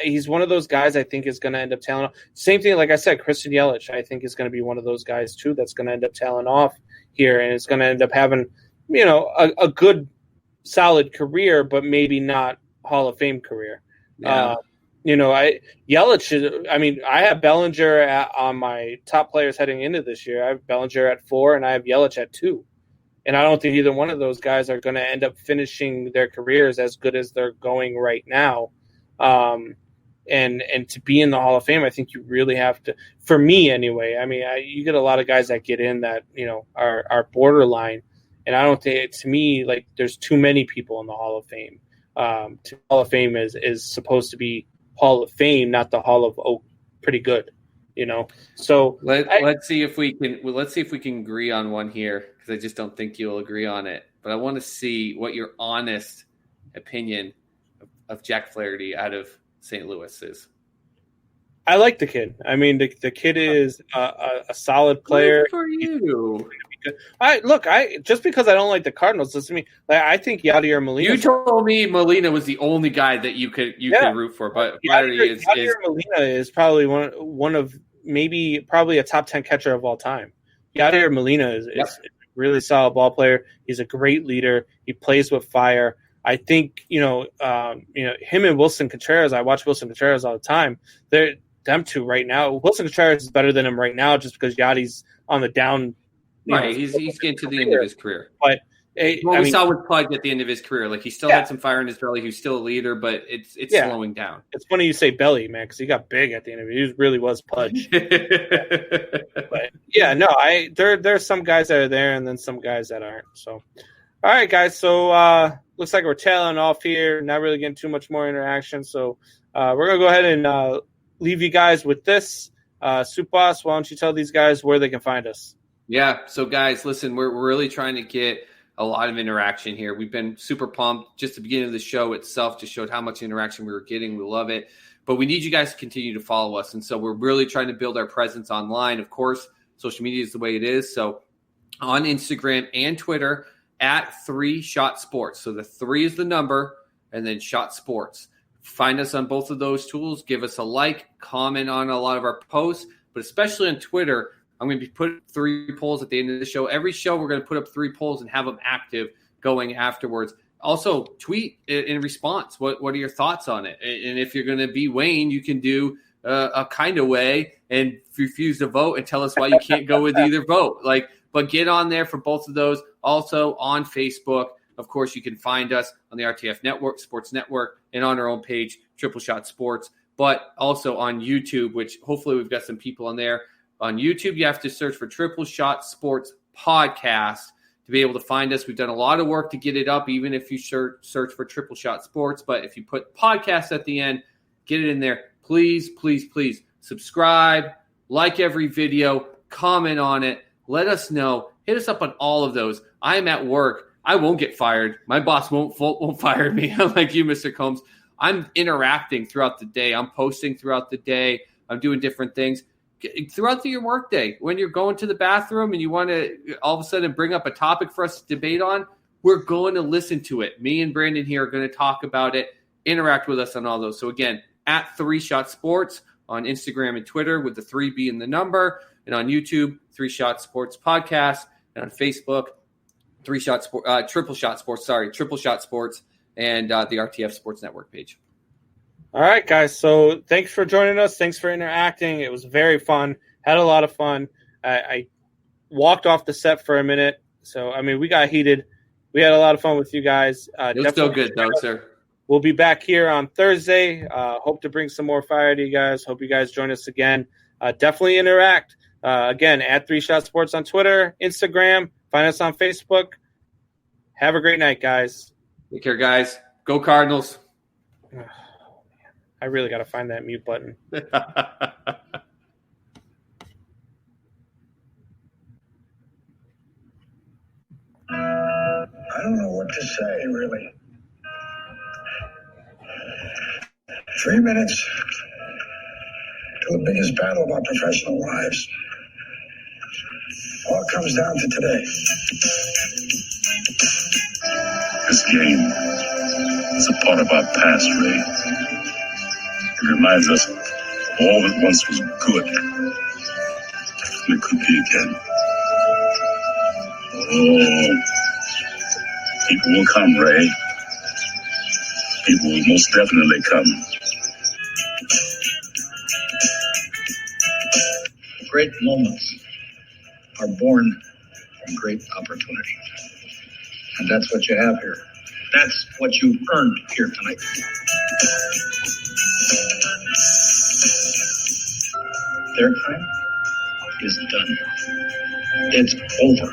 He's one of those guys I think is going to end up tailing off. Same thing, like I said, Christian Yelich. I think is going to be one of those guys too that's going to end up tailing off here, and it's going to end up having, a good, solid career, but maybe not Hall of Fame career. Yeah. Yelich. I have Bellinger on my top players heading into this year. I have Bellinger at 4, and I have Yelich at 2. And I don't think either one of those guys are going to end up finishing their careers as good as they're going right now. And to be in the Hall of Fame, I think you really have to, for me anyway. You get a lot of guys that get in that, are borderline. And I don't think, to me, like there's too many people in the Hall of Fame. Hall of Fame is supposed to be Hall of Fame, not the Hall of pretty good. So let's see if we can agree on one here, because I just don't think you'll agree on it. But I want to see what your honest opinion of Jack Flaherty out of St. Louis is. I like the kid. The kid is a solid player. Good for you. Just because I don't like the Cardinals doesn't mean I think Yadier Molina. You told me Molina was the only guy that you could root for, but Yadier Molina is probably one of probably a top 10 catcher of all time. Yadier Molina is a really solid ball player. He's a great leader. He plays with fire. I think him and Wilson Contreras. I watch Wilson Contreras all the time. They're them two right now. Wilson Contreras is better than him right now, just because Yadi's on the down. Right, he's getting to the end of his career. But we saw with Pudge at the end of his career, like he still had some fire in his belly. He was still a leader, but it's slowing down. It's funny you say belly, man, because he got big at the end of it. He really was Pudge. But there's some guys that are there, and then some guys that aren't. So, all right, guys. So looks like we're tailing off here. Not really getting too much more interaction. So we're gonna go ahead and leave you guys with this. Soup Boss, why don't you tell these guys where they can find us? Yeah. So, guys, listen, we're really trying to get a lot of interaction here. We've been super pumped. Just the beginning of the show itself just showed how much interaction we were getting. We love it. But we need you guys to continue to follow us. And so we're really trying to build our presence online. Of course, social media is the way it is. So on Instagram and Twitter at 3 Shot Sports. So the 3 is the number, and then Shot Sports. Find us on both of those tools. Give us a like, comment on a lot of our posts, but especially on Twitter. I'm going to be putting 3 polls at the end of the show. Every show, we're going to put up 3 polls and have them active going afterwards. Also, tweet in response. What are your thoughts on it? And if you're going to be Wayne, you can do a kind of way and refuse to vote and tell us why you can't go with either vote. But get on there for both of those. Also on Facebook, of course, you can find us on the RTF Network, Sports Network, and on our own page, Triple Shot Sports. But also on YouTube, which hopefully we've got some people on there. On YouTube, you have to search for Triple Shot Sports Podcast to be able to find us. We've done a lot of work to get it up, even if you search for Triple Shot Sports. But if you put podcast at the end, get it in there. Please, please, please subscribe, like every video, comment on it. Let us know. Hit us up on all of those. I am at work. I won't get fired. My boss won't fire me. Unlike you, Mr. Combs. I'm interacting throughout the day. I'm posting throughout the day. I'm doing different things. throughout your workday, when you're going to the bathroom and you want to all of a sudden bring up a topic for us to debate on, we're going to listen to it. Me and Brandon here are going to talk about it, interact with us on all those. So again, at 3 Shot Sports on Instagram and Twitter with the 3 being the number, and on YouTube, 3 Shot Sports Podcast, and on Facebook, Triple Shot Sports, and the RTF Sports Network page. All right, guys. So thanks for joining us. Thanks for interacting. It was very fun. Had a lot of fun. I walked off the set for a minute. So, I mean, we got heated. We had a lot of fun with you guys. It was still good, though, sir. We'll be back here on Thursday. Hope to bring some more fire to you guys. Hope you guys join us again. Definitely interact. Again, at 3 Shot Sports on Twitter, Instagram. Find us on Facebook. Have a great night, guys. Take care, guys. Go Cardinals. I really got to find that mute button. I don't know what to say, really. 3 minutes to the biggest battle of our professional lives. All comes down to today. This game is a part of our past, Ray. It reminds us of all that once was good, and it could be again. Oh, people will come, Ray. People will most definitely come. Great moments are born from great opportunity. And that's what you have here. That's what you've earned here tonight. Their time is done. It's over.